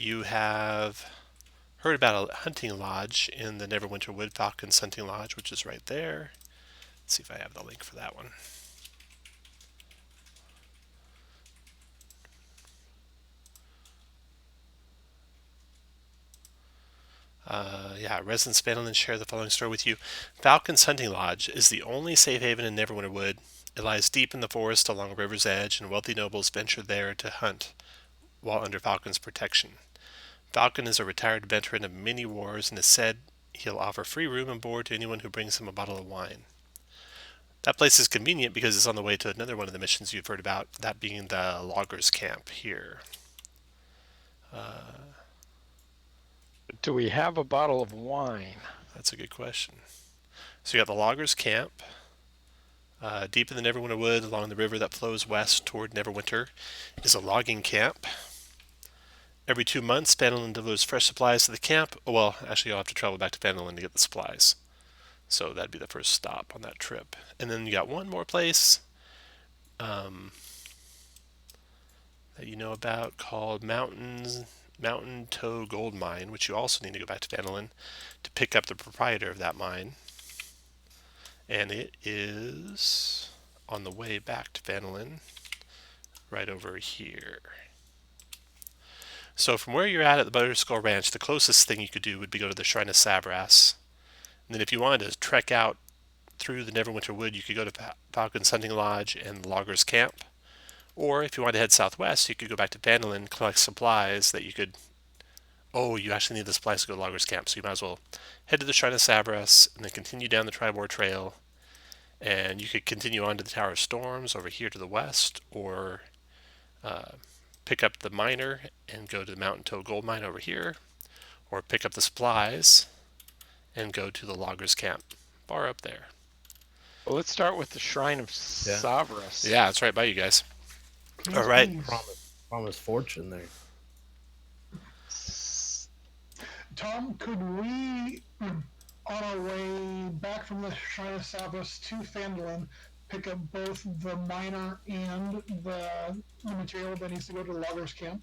you have heard about a hunting lodge in the Neverwinter Wood, Falcon's Hunting Lodge, which is right there. Let's see if I have the link for that one. Residents Spanlin share the following story with you. Falcon's Hunting Lodge is the only safe haven in Neverwinter Wood. It lies deep in the forest along a river's edge, and wealthy nobles venture there to hunt while under Falcon's protection. Falcon is a retired veteran of many wars and is said he'll offer free room and board to anyone who brings him a bottle of wine. That place is convenient because it's on the way to another one of the missions you've heard about, that being the loggers camp here. Do we have a bottle of wine? That's a good question. So you got the loggers camp. Deep in the Neverwinter Wood, along the river that flows west toward Neverwinter, is a logging camp. Every 2 months, Phandalin delivers fresh supplies to the camp. Well, actually, you'll have to travel back to Phandalin to get the supplies. So that'd be the first stop on that trip. And then you got one more place that you know about called Mountain Toe Gold Mine, which you also need to go back to Phandalin to pick up the proprietor of that mine. And it is on the way back to Phandalin, right over here. So from where you're at the Butterskull Ranch, the closest thing you could do would be go to the Shrine of Savras. And then if you wanted to trek out through the Neverwinter Wood, you could go to Falcon's Hunting Lodge and the Loggers Camp. Or if you wanted to head southwest, you could go back to Phandalin, collect supplies that you could... Oh, you actually need the supplies to go to Loggers Camp, so you might as well head to the Shrine of Savras and then continue down the Tribor Trail. And you could continue on to the Tower of Storms over here to the west, or pick up the miner and go to the Mountain Toe Gold Mine over here, or pick up the supplies and go to the Loggers Camp bar up there. Well, let's start with the Shrine of Savras. Yeah, it's right by you guys. All right. Promise fortune there. Tom, could we, on our way back from the Shrine of Savras to Phandalin, pick up both the miner and the material that needs to go to the loggers camp?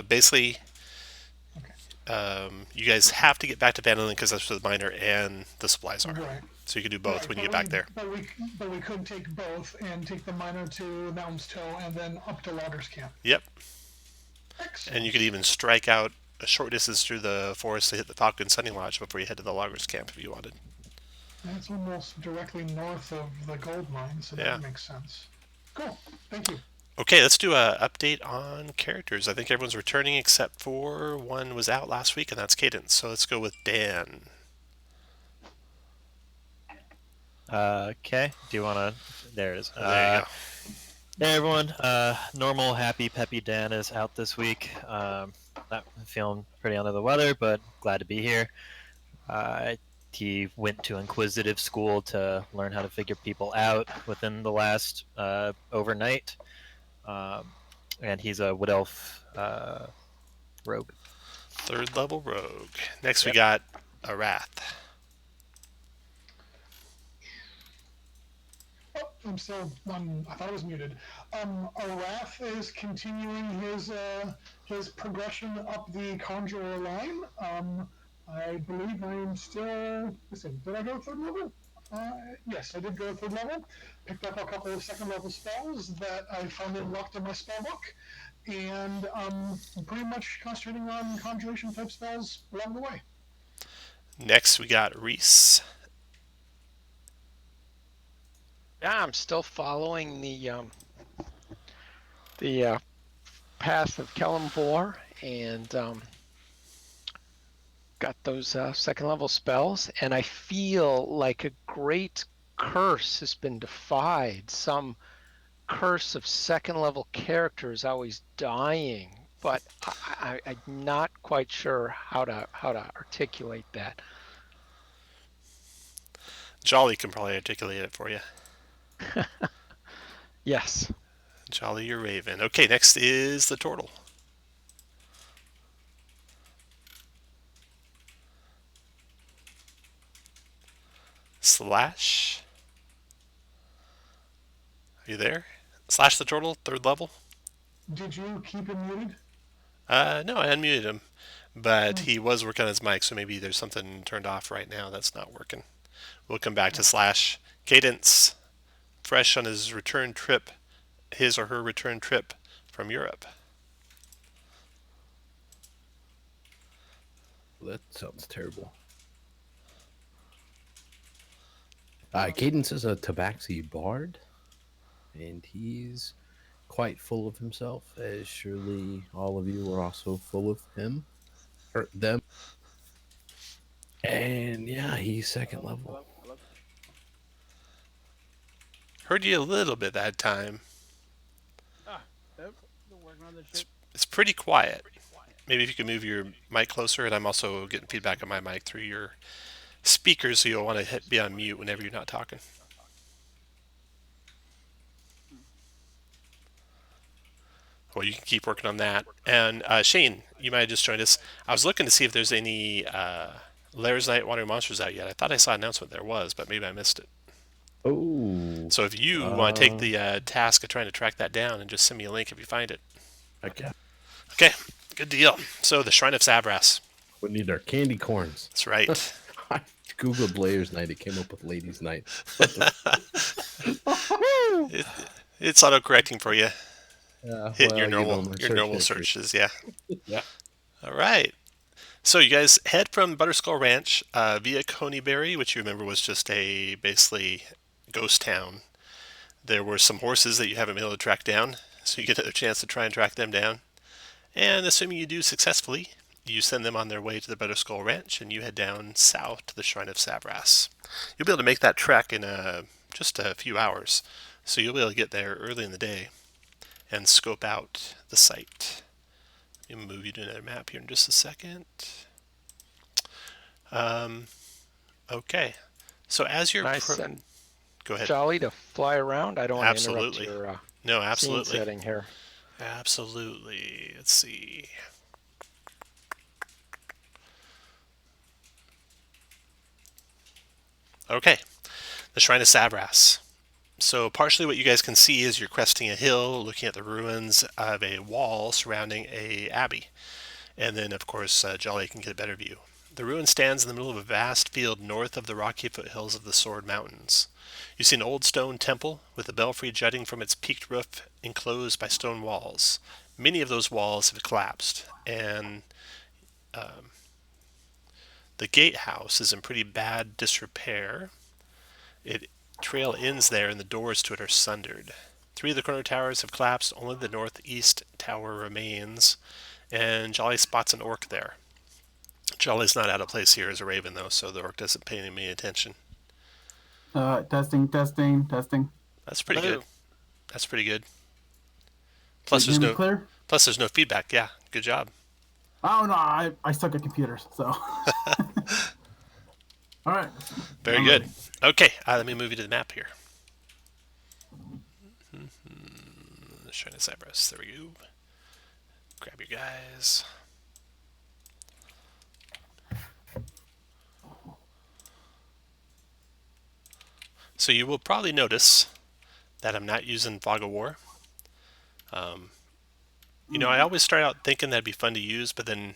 Basically, okay. You guys have to get back to Phandalin because that's where the miner and the supplies are. Right. So you can do both when you get back there. But we could take both and take the miner to Mountain's Toe and then up to loggers camp. Yep. Excellent. And you could even strike out a short distance through the forest to hit the Falcon's Hunting Lodge before you head to the loggers camp if you wanted. That's almost directly north of the gold mine, so that makes sense. Cool. Thank you. Okay, let's do an update on characters. I think everyone's returning except for one was out last week, and that's Cadence. So let's go with Dan. Okay. Do you want to... There it is. There you go. Hey, everyone. Normal, happy, peppy Dan is out this week. Not feeling pretty under the weather, but glad to be here. He went to Inquisitive School to learn how to figure people out within the last overnight. And he's a Wood Elf rogue. 3rd level rogue. Next we got Arath. Oh, I'm still on. I thought I was muted. Arath is continuing his progression up the Conjurer line. I believe I am still... Listen, did I go 3rd level? Yes, I did go 3rd level. Picked up a couple of 2nd level spells that I found unlocked in my spell book. And pretty much concentrating on conjuration type spells along the way. Next we got Reese. Yeah, I'm still following the path of Kellamvor, and got those 2nd level spells, and I feel like a great curse has been defied. Some curse of 2nd level characters always dying, but I'm not quite sure how to articulate that. Jolly can probably articulate it for you. Yes. Jolly, your Raven. Okay, next is the Turtle. Slash. Are you there? Slash the Turtle, 3rd level. Did you keep him muted? No, I unmuted him, but he was working on his mic, so maybe there's something turned off right now that's not working. We'll come back to Slash. Cadence, fresh on his return trip, his or her return trip from Europe. That sounds terrible. Cadence is a tabaxi bard, and he's quite full of himself, as surely all of you are also full of him, or them. And yeah, he's second level. Heard you a little bit that time. It's pretty quiet. Maybe if you could move your mic closer, and I'm also getting feedback on my mic through your speakers, so you'll want to be on mute whenever you're not talking. Well, you can keep working on that. And Shane, you might have just joined us. I was looking to see if there's any Lairs Night Wandering Monsters out yet. I thought I saw an announcement there was, but maybe I missed it. Oh. So if you want to take the task of trying to track that down and just send me a link if you find it. Okay. Okay, good deal. So the Shrine of Savras. We need our candy corns. That's right. I Googled Layers Night. It came up with Ladies Night. It's auto-correcting for you. Hitting your well, normal searches, yeah. Yeah. All right. So you guys head from Butterskull Ranch via Coneyberry, which you remember was just a basically ghost town. There were some horses that you haven't been able to track down, so you get a chance to try and track them down. And assuming you do successfully, you send them on their way to the Butterskull Ranch, and you head down south to the Shrine of Savras. You'll be able to make that trek in just a few hours, so you'll be able to get there early in the day and scope out the site. Let me move you to another map here in just a second. Okay. So as you're Nice and go ahead. jolly to fly around. I don't want to interrupt Absolutely. your No, scene absolutely. setting here. Absolutely. Let's see. Okay. The Shrine of Savras. So partially what you guys can see is you're cresting a hill, looking at the ruins of a wall surrounding a abbey. And then, of course, Jolly can get a better view. The ruin stands in the middle of a vast field north of the rocky foothills of the Sword Mountains. You see an old stone temple with a belfry jutting from its peaked roof enclosed by stone walls. Many of those walls have collapsed, and the gatehouse is in pretty bad disrepair. It trail ends there, and the doors to it are sundered. 3 of the corner towers have collapsed. Only the northeast tower remains, and Jolly spots an orc there. Jolly's not out of place here as a raven, though, so the orc doesn't pay any attention. Testing. That's pretty good. That's pretty good. Plus, Is it clear? There's no feedback. Yeah, good job. Oh no, I suck at computers, so. All right. Very I'm good. ready. Okay, let me move you to the map here. Shrine of Savras. There we go. Grab your guys. So you will probably notice that I'm not using Fog of War. You know, I always start out thinking that'd be fun to use, but then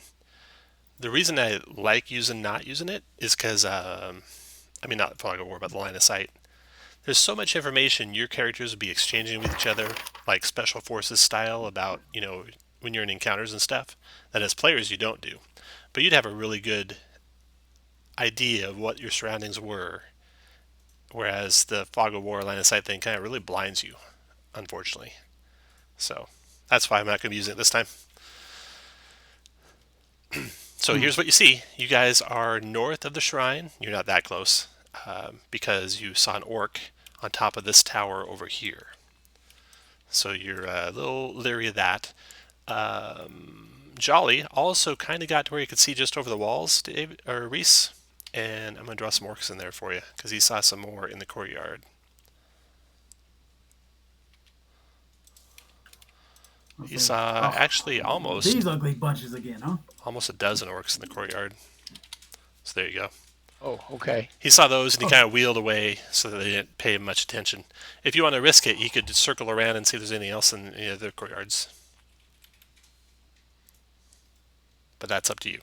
the reason I like not using it is because, not Fog of War, but the line of sight. There's so much information your characters would be exchanging with each other, like Special Forces style, about, when you're in encounters and stuff, that as players you don't do. But you'd have a really good idea of what your surroundings were, whereas the Fog of War line of sight thing kind of really blinds you, unfortunately. So that's why I'm not going to be using it this time. So here's what you see. You guys are north of the shrine. You're not that close because you saw an orc on top of this tower over here. So you're a little leery of that. Jolly also kind of got to where you could see just over the walls, David or Reese. And I'm going to draw some orcs in there for you because he saw some more in the courtyard. He saw actually almost These ugly bunches again, huh? almost a dozen orcs in the courtyard. So there you go. Oh, okay. He saw those and he kind of wheeled away so that they didn't pay much attention. If you want to risk it, you could circle around and see if there's anything else in any other courtyards. but that's up to you.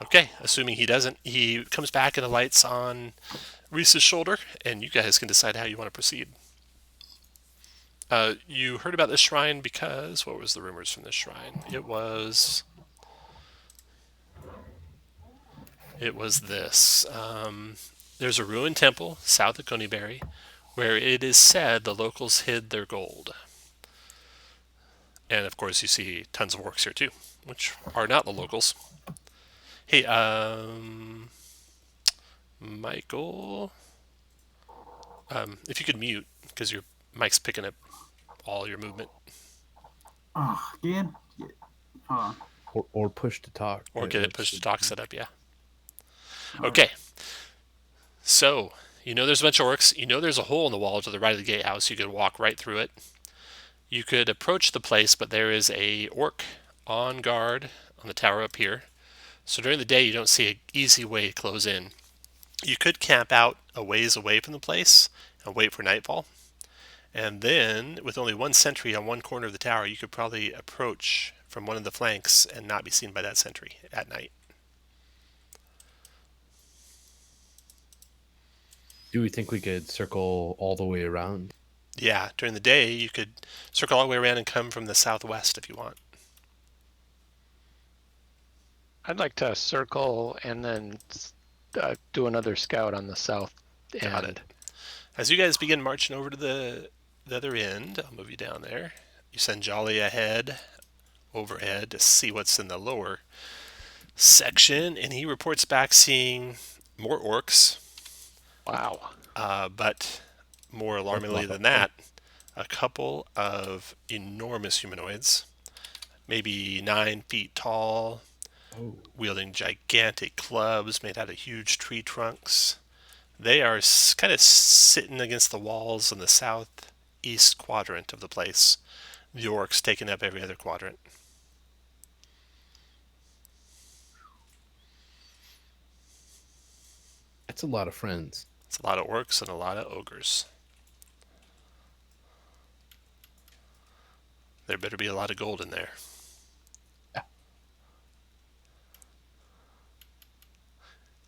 Okay, assuming he doesn't, he comes back and alights on Reese's shoulder, and you guys can decide how you want to proceed. You heard about this shrine because, what was the rumors from this shrine? It was this. There's a ruined temple south of Conyberry where it is said the locals hid their gold. And of course you see tons of orcs here too, which are not the locals. Hey, Michael, if you could mute, because your mic's picking up all your movement. Oh, again? Yeah. Hold on. Or push to talk. Or get it push to talk set up, yeah. All Okay. So, you know there's a bunch of orcs. You know there's a hole in the wall to the right of the gatehouse. You could walk right through it. You could approach the place, but there is a orc on guard on the tower up here. So during the day, you don't see an easy way to close in. You could camp out a ways away from the place and wait for nightfall. And then, with only one sentry on one corner of the tower, you could probably approach from one of the flanks and not be seen by that sentry at night. Do we think we could circle all the way around? Yeah, during the day, you could circle all the way around and come from the southwest if you want. I'd like to circle and then do another scout on the south Got end. it. As you guys begin marching over to the other end, I'll move you down there. You send Jolly overhead to see what's in the lower section, and he reports back seeing more orcs. Wow. But more alarmingly than that, a couple of enormous humanoids, maybe 9 feet tall, wielding gigantic clubs made out of huge tree trunks. They are kind of sitting against the walls in the southeast quadrant of the place. The orcs taking up every other quadrant. That's a lot of friends. It's a lot of orcs and a lot of ogres. There better be a lot of gold in there.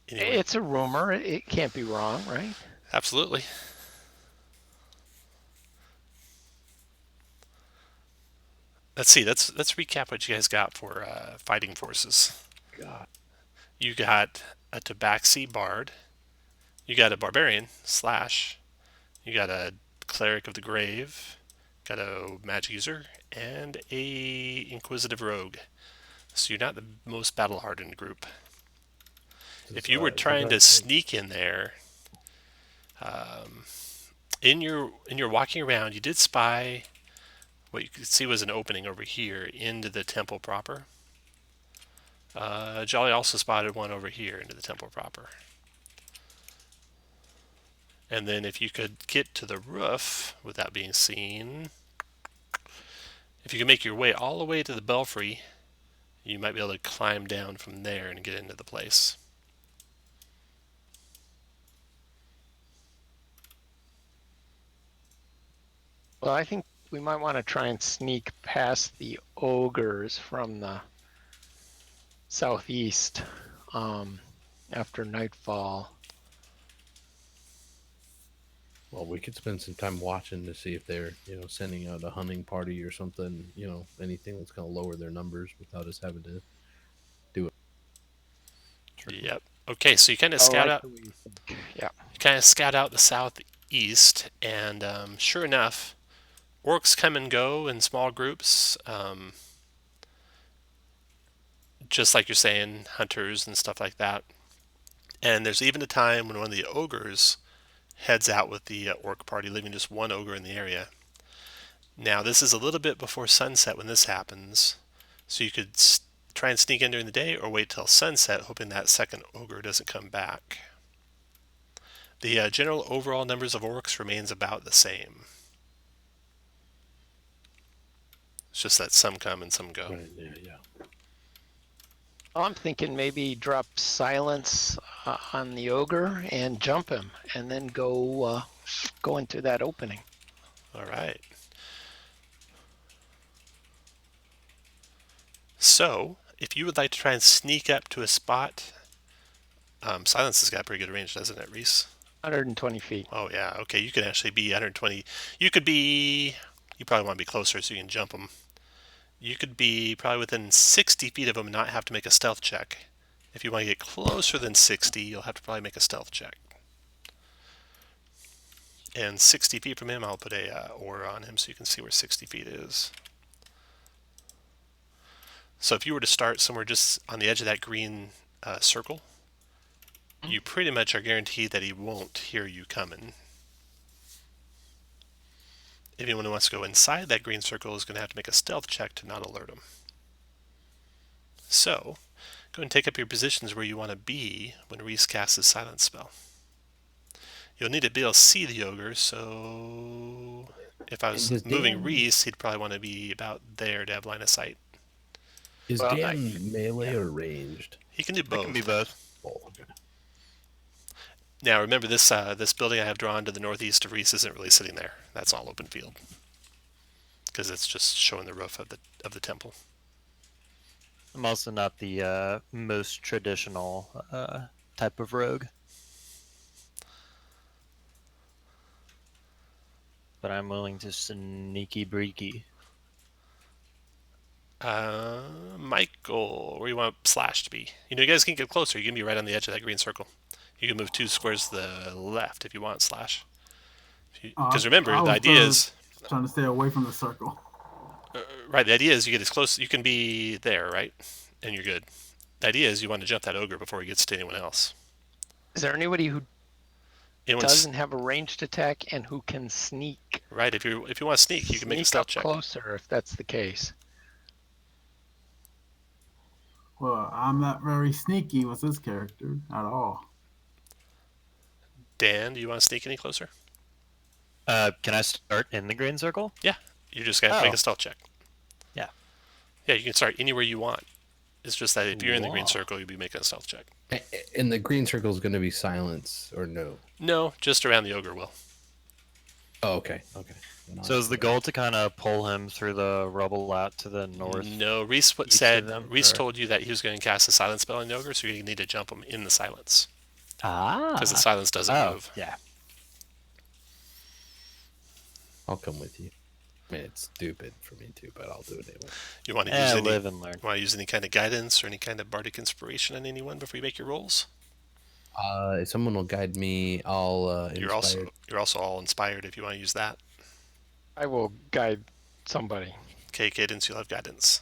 Anyway, It's a rumor. It can't be wrong, right? absolutely. Let's see. Let's recap what you guys got for fighting forces. God. You got a Tabaxi bard. You got a barbarian slash. You got a cleric of the grave. Got a magic user and a inquisitive rogue. So you're not the most battle hardened group. If you were trying to sneak in there, in your walking around, you did spy what you could see was an opening over here into the temple proper. Jolly also spotted one over here into the temple proper. And then if you could get to the roof without being seen, if you could make your way all the way to the belfry, you might be able to climb down from there and get into the place. Well, I think we might want to try and sneak past the ogres from the southeast after nightfall. Well, we could spend some time watching to see if they're, sending out a hunting party or something, anything that's going to lower their numbers without us having to do it. Yep. Okay, so you kind of scout out. Yeah. You kind of scout out the southeast, and sure enough, orcs come and go in small groups. Just like you're saying, hunters and stuff like that. And there's even a time when one of the ogres heads out with the orc party, leaving just one ogre in the area. Now, this is a little bit before sunset when this happens, so you could try and sneak in during the day or wait till sunset, hoping that second ogre doesn't come back. The general overall numbers of orcs remains about the same. It's just that some come and some go. Right, yeah. Well, I'm thinking maybe drop silence on the ogre and jump him, and then go into that opening. All right. So, if you would like to try and sneak up to a spot, Silence has got pretty good range, doesn't it, Reese? 120 feet. Oh yeah, okay. You can actually be 120. You could be. You probably want to be closer so you can jump them. You could be probably within 60 feet of him and not have to make a stealth check. If you want to get closer than 60, you'll have to probably make a stealth check. And 60 feet from him, I'll put a aura on him so you can see where 60 feet is. So if you were to start somewhere just on the edge of that green circle, you pretty much are guaranteed that he won't hear you coming. Anyone who wants to go inside that green circle is going to have to make a stealth check to not alert him. So, go and take up your positions where you want to be when Reese casts his silence spell. You'll need to be able to see the ogre, so if I was moving Reese, he'd probably want to be about there to have line of sight. Is Dan melee or ranged? He can do both. It can be both. Oh, okay. Now remember, this this building I have drawn to the northeast of Reese isn't really sitting there. That's all open field because it's just showing the roof of the temple. I'm also not the most traditional type of rogue, but I'm willing to sneaky breaky. Michael, where do you want Slash to be? You know, you guys can get closer. You can be right on the edge of that green circle. You can move 2 squares to the left if you want, Slash. Because remember, the idea is trying to stay away from the circle. Right, the idea is you get as close. You can be there, right, and you're good. The idea is you want to jump that ogre before he gets to anyone else. Is there anybody who doesn't have a ranged attack and who can sneak? Right, if you want to sneak, you can make a stealth check. Closer, if that's the case. Well, I'm not very sneaky with this character at all. Dan, do you want to sneak any closer? Can I start in the green circle? Yeah, you just got to make a stealth check. Yeah. Yeah, you can start anywhere you want. It's just that if you're in the green circle, you'll be making a stealth check. And the green circle is going to be silence or no? No, just around the ogre will. Oh, okay. Okay. So is the goal to kind of pull him through the rubble out to the north? No, Reese told you that he was going to cast a silence spell on the ogre, so you need to jump him in the silence. Because the silence doesn't move. Yeah. I'll come with you. I mean, it's stupid for me too, but I'll do it anyway. You want to use live and learn. You want to use any kind of guidance or any kind of bardic inspiration on anyone before you make your rolls? If someone will guide me, I'll. You're also all inspired if you want to use that. I will guide somebody. Okay, Cadence, you'll have guidance.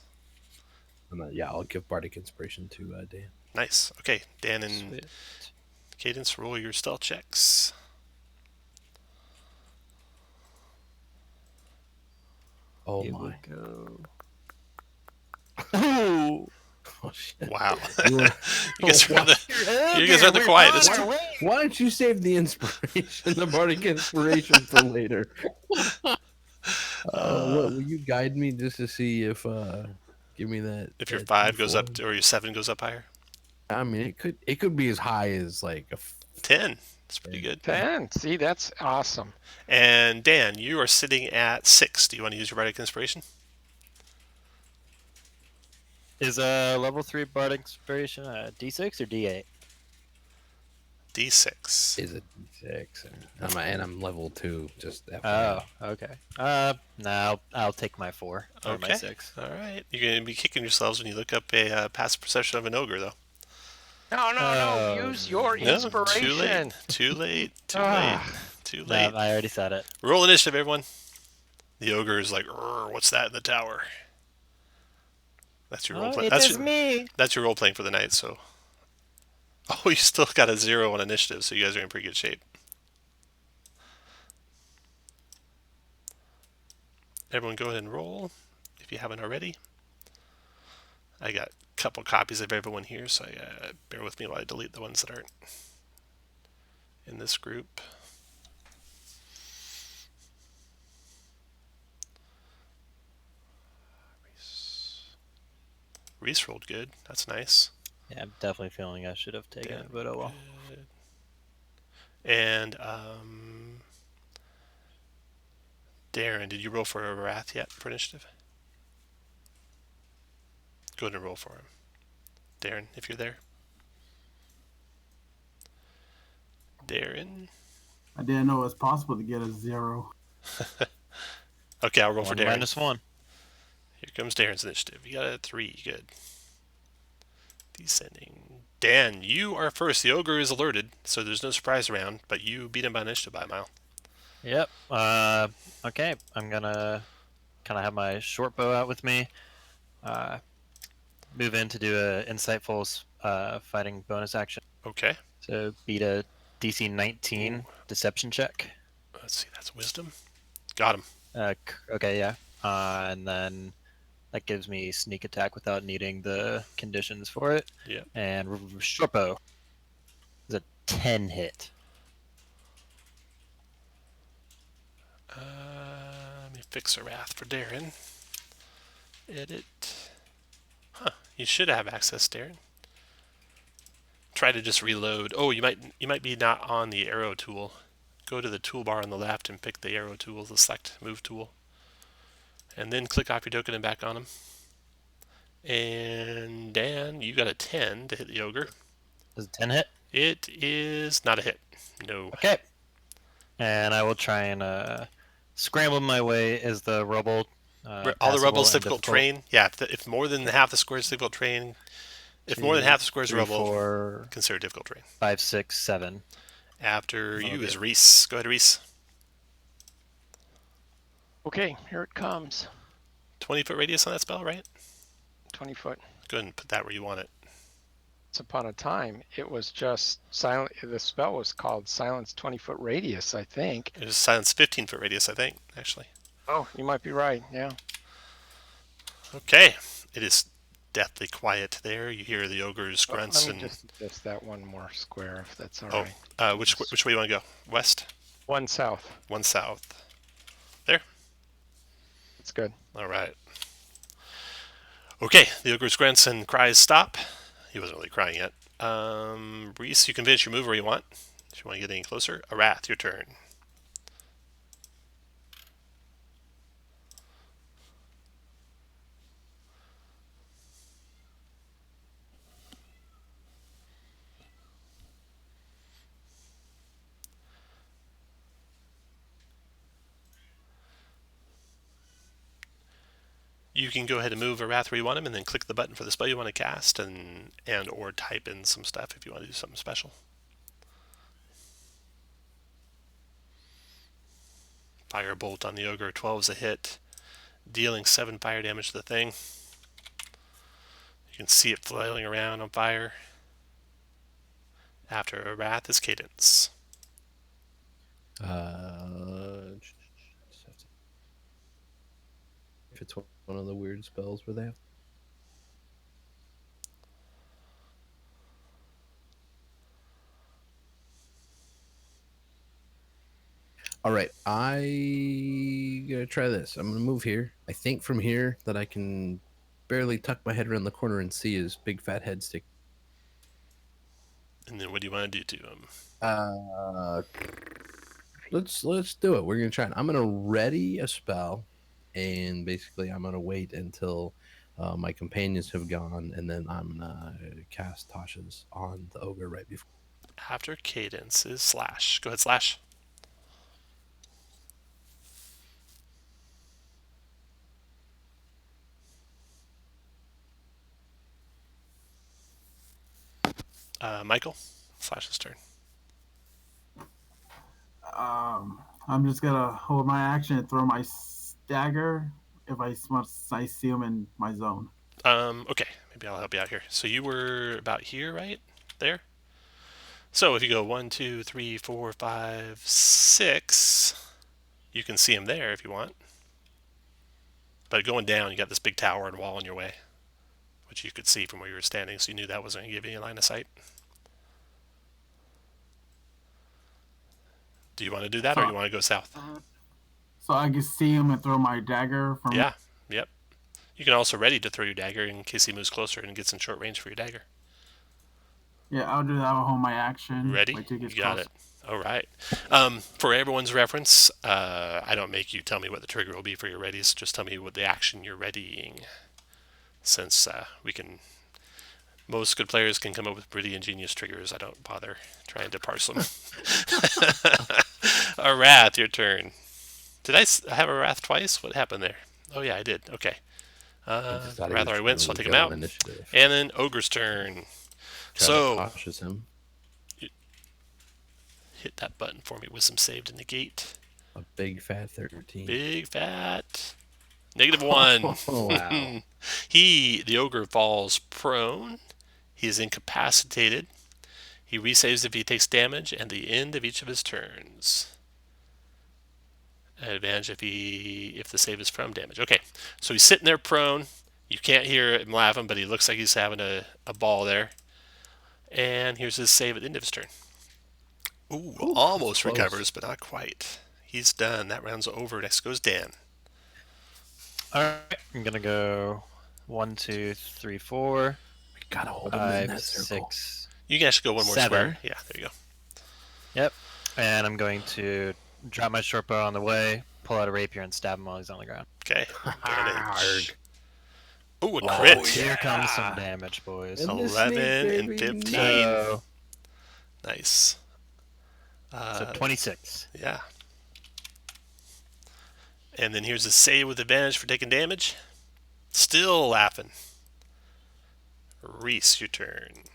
Yeah, I'll give bardic inspiration to Dan. Nice. Okay, Dan and Cadence, roll your stealth checks. Oh Here my! we go. Oh! Oh shit! Wow! You guys are the quietest. Why don't you save the inspiration, the bardic inspiration, for later? Will you guide me just to see if give me that? If your 5 goes up or your 7 goes up higher. I mean, it could be as high as like a 10. That's pretty good. 10. See, that's awesome. And Dan, you are sitting at 6. Do you want to use your bardic inspiration? Is level 3 bardic inspiration D6 or D8? D6. Is it D6? And I'm level 2. Just FYI. Oh, okay. Now I'll take my 4 or my 6. All right. You're going to be kicking yourselves when you look up a passive perception of an ogre, though. No. Use your inspiration. Too late. Too late. No, I already said it. Roll initiative, everyone. The ogre is like, what's that in the tower? That's your role play. That's your role playing for the night. So, you still got a 0 on initiative, so you guys are in pretty good shape. Everyone, go ahead and roll if you haven't already. I got a couple copies of everyone here, so bear with me while I delete the ones that aren't in this group. Reese rolled good. That's nice. Yeah, I'm definitely feeling I should have taken it, but oh well. And Darren, did you roll for a wrath yet for initiative? Go ahead and roll for him. Darren, if you're there. Darren. I didn't know it was possible to get a 0. Okay, I'll roll for Darren. -1. Here comes Darren's initiative. You got a 3. Good. Descending. Dan, you are first. The ogre is alerted, so there's no surprise around, but you beat him by initiative by a mile. Yep. Okay. I'm gonna kind of have my short bow out with me. Move in to do a insightful fighting bonus action. Okay. So beat a DC 19 deception check. Let's see. That's wisdom. Got him. Okay, yeah. And then that gives me sneak attack without needing the conditions for it. Yeah. And short bow is a 10 hit. Let me fix a wrath for Darren. Edit. Huh. You should have access, Darren. Try to just reload. Oh, you might be not on the arrow tool. Go to the toolbar on the left and pick the arrow tool, the select move tool. And then click off your token and back on him. And Dan, you got a 10 to hit the ogre. Does a 10 hit? It is not a hit. No. Okay. And I will try and scramble my way as the rubble. All the rubble's passable and difficult difficult. terrain. Yeah, if more than half the square is difficult terrain, if more than half the square is 3, rubble, 4, consider difficult terrain. 5, 6, 7. After you Okay. is Reese. Go ahead, Reese. Okay, here it comes. 20-foot radius on that spell, right? 20 foot. Go ahead and put that where you want it. Once upon a time, it was just silent. The spell was called Silence 20-foot radius, I think. It is silence 15-foot radius, I think, actually. Oh, you might be right. Yeah. Okay. It is deathly quiet there. You hear the ogre's grunts Let me and... just adjust that one more square, if that's all Oh, right. which way you want to go? West? One south. One south. There? That's good. All right. Okay, the ogre's grunts and cries stop. He wasn't really crying yet. Reese, you can finish your move where you want. If you want to get any closer. Arath, your turn. You can go ahead and move Arath where you want him, and then click the button for the spell you want to cast, and or type in some stuff if you want to do something special. Firebolt on the ogre. 12's a hit, dealing 7 fire damage to the thing. You can see it flailing around on fire. After Arath is Cadence. If it's one of the weird spells where they have. All right, I gonna try this. I'm gonna move here. I think from here that I can barely tuck my head around the corner and see his big fat head stick. And then what do you want to do to him? Let's do it. We're gonna try it. I'm gonna ready a spell, and basically I'm gonna wait until my companions have gone, and then I'm gonna cast Tasha's on the ogre right before. After Cadence is Slash. Go ahead, Slash. Michael, Slash's turn. I'm just gonna hold my action and throw my dagger if I see him in my zone. Okay, maybe I'll help you out here. So you were about here, right? There? So if you go 1, 2, 3, 4, 5, 6, you can see him there if you want. But going down, you got this big tower and wall in your way, which you could see from where you were standing, so you knew that wasn't going to give you any line of sight. Do you want to do that, or you want to go south? So I can see him and throw my dagger from. Yeah, yep. You can also ready to throw your dagger in case he moves closer and gets in short range for your dagger. Yeah, I'll do that. I'll hold my action. Ready? Wait till he You gets got close. it. All right. For everyone's reference, I don't make you tell me what the trigger will be for your readies. Just tell me what the action you're readying. since most good players can come up with pretty ingenious triggers. I don't bother trying to parse them. A Wrath, your turn. Did I have a Wrath twice? What happened there? Oh yeah, I did. Okay. Wrath already went, so I'll take him out. Initiative. And then Ogre's turn. Try to cautious him. Hit that button for me. Wisdom save to negate. A big fat 13. Big fat. -1. Oh, wow. The ogre falls prone. He is incapacitated. He resaves if he takes damage at the end of each of his turns. Advantage if the save is from damage. Okay, so he's sitting there prone. You can't hear him laughing, but he looks like he's having a ball there. And here's his save at the end of his turn. Ooh, almost recovers, but not quite. He's done. That round's over. Next goes Dan. Alright, I'm gonna go 1, 2, 3, 4. We gotta hold him in 5, that circle. 6. You can actually go one more 7. square. Yeah, there you go. Yep. And I'm going to drop my short bow on the way, pull out a rapier, and stab him while he's on the ground. Okay. Damage. Ooh, a Oh, crit. yeah. Here comes some damage, boys. And the 11 and snake, 15. baby. So, Nice. so 26. Yeah. And then here's a save with advantage for taking damage. Still laughing. Reese, your turn.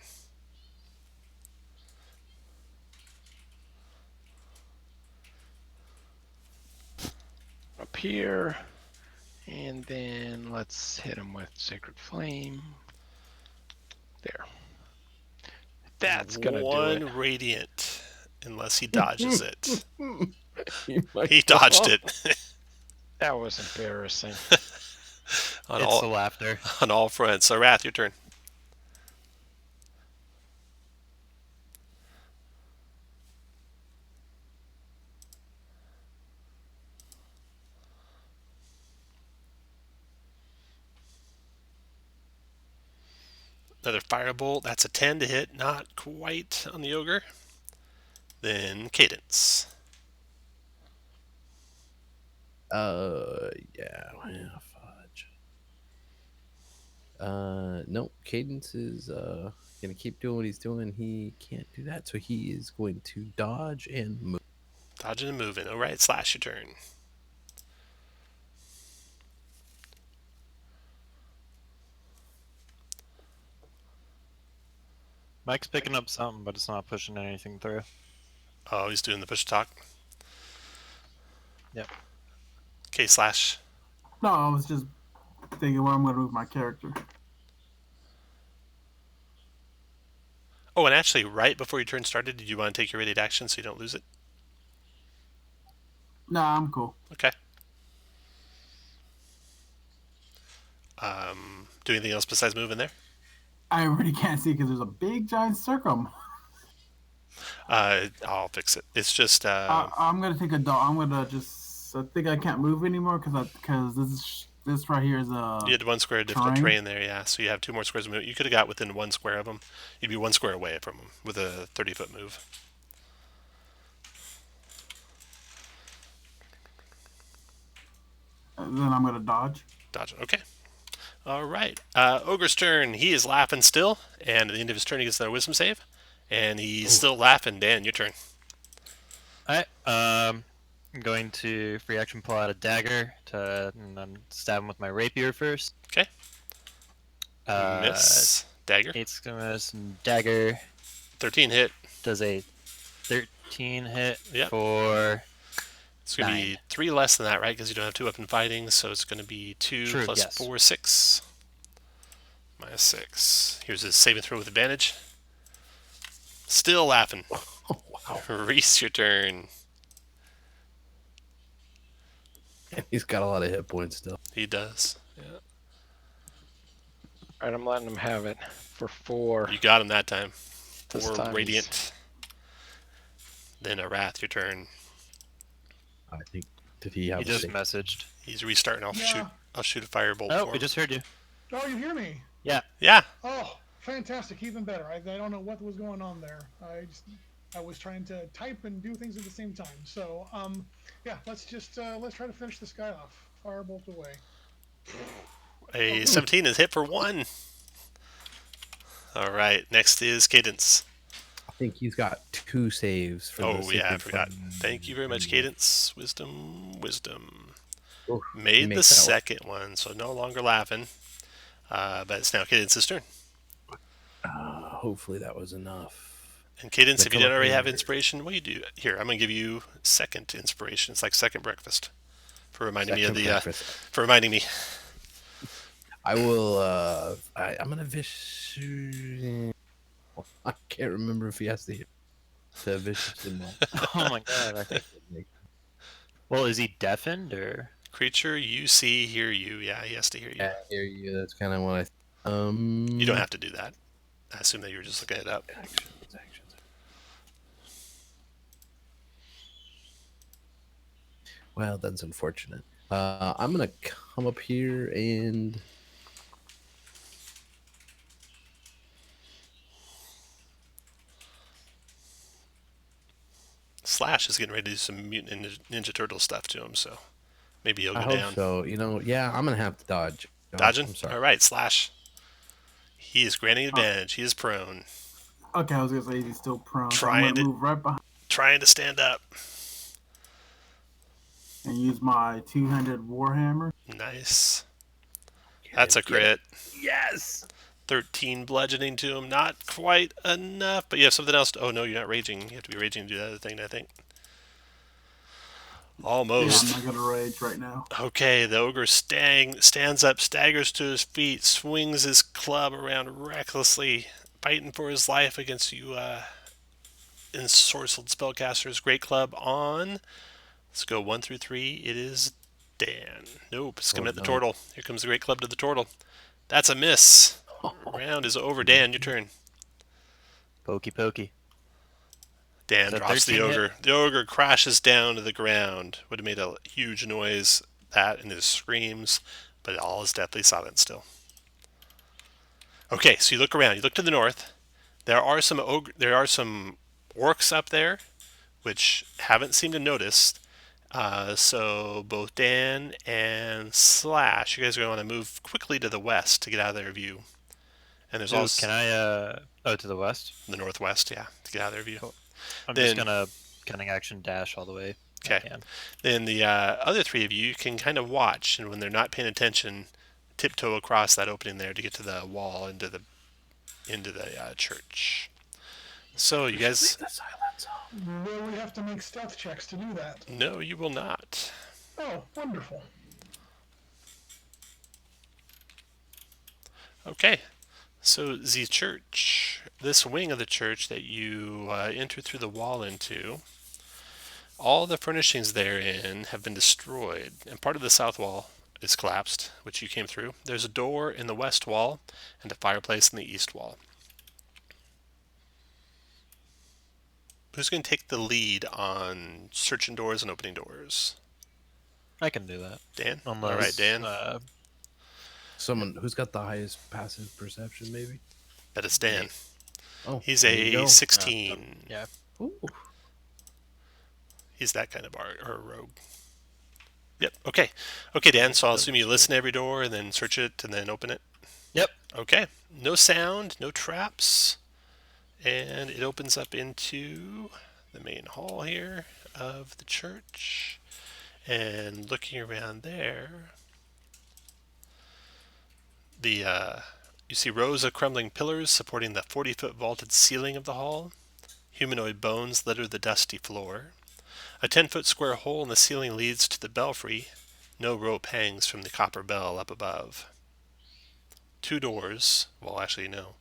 Up here. And then let's hit him with Sacred Flame. There. That's gonna do it. One radiant, unless he dodges it. He He dodged it. That was embarrassing. on, It's all, the laughter. on all fronts. So, Wrath, your turn. Another firebolt. That's a 10 to hit. Not quite on the ogre. Then Cadence. Yeah, fudge. No, Cadence is gonna keep doing what he's doing. He can't do that, so he is going to dodge and move. Dodging and moving. All right, Slash, your turn. Mike's picking up something, but it's not pushing anything through. Oh, he's doing the push talk. Yep. Okay, Slash. No, I was just thinking where I'm going to move my character. Oh, and actually, right before your turn started, did you want to take your radiant action so you don't lose it? Nah, I'm cool. Okay. Do anything else besides moving there? I really can't see because there's a big giant circle. I'll fix it. It's just I'm gonna take a dog. I'm gonna just. I think I can't move anymore because this right here is a. you had 1 square of difficult terrain there, yeah. So you have 2 more squares of movement. You could have got within 1 square of them. You'd be 1 square away from them with a 30-foot move. Then I'm gonna dodge. Dodge. Okay. All right. Ogre's turn. He is laughing still, and at the end of his turn, he gets another wisdom save, and he's still laughing. Dan, your turn. Alright, I'm going to free action pull out a dagger and then stab him with my rapier first. Okay. Miss. Dagger. 8's gonna miss, and dagger 13 hit. does a 13 hit Yep. for It's going to be 9. 3 less than that, right? Because you don't have 2 weapon fighting, so it's going to be 2 True, plus yes. 4, 6. Minus 6. Here's his saving throw with advantage. Still laughing. Oh, wow. Reese, your turn. And he's got a lot of hit points still. He does. Yeah. Alright, I'm letting him have it for 4. You got him that time. This 4 time radiant. Then a Wrath, your turn. I think. Did he have He a just save? messaged. He's restarting. Yeah. I'll shoot a firebolt Oh, for we him. just heard you. Oh, you hear me? Yeah. Yeah. Oh, fantastic! Even better. I don't know what was going on there. I was trying to type and do things at the same time. So yeah, let's try to finish this guy off. Firebolt away. A 17 is hit for 1. All right, next is Cadence. I think he's got 2 saves for the Oh, yeah, I sacred forgot. flame. Thank you very much, Cadence. Wisdom. Oof, he Made the makes that one. second one, so no longer laughing. But it's now Cadence's turn. Hopefully that was enough. And Cadence, if you come don't up already here. have inspiration, what do you do? Here, I'm going to give you second inspiration. It's like second breakfast for reminding me of Second the. breakfast. For reminding me. I will. I'm gonna vish. I can't remember if he has to hit the vicious or not. Oh my god, I think. Well, is he deafened or? Creature you see, hear you. Yeah, he has to hear you. I hear you. That's kind of what I. You don't have to do that. I assume that you were just looking it up. Actions. Well, that's unfortunate. I'm gonna come up here and. Slash is getting ready to do some Mutant Ninja Turtle stuff to him, so maybe he'll go I hope down. so. Yeah, I'm gonna have to dodge. Dodging? I'm sorry. All right, Slash. He is granting advantage. He is prone. Okay, I was gonna say he's still prone. So Trying I'm to- gonna move right behind Trying to stand up. and use my two-handed warhammer. Nice. That's a Get it. crit. Yes. 13 bludgeoning to him. Not quite enough, but you have something else. Oh, no, you're not raging. You have to be raging to do that other thing, I think. Almost. Yeah, I'm not gonna rage right now. Okay, the ogre stands up, staggers to his feet, swings his club around recklessly, fighting for his life against you, ensorcelled spellcasters. Great club on. Let's go 1 through 3. It is Dan. Nope, it's coming at the no. turtle. Here comes the great club to the turtle. That's a miss. Round is over. Dan, your turn. Pokey pokey. Dan So drops the 13 hit? ogre. The ogre crashes down to the ground. Would have made a huge noise, that and his screams, but all is deathly silent still. Okay, so you look around. You look to the north. There are some orcs up there, which haven't seemed to notice. So both Dan and Slash, you guys are going to want to move quickly to the west to get out of their view. And there's So also can I? Oh, to the west. the northwest, yeah, to get out of their view. I'm Then- just gonna cunning action dash all the way. I Okay. can. Then the other 3 of you can kind of watch, and when they're not paying attention, tiptoe across that opening there to get to the wall into the church. So you guys, The silence. Will we have to make stealth checks to do that? no, you will not. Oh, wonderful. Okay. So the church, this wing of the church that you enter through the wall into, all the furnishings therein have been destroyed, and part of the south wall is collapsed, which you came through. There's a door in the west wall and a fireplace in the east wall. Who's going to take the lead on searching doors and opening doors? I can do that. Dan? Unless, All right, Dan. Someone who's got the highest passive perception, maybe. That is Dan. Oh, He's there you a go. 16. yeah. Ooh. He's that kind of rogue. Yep. Okay. Okay, Dan. So I'll assume you listen to every door and then search it and then open it. Yep. Okay. No sound, no traps. And it opens up into the main hall here of the church. And looking around there, you see rows of crumbling pillars supporting the 40-foot vaulted ceiling of the hall. Humanoid bones litter the dusty floor. A 10-foot square hole in the ceiling leads to the belfry. No rope hangs from the copper bell up above. 2 doors, well actually no,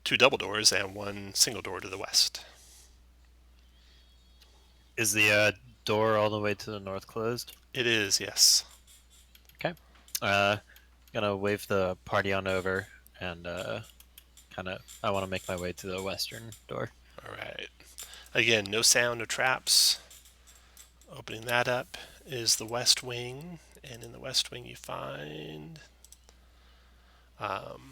2 double doors and 1 single door to the west. Is the door all the way to the north closed? It is, yes. Gonna wave the party on over and I want to make my way to the western door. All right. Again, no sound, no traps. Opening that up is the west wing, and in the west wing you find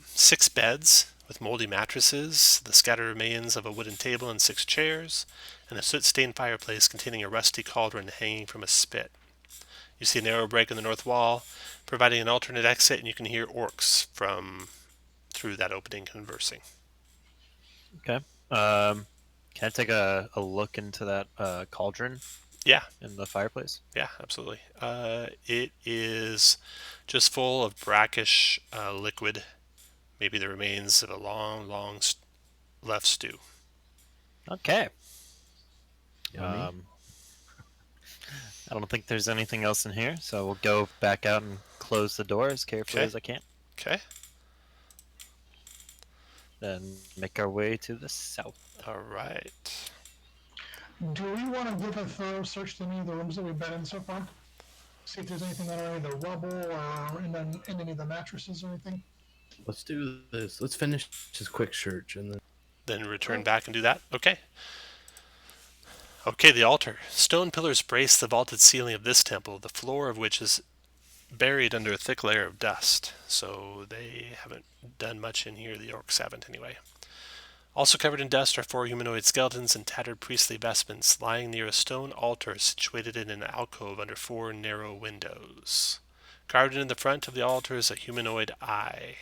6 beds with moldy mattresses, the scattered remains of a wooden table and 6 chairs, and a soot-stained fireplace containing a rusty cauldron hanging from a spit. You see a narrow break in the north wall, providing an alternate exit, and you can hear orcs through that opening conversing. Okay. Can I take a look into that cauldron Yeah, in the fireplace? yeah, absolutely. It is just full of brackish liquid, maybe the remains of a long left stew. Okay. Yummy. I don't think there's anything else in here, so we'll go back out and close the door as carefully Okay. as I can. Okay. Then make our way to the south. All right. Do we want to give a thorough search to any of the rooms that we've been in so far? See if there's anything under any of the rubble or in any of the mattresses or anything? Let's do this. Let's finish this quick search and Then return back and do that. Okay. Okay, the altar. Stone pillars brace the vaulted ceiling of this temple, the floor of which is buried under a thick layer of dust. So they haven't done much in here. The orcs haven't anyway. Also covered in dust are 4 humanoid skeletons in tattered priestly vestments lying near a stone altar situated in an alcove under 4 narrow windows. Carved into the front of the altar is a humanoid eye.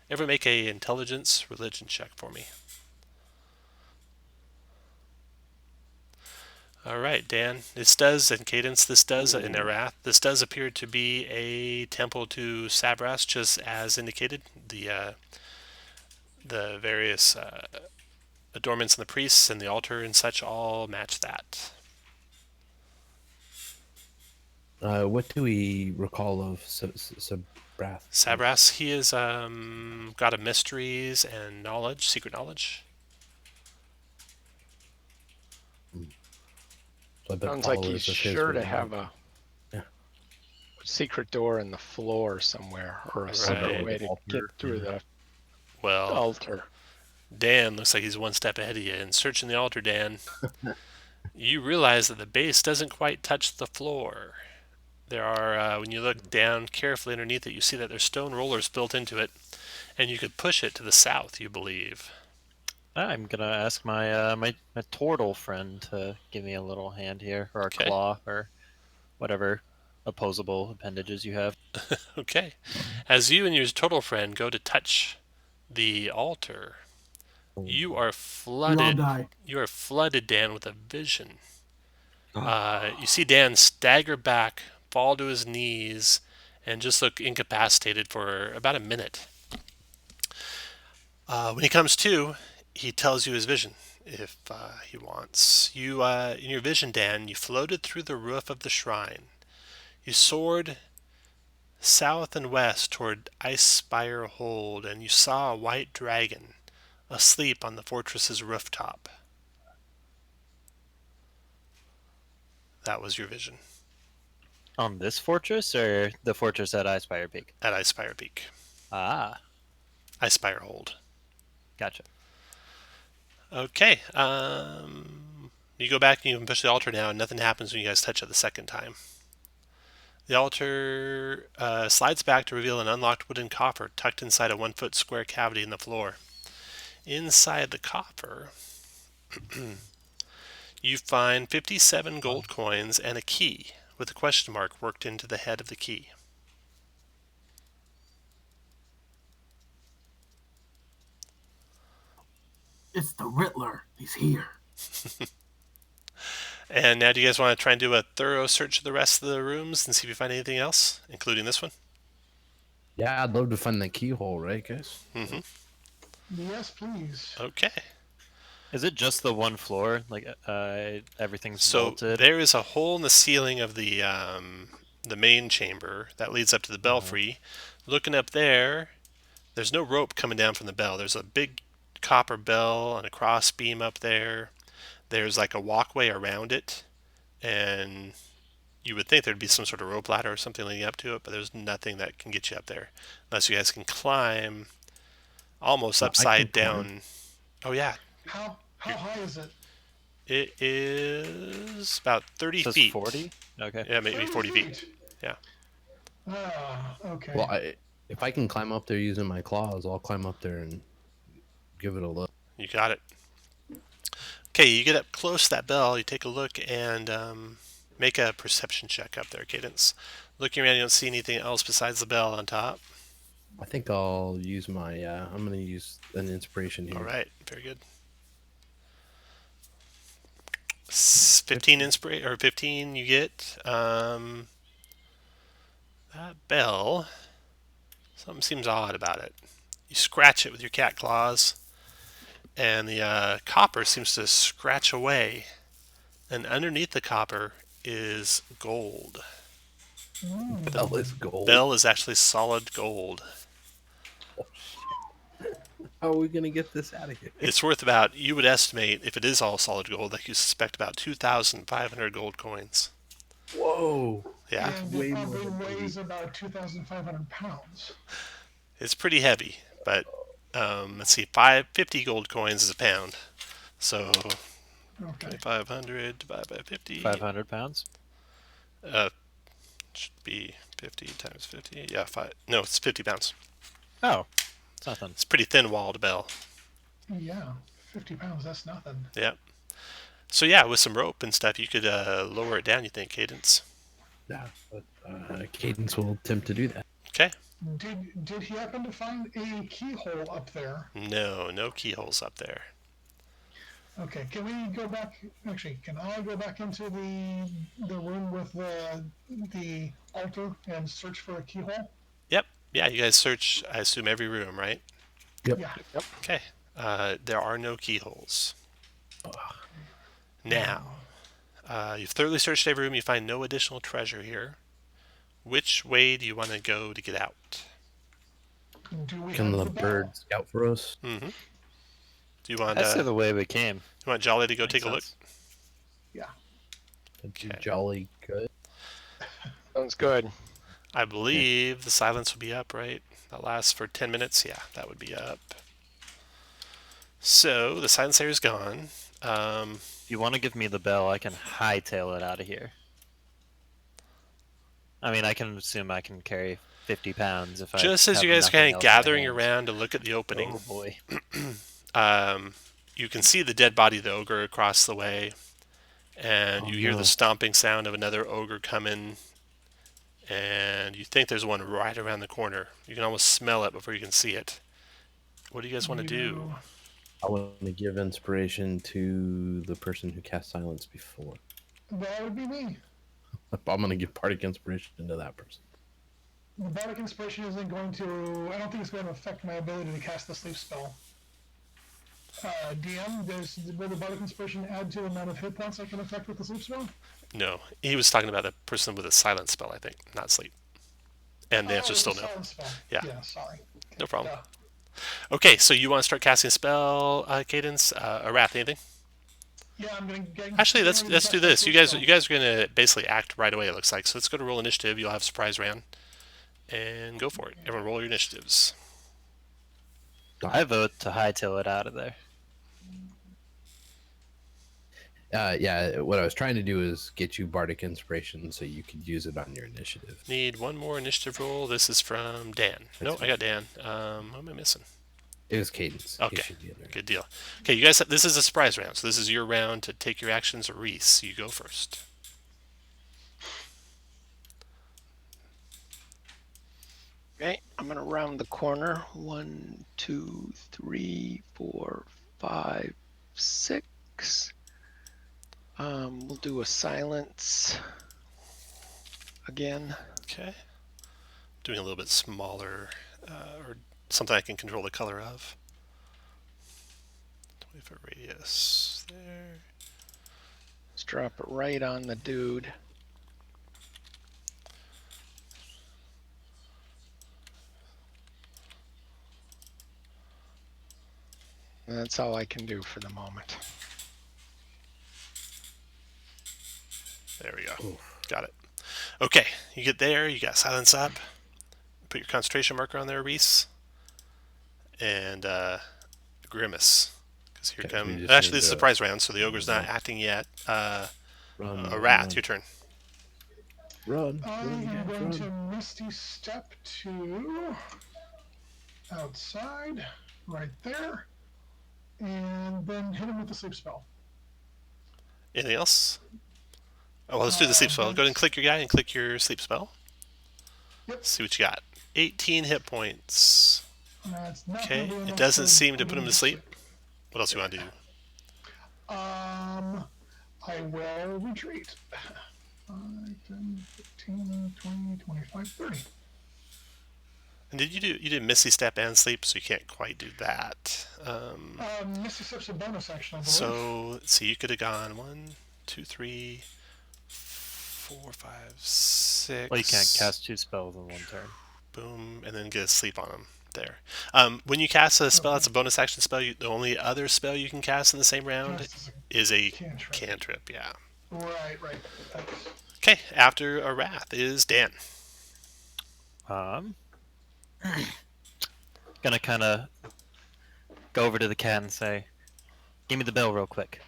Ever make a intelligence religion check for me? All right, Dan. This does, and Cadence, this does, in Arath, this does appear to be a temple to Savras, just as indicated. The various adornments and the priests and the altar and such all match that. what do we recall of Sabrath? Savras, he is god of mysteries and knowledge, secret knowledge. So I bet Sounds like followers he's of his sure would to know. have a Yeah. secret door in the floor somewhere, or a secret Right. way to get through the Well, altar. Dan looks like he's one step ahead of you. In searching the altar, Dan, you realize that the base doesn't quite touch the floor. There are, when you look down carefully underneath it, you see that there's stone rollers built into it, and you could push it to the south, you believe. I'm gonna ask my my turtle friend to give me a little hand here, or a Okay. claw, or whatever opposable appendages you have. Okay. As you and your turtle friend go to touch the altar, you are We all flooded. die. You are flooded, Dan, with a vision. You see Dan stagger back, fall to his knees, and just look incapacitated for about a minute. When he comes to, he tells you his vision, if he wants. You, in your vision, Dan, you floated through the roof of the shrine. You soared south and west toward Icespire Hold, and you saw a white dragon asleep on the fortress's rooftop. That was your vision On this fortress, or the fortress at Icespire Peak? at Icespire Peak. Ah, Icespire Hold. gotcha. Okay. You go back and you can push the altar now, and nothing happens when you guys touch it the second time. The altar slides back to reveal an unlocked wooden coffer tucked inside a 1-foot square cavity in the floor. Inside the coffer, you find 57 gold coins and a key with a question mark worked into the head of the key. It's the Riddler. He's here. And now do you guys want to try and do a thorough search of the rest of the rooms and see if you find anything else, including this one? Yeah, I'd love to find that keyhole, right, guys? Mm-hmm. Yes, please. Okay. Is it just the one floor? Like everything's So vaulted? there is a hole in the ceiling of the main chamber that leads up to the belfry. Looking up there, there's no rope coming down from the bell. There's a big copper bell and a cross beam up there. There's like a walkway around it, and you would think there'd be some sort of rope ladder or something leading up to it, but there's nothing that can get you up there unless you guys can climb almost I upside can down. climb. Oh yeah, How high is it? it is about 30 It says feet. 40? Okay. Yeah, maybe 40 feet. Yeah. Ah, okay. Well, if I can climb up there using my claws, I'll climb up there and give it a look. You got it. Okay, you get up close to that bell, you take a look, and Make a perception check up there, Cadence. Looking around, you don't see anything else besides the bell on top. I think I'll use my. I'm gonna use an inspiration here. All right, very good. 15 inspiration or 15 you get. That bell. Something seems odd about it. You scratch it with your cat claws, and the copper seems to scratch away. And underneath the copper is gold. Bell is gold. Bell is actually solid gold. How are we gonna get this out of here? It's worth about, you would estimate, if it is all solid gold, like you suspect about 2,500 gold coins. Whoa! Yeah, And Way it more probably than weighs about 2,500 pounds. it's pretty heavy, but let's see, 50 gold coins is a pound. So Okay. 2,500 divided by 50. 500 pounds. Should be 50 times 50. Yeah, no, it's 50 pounds. Oh, it's nothing. It's a pretty thin-walled bell. Yeah, 50 pounds, that's nothing. Yeah. So yeah, with some rope and stuff, you could lower it down, you think, Cadence? Yeah, but Cadence will attempt to do that. Okay. Did he happen to find a keyhole up there? No keyholes up there. Okay, can we go back? Actually, can I go back into the room with the altar and search for a keyhole? Yep. Yeah, you guys search, I assume, every room, right? Yep. Yeah. Okay. There are no keyholes. Now, you've thoroughly searched every room. You find no additional treasure here. Which way do you want to go to get out? Do we Can have the the bell? bird scout for us? Mm-hmm. Do you want I say the way we came. you want Jolly to go Makes take a look? sense. That'd be Okay. jolly good. Sounds good. I believe the silence will be up, right? That lasts for 10 minutes. Yeah, that would be up. So the silence area is gone. If you want to give me the bell, I can hightail it out of here. I mean, I can assume I can carry 50 pounds if I. Just as have you guys are nothing kind of else in my gathering hands. around to look at the opening, Oh boy. you can see the dead body of the ogre across the way, and Oh, you hear no. the stomping sound of another ogre coming, and you think there's one right around the corner. You can almost smell it before you can see it. What do you guys want to do? I want to give inspiration to the person who cast silence before. That would be me. I'm gonna give bardic inspiration to that person. The bardic inspiration isn't going to. I don't think it's going to affect my ability to cast the sleep spell. DM, will the bardic inspiration add to the amount of hit points I can affect with the sleep spell? No, he was talking about the person with a silent spell, I think, not sleep. And the answer is it's still a no. silent spell. Yeah. Yeah, sorry. No problem. Duh. Okay, so you want to start casting a spell, Cadence? Arath, anything? Yeah, I'm going to. Actually, let's do this. You guys are going to basically act right away. It looks like. So let's go to roll initiative. You'll have a surprise round, and go for it. Everyone, roll your initiatives. I vote to hightail it out of there. Yeah, what I was trying to do is get you bardic inspiration so you could use it on your initiative. Need one more initiative roll. This is from Dan. No, I got Dan. What am I missing? It was Cadence. Okay. He should be in there. Good deal. Okay, you guys. This is a surprise round. So this is your round to take your actions. Reese, you go first. Okay, I'm gonna round the corner. 1, 2, 3, 4, 5, 6. We'll do a silence again. Okay. Doing a little bit smaller, or something I can control the color of. 20-foot radius there. Let's drop it right on the dude. And that's all I can do for the moment. There we go. Got it. Okay, you get there. You got silence up. Put your concentration marker on there, Reese. And grimace. Because here Okay, so we comes. just Actually, need this is a to- surprise round, so the ogre's not acting yet. Run, Wrath, your turn. Run. I Run, am guys, going run. to Misty Step to outside, right there, and then hit him with the sleep spell. Anything else? Oh, well, let's do the sleep spell. Go ahead and click your guy and click your sleep spell. Yep. See what you got. 18 hit points. It's not Okay. gonna be It enough doesn't to seem to put put him to sleep. What else you want to do? I will retreat. 5, 10, 15, 20, 25, 30. And you did Misty Step and sleep, so you can't quite do that. Misty Step's a bonus action, I believe. So let's see. You could have gone 1, 2, 3, 4, 5, 6. Well, you can't cast 2 spells in one turn. Boom, and then get a sleep on him. There. When you cast a spell, that's a bonus action spell. The only other spell you can cast in the same round is a cantrip. Yeah. Right. Thanks. Okay. After a wrath is Dan. Gonna kind of go over to the cat and say, "Give me the bell real quick."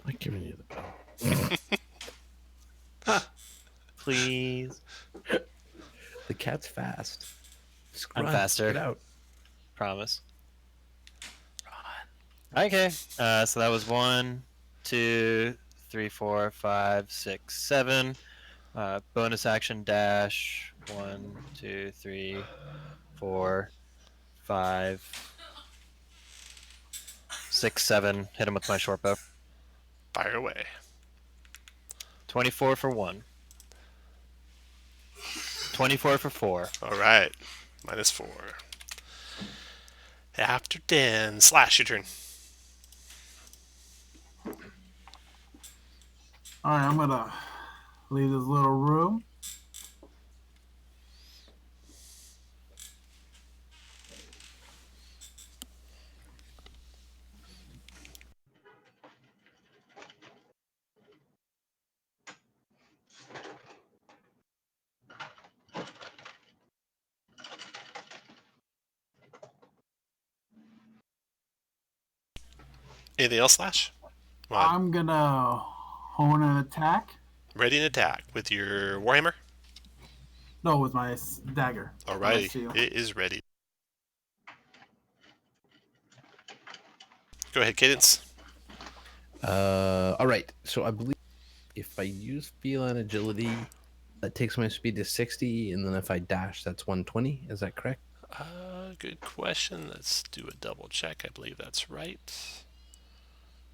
I'm giving you the bell. Please. The cat's fast. I'm Run, faster. Get out. Promise. Okay. So that was 1, 2, 3, 4, 5, 6, 7. Bonus action dash. 1, 2, 3, 4, 5, 6, 7. Hit him with my short bow. Fire away. 24 for 1. 24 for 4. All right. -4. After Dan. Slash, your turn. All right, I'm gonna leave this little room. Anything else, Slash? Well, I'm gonna hone an attack. ready and attack with your Warhammer? No, with my dagger. Alrighty. It is ready. Go ahead, Cadence. All right. So I believe if I use feline agility, that takes my speed to 60, and then if I dash, that's 120. Is that correct? Good question. Let's do a double check. I believe that's right.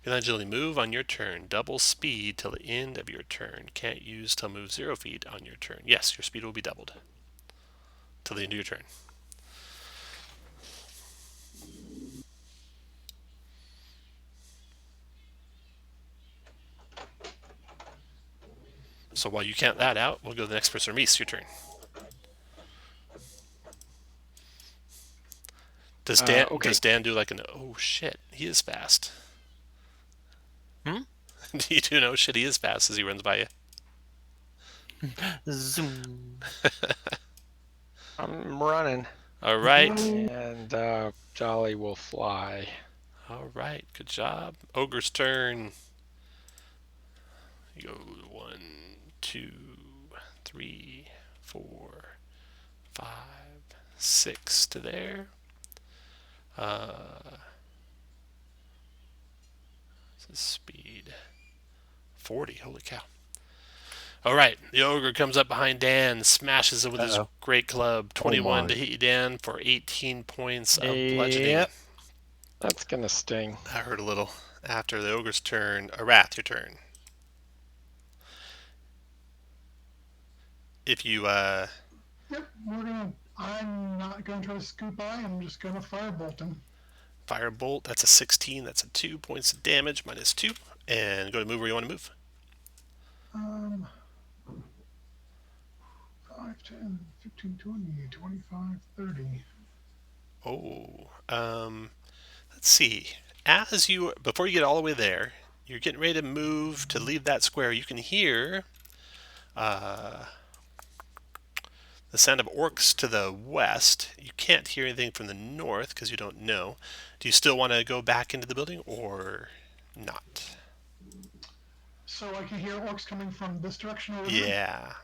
Feline agility move on your turn. Double speed till the end of your turn. Can't use till move 0 feet on your turn. Yes, your speed will be doubled till the end of your turn. So while you count that out, we'll go to the next person. Reese, your turn. Does Dan does Dan do like an oh shit, he is fast? Do you do no shit, he is fast as he runs by you? Zoom. I'm running. All right. And Jolly will fly. All right. Good job. Ogre's turn. You go 1, 2, 3, 4, 5, 6 to there. Speed 40. Holy cow. All right. The ogre comes up behind Dan, smashes it with his great club. 21 to hit you, Dan, for 18 points of bludgeoning. Yep. That's gonna sting. I heard a little. After the ogre's turn, Arath, your turn. If you Yep, I'm not gonna try to scoop by. I'm just gonna firebolt him. Firebolt, that's a 16. That's a 2 points of damage, -2. And go to move where you want to move. 5, 10, 15, 20, 25, 30. Oh, let's see. Before you get all the way there, you're getting ready to move to leave that square. You can hear the sound of orcs to the west. You can't hear anything from the north because you don't know. Do you still want to go back into the building or not? So I can hear orcs coming from this direction over Yeah.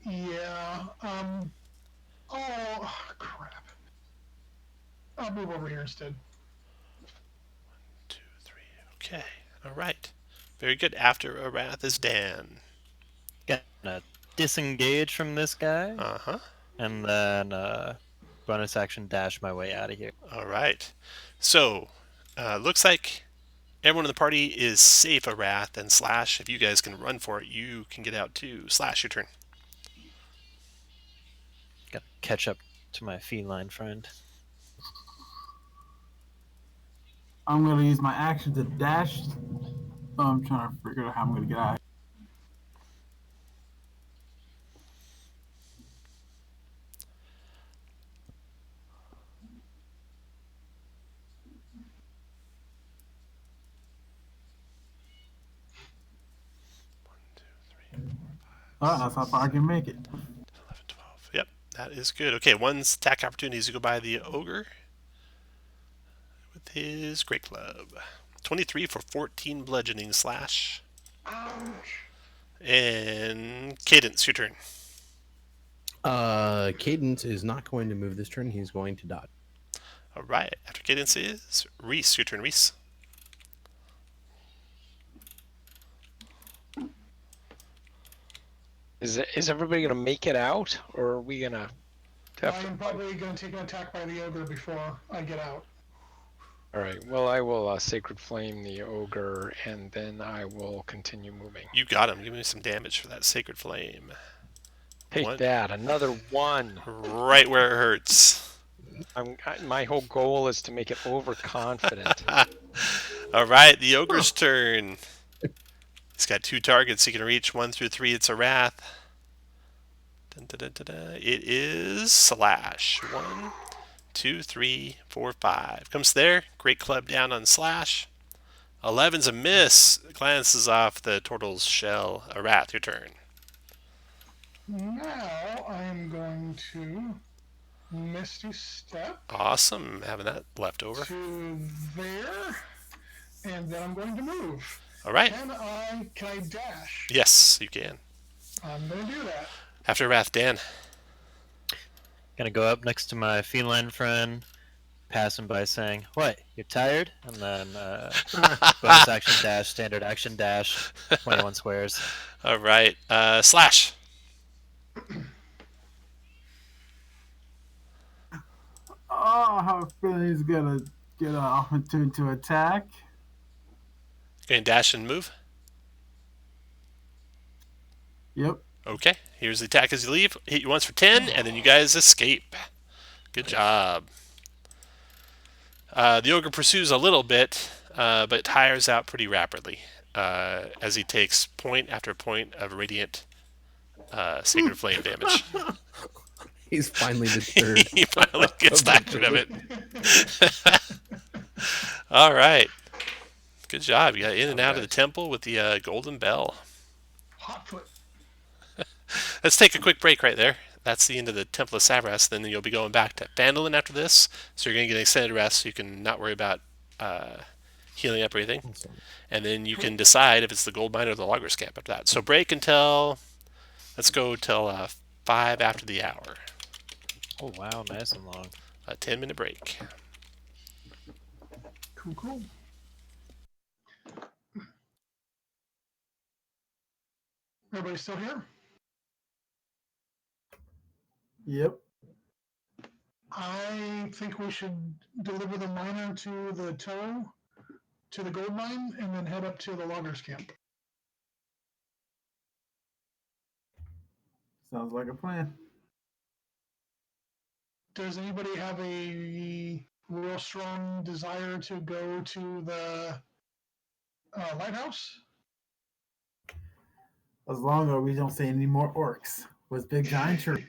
Yeah. Oh, crap. I'll move over here instead. Okay. All right. Very good. After Arath is Dan. Gonna disengage from this guy, Uh-huh. and then bonus action dash my way out of here. All right. So, looks like everyone in the party is safe, Arath, and Slash. If you guys can run for it, you can get out too. Slash, your turn. Gotta catch up to my feline friend. I'm gonna use my action to dash. I'm trying to figure out how I'm gonna get out. Oh, that's how far I can make it. 11, 12. Yep, that is good. Okay, one attack opportunity to go by the ogre with his great club. 23 for 14 bludgeoning. Slash. Ouch. And Cadence, your turn. Cadence is not going to move this turn. He's going to dodge. All right. After Cadence is Reese. Your turn, Reese. Is everybody gonna make it out, or are we gonna have I'm to? probably going to take an attack by the ogre before I get out. All right. Well, I will Sacred Flame the ogre, and then I will continue moving. You got him. Give me some damage for that Sacred Flame. Take One. that, another one. Right where it hurts. My whole goal is to make it overconfident. All right, the ogre's turn. He's got 2 targets he can reach. 1 through 3, it's Arath. Dun, dun, dun, dun, dun. It is Slash. 1, 2, 3, 4, 5. Comes there. Great club down on Slash. 11's a miss. Glances off the turtle's shell. Arath, your turn. Now I'm going to Misty Step Awesome, having that left over. to there, and then I'm going to move. All right. Can I dash? Yes, you can. I'm going to do that. After Arath, Dan. Gonna go up next to my feline friend, pass him by saying, "What? You're tired?" And then bonus action dash, standard action dash, 21 squares. All right. Slash. Oh, I have a feeling he's gonna get an opportunity to attack. Going to dash and move. Yep. Okay. Here's the attack as you leave. Hit you once for 10, and then you guys escape. Good job. The ogre pursues a little bit, but tires out pretty rapidly as he takes point after point of radiant Sacred Flame damage. He's finally deterred. He finally gets tired of it. All right. Good job. You got in and out of the temple with the golden bell. Hotfoot. Let's take a quick break right there. That's the end of the Temple of Savras. Then you'll be going back to Phandalin after this. So you're going to get an extended rest so you can not worry about healing up or anything. Awesome. And then you can decide if it's the gold mine or the logger's camp after that. So break until, let's go till 5 after the hour. Oh wow, nice and long. A 10-minute break. Cool. Everybody still here? Yep. I think we should deliver the miner to the tow, to the gold mine, and then head up to the loggers camp. Sounds like a plan. Does anybody have a real strong desire to go to the lighthouse? As long as we don't see any more orcs with big giant shirts.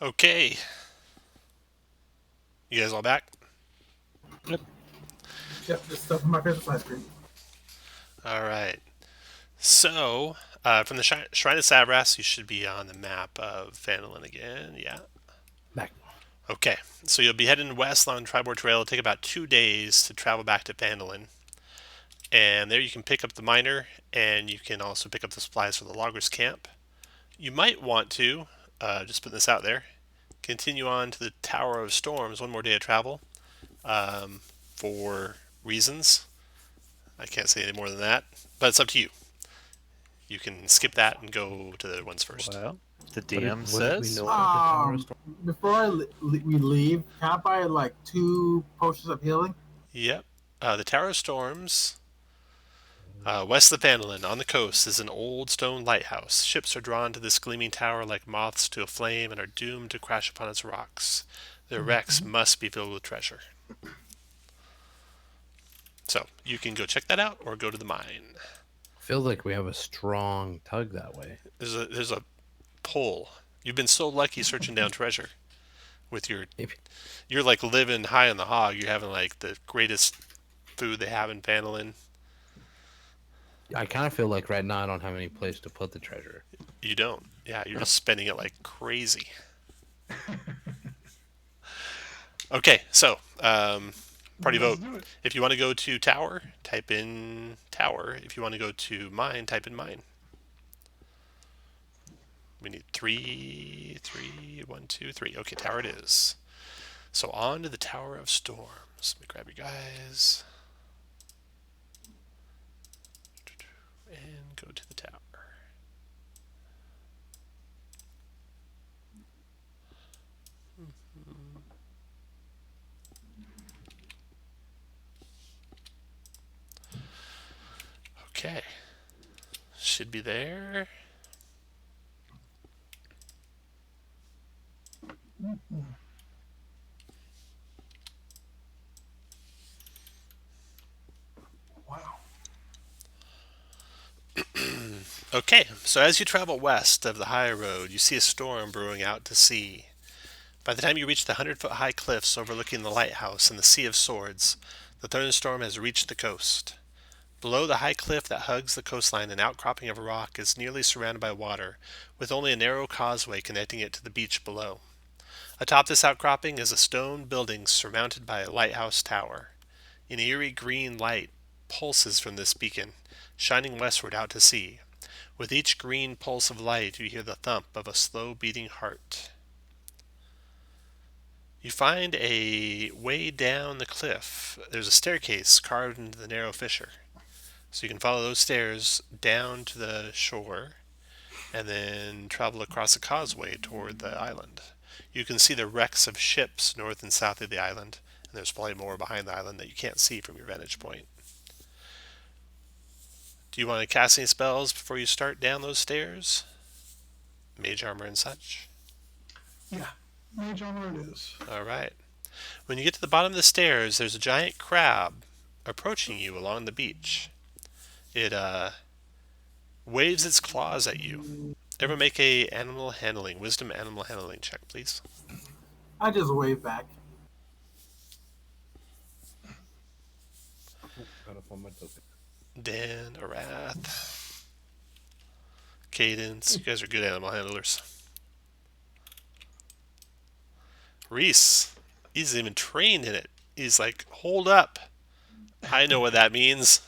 Okay. You guys all back? Yep, just stuff in my Christmas ice cream. All right. So, from the Shrine of Savras, you should be on the map of Phandalin again. Yeah. Back. Okay. So you'll be heading west along Tribord Trail. It'll take about 2 days to travel back to Phandalin. And there you can pick up the miner, and you can also pick up the supplies for the loggers camp. You might want to, just putting this out there, continue on to the Tower of Storms, one more day of travel, for reasons. I can't say any more than that, but it's up to you. You can skip that and go to the ones first. Well, the What did- DM what did says. we know about the Tower of Storm? Before we leave, can I buy like 2 potions of healing? Yep. The Tower of Storms, west of the Phandalin, on the coast, is an old stone lighthouse. Ships are drawn to this gleaming tower like moths to a flame and are doomed to crash upon its rocks. Their wrecks must be filled with treasure. So, you can go check that out or go to the mine. Feels like we have a strong tug that way. There's a pull. You've been so lucky searching down treasure. With you're like living high on the hog. You're having like the greatest food they have in Phandalin. I kind of feel like right now I don't have any place to put the treasure. You don't. Yeah, you're just spending it like crazy. Okay, so party vote. Let's do it. If you want to go to tower, type in tower. If you want to go to mine, type in mine. We need 3, 1, 2, 3. Okay, tower it is. So on to the Tower of Storms. Let me grab you guys. And go to the tower. Okay. Should be there. Wow. Okay, so as you travel west of the high road, you see a storm brewing out to sea. By the time you reach the 100-foot high cliffs overlooking the lighthouse and the Sea of Swords, the thunderstorm has reached the coast. Below the high cliff that hugs the coastline, an outcropping of rock is nearly surrounded by water, with only a narrow causeway connecting it to the beach below. Atop this outcropping is a stone building surmounted by a lighthouse tower. An eerie green light pulses from this beacon, shining westward out to sea. With each green pulse of light, you hear the thump of a slow-beating heart. You find a way down the cliff. There's a staircase carved into the narrow fissure. So you can follow those stairs down to the shore and then travel across a causeway toward the island. You can see the wrecks of ships north and south of the island, and there's probably more behind the island that you can't see from your vantage point. Do you want to cast any spells before you start down those stairs? Mage armor and such? Yeah. Mage armor it is. Alright. When you get to the bottom of the stairs, there's a giant crab approaching you along the beach. It waves its claws at you. Everyone make a wisdom animal handling check, please. I just wave back. Gotta find my token. Dan, Arath, Cadence. You guys are good animal handlers. Reese, he's even trained in it. He's like, hold up. I know what that means.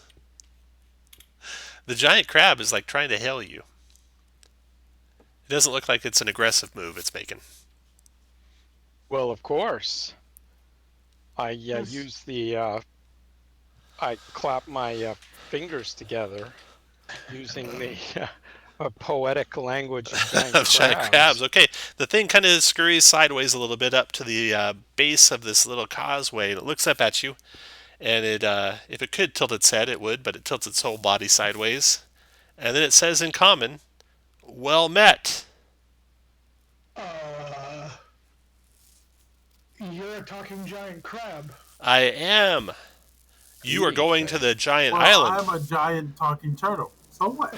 The giant crab is like trying to hail you. It doesn't look like it's an aggressive move it's making. Well, of course. I Yes. use the. I clap my fingers together using the poetic language of giant Of giant crabs. Okay, the thing kind of scurries sideways a little bit up to the base of this little causeway, and it looks up at you. And it, if it could tilt its head, it would, but it tilts its whole body sideways. And then it says in common, "Well met." You're a talking giant crab. I am. You are going to the giant Well, island. I'm a giant talking turtle. So what?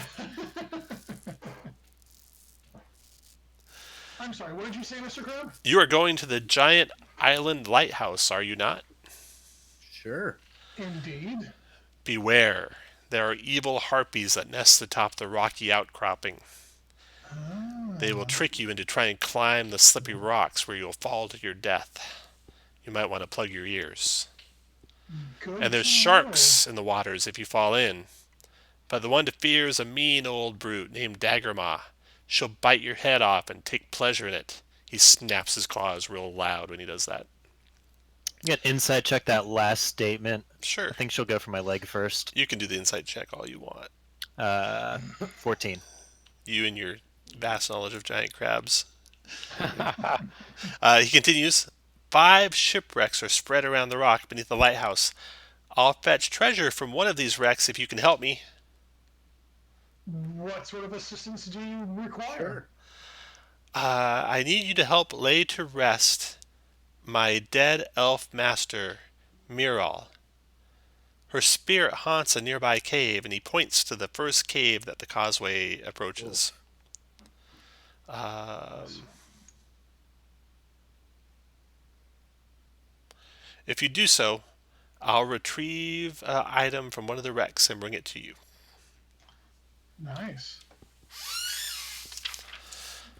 I'm sorry, what did you say, Mr. Crab? You are going to the giant island lighthouse, are you not? Sure. Indeed. Beware. There are evil harpies that nest atop the rocky outcropping. They will trick you into trying to climb the slippery rocks where you'll fall to your death. You might want to plug your ears. Good And there's to sharks in the waters if you fall in. But the one to fear is a mean old brute named Daggermaw. She'll bite your head off and take pleasure in it. He snaps his claws real loud when he does that. Get inside check that last statement. Sure. I think she'll go for my leg first. You can do the insight check all you want. 14. You and your vast knowledge of giant crabs. He continues. 5 shipwrecks are spread around the rock beneath the lighthouse. I'll fetch treasure from one of these wrecks if you can help me. What sort of assistance do you require? Sure. I need you to help lay to rest my dead elf master, Miral. Her spirit haunts a nearby cave, and he points to the first cave that the causeway approaches. If you do so, I'll retrieve an item from one of the wrecks and bring it to you. Nice.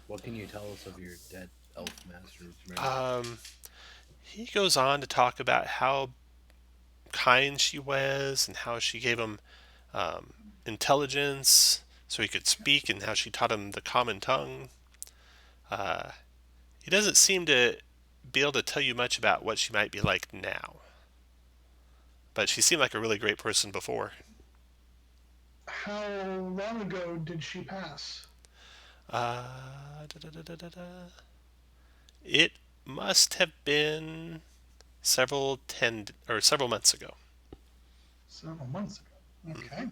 What can you tell us of your dead elf master? He goes on to talk about how kind she was and how she gave him intelligence so he could speak and how she taught him the common tongue. He doesn't seem to be able to tell you much about what she might be like now. But she seemed like a really great person before. How long ago did she pass? It must have been several months ago. Several months ago. Okay.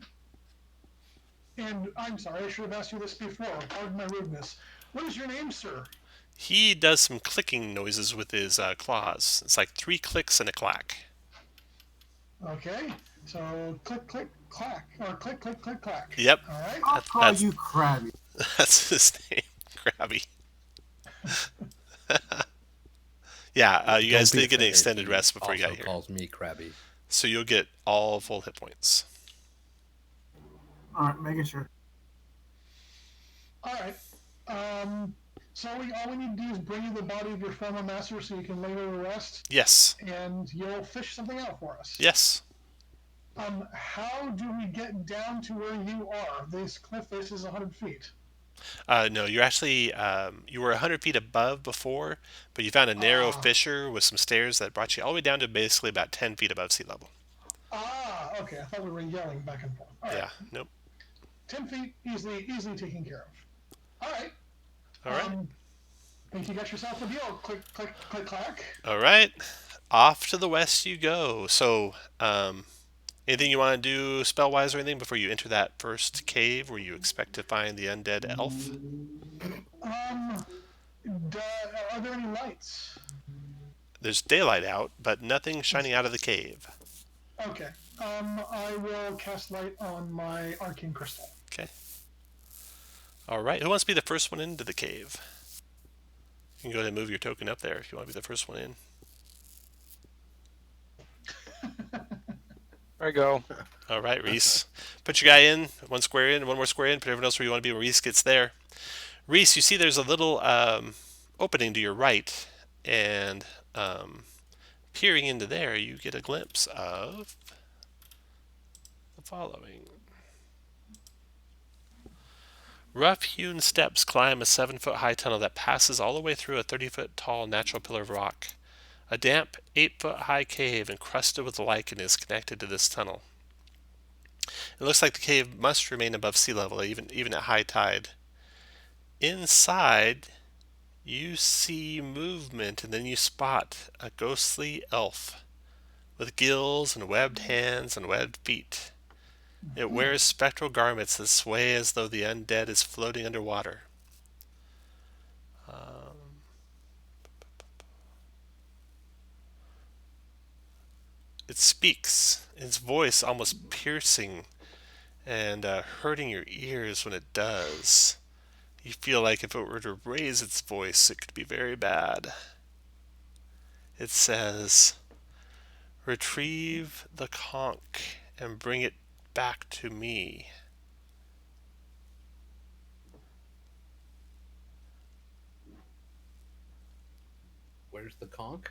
And I'm sorry, I should have asked you this before. Pardon my rudeness. What is your name, sir? He does some clicking noises with his claws. It's like 3 clicks and a clack. Okay. So click, click, clack, or click, click, click, clack. Yep. All right. I'll call you Krabby. That's his name, Krabby. Yeah, you guys did get an extended rest before you got here. Calls me Krabby. So you'll get all full hit points. All right, making sure. All right. So all we need to do is bring you the body of your former master so you can lay to rest, Yes. and you'll fish something out for us. Yes. How do we get down to where you are? This cliff face is 100 feet. No, you're actually you were 100 feet above before, but you found a narrow fissure with some stairs that brought you all the way down to basically about 10 feet above sea level. Okay. I thought we were yelling back and forth. All right. Yeah. Nope. 10 feet, easily taken care of. All right. All right. Think you got yourself a deal. Click, click, click, clack. All right. Off to the west you go. So, anything you want to do spell-wise or anything before you enter that first cave where you expect to find the undead elf? Are there any lights? There's daylight out, but nothing shining out of the cave. Okay. I will cast light on my arcane crystal. Okay. All right. Who wants to be the first one into the cave? You can go ahead and move your token up there if you want to be the first one in. There you go. All right, Reese. Put your guy in, one square in, one more square in. Put everyone else where you want to be when Reese gets there. Reese, you see there's a little opening to your right, and peering into there, you get a glimpse of the following. Rough-hewn steps climb a 7-foot-high tunnel that passes all the way through a 30-foot-tall natural pillar of rock. A damp, 8-foot-high cave encrusted with lichen is connected to this tunnel. It looks like the cave must remain above sea level, even at high tide. Inside, you see movement, and then you spot a ghostly elf with gills and webbed hands and webbed feet. It wears spectral garments that sway as though the undead is floating underwater. It speaks, its voice almost piercing and hurting your ears when it does. You feel like if it were to raise its voice, it could be very bad. It says, retrieve the conch and bring it back to me. Where's the conch?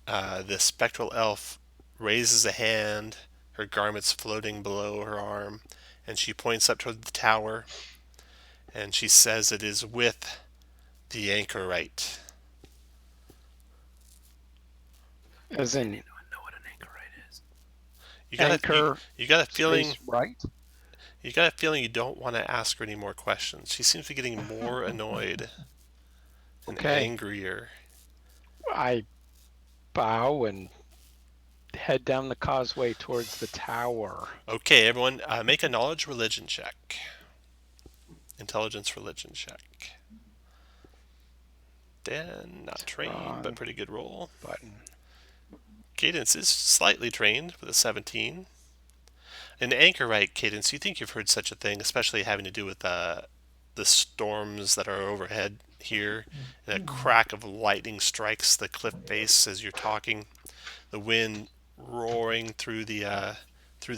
The spectral elf raises a hand, her garments floating below her arm, and she points up toward the tower, and she says it is with the anchorite. As in Anyone know what an anchorite is? You got anchor, you got a feeling. space right? You got a feeling you don't want to ask her any more questions. She seems to be getting more annoyed and Okay. angrier. I bow and head down the causeway towards the tower. Okay, everyone, make a knowledge religion check. Intelligence religion check. Dan, not trained, but pretty good roll. Button. Cadence is slightly trained with a 17. An anchorite, Cadence, you think you've heard such a thing, especially having to do with the storms that are overhead here. And a crack of lightning strikes the cliff face as you're talking. The wind roaring through the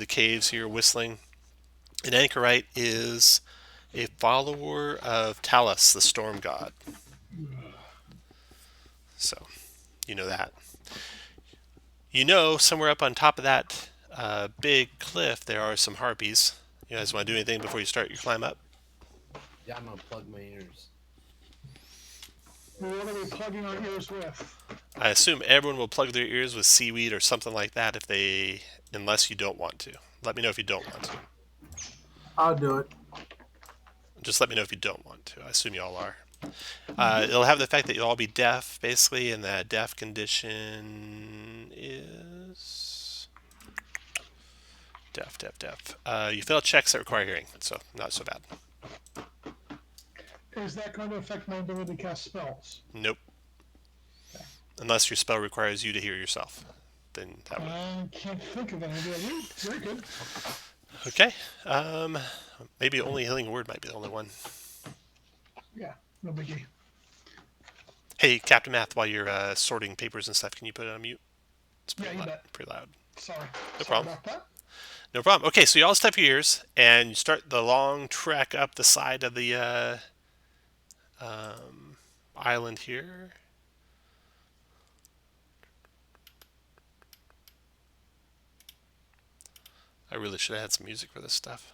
caves here, whistling. An anchorite is a follower of Talus, the storm god. So, you know that. You know, somewhere up on top of that big cliff, there are some harpies. You guys want to do anything before you start your climb up? Yeah, I'm gonna plug my ears. What are we plugging our ears with? I assume everyone will plug their ears with seaweed or something like that unless you don't want to. Let me know if you don't want to. I'll do it. Just let me know if you don't want to. I assume you all are. It'll have the effect that you'll all be deaf, basically, and that deaf condition is deaf. You fail checks that require hearing, so not so bad. Is that going to affect my ability to cast spells? Nope. Unless your spell requires you to hear yourself, then that would. I can't think of any. Very good. Okay. Maybe only Healing Word might be the only one. Yeah, no biggie. Hey, Captain Math, while you're sorting papers and stuff, can you put it on mute? It's Yeah, you bet. pretty loud. Sorry. No problem. About that. No problem. Okay, so you all step your ears, and you start the long trek up the side of the island here. I really should have had some music for this stuff.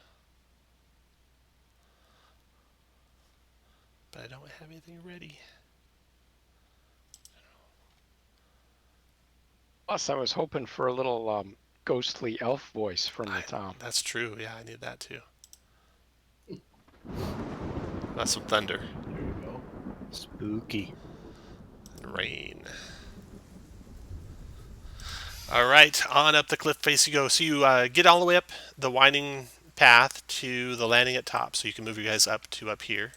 But I don't have anything ready. Plus, I was hoping for a little ghostly elf voice from the top. That's true. Yeah, I need that too. That's some thunder. There you go. Spooky. And rain. All right, on up the cliff face you go. So you get all the way up the winding path to the landing at top, so you can move you guys up here.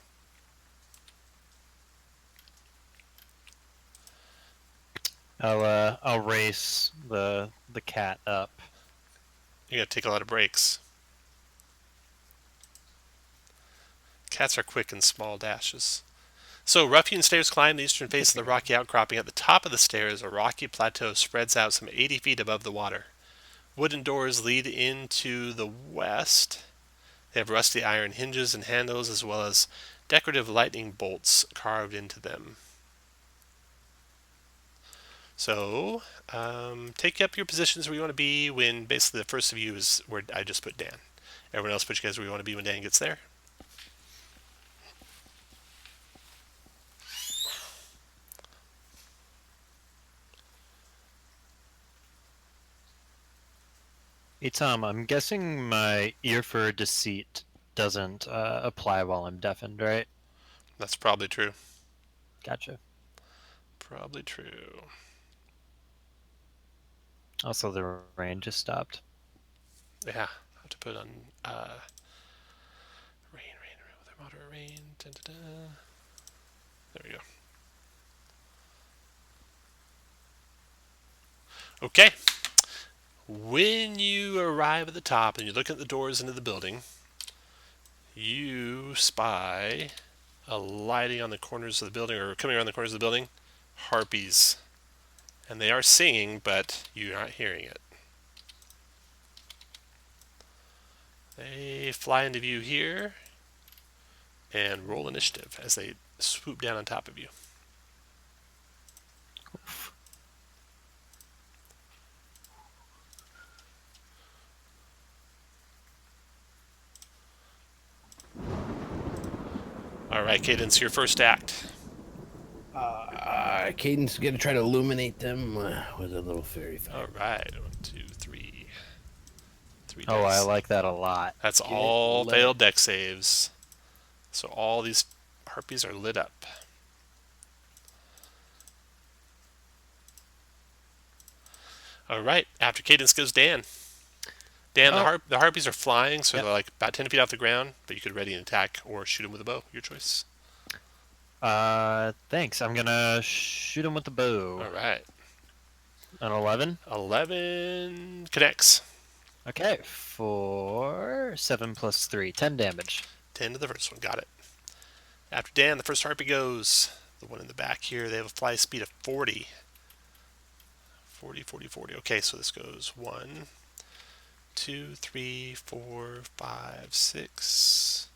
I'll race the cat up. You're gonna take a lot of breaks. Cats are quick in small dashes. So, rough-hewn stairs climb the eastern face of the rocky outcropping. At the top of the stairs, a rocky plateau spreads out some 80 feet above the water. Wooden doors lead into the west. They have rusty iron hinges and handles, as well as decorative lightning bolts carved into them. So, take up your positions where you want to be when basically the first of you is where I just put Dan. Everyone else put you guys where you want to be when Dan gets there. Hey Tom, I'm guessing my ear for deceit doesn't apply while I'm deafened, right? That's probably true. Gotcha. Probably true. Also, the rain just stopped. Yeah, I have to put on rain, with moderate rain. There we go. Okay. When you arrive at the top and you look at the doors into the building, you spy alighting on the corners of the building, or coming around the corners of the building, harpies. And they are singing, but you're not hearing it. They fly into view here and roll initiative as they swoop down on top of you. All right, Cadence, your first act. Cadence is gonna try to illuminate them with a little fairy fire. All right, 1, 2, 3. 3 Oh, I dice. like that a lot. That's Get all lit. failed deck saves. So all these harpies are lit up. All right, after Cadence goes Dan. Dan, the harpies are flying, so Yep. they're like about 10 feet off the ground, but you could ready an attack or shoot them with a bow. Your choice. Thanks. I'm gonna shoot him with the bow. All right. An 11. 11 connects. Okay, for 7 plus 3, 10 damage. 10 to the first one. Got it. After Dan, the first harpy goes. The one in the back here, they have a fly speed of 40. 40, 40, 40. Okay, so this goes 1, 2, 3, 4, 5, 6,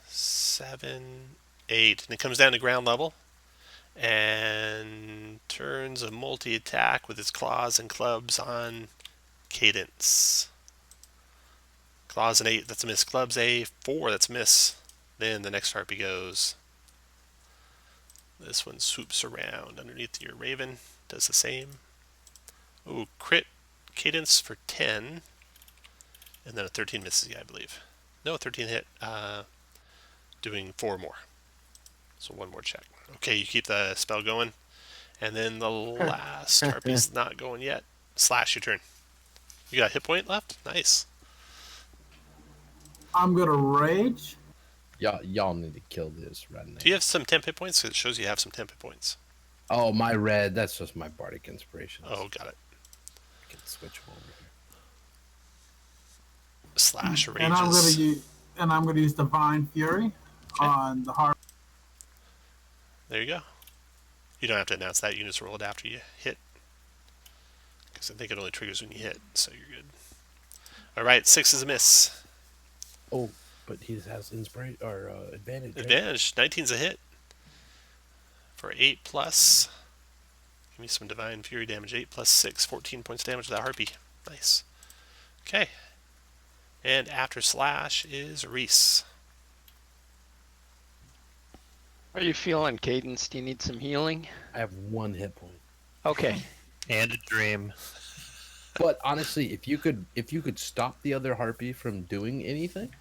7, 8. And it comes down to ground level and turns a multi-attack with its claws and clubs on Cadence. Claws an 8, that's a miss. Clubs a 4, that's a miss. Then the next harpy goes. This one swoops around underneath your raven, does the same. Oh, crit Cadence for 10. And then a 13 misses you, I believe. No, 13 hit. Doing 4 more. So 1 more check. Okay, you keep the spell going. And then the last harpy's not going yet. Slash, your turn. You got a hit point left? Nice. I'm gonna rage. Y'all need to kill this right now. Do you have some temp hit points? 'Cause it shows you have some temp hit points. Oh, my red. That's just my bardic inspiration. Oh, got it. I can switch them over here. Slash rages. And I'm gonna use Divine Fury on the harp. There you go. You don't have to announce that. You can just roll it after you hit. Because I think it only triggers when you hit, so you're good. All right, 6 is a miss. Oh, but he has inspiration or advantage. Right? Advantage. 19's a hit. For 8 plus. Give me some Divine Fury damage. 8 plus 6. 14 points damage to that harpy. Nice. Okay. And after Slash is Reese. How are you feeling, Cadence? Do you need some healing? I have 1 hit point. Okay. And a dream. But honestly, if you could stop the other harpy from doing anything,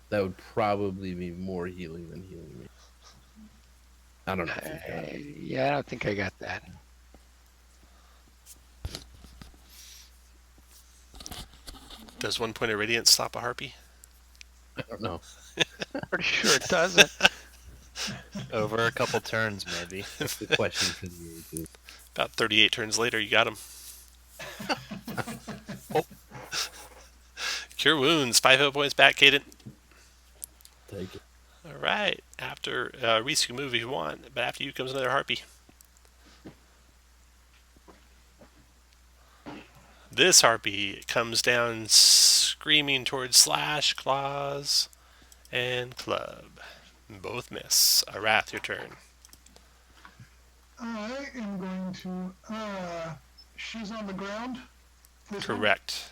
that would probably be more healing than healing me. I don't know if you got it. Yeah, I don't think I got that. Does 1 point of Radiance stop a harpy? I don't know. Pretty sure it doesn't. Over a couple turns, maybe. That's the question for the ages. About 38 turns later, you got him. Oh. Cure wounds. 5 hit points back, Cadent. Take it. All right. After Reese, you can move if you want, but after you comes another harpy. This harpy comes down screaming towards Slash, Claws, and Club. Both miss. Arath, your turn. I am going to. She's on the ground. This one? Correct.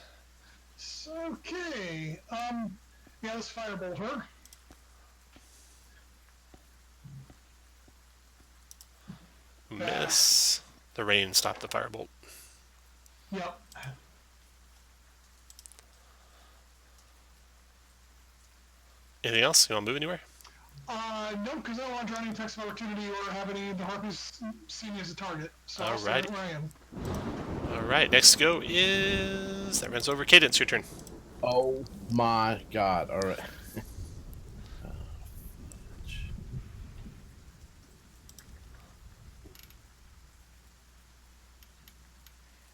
Okay. Yeah, let's firebolt her. Miss. The rain stopped the firebolt. Yep. Anything else? You want to move anywhere? No, because I don't want to draw any attacks of opportunity or have any of the harpies see me as a target. So I'll stay Alrighty. where I am. All right. Next to go is that runs over. Cadence, your turn. Oh my god. All right.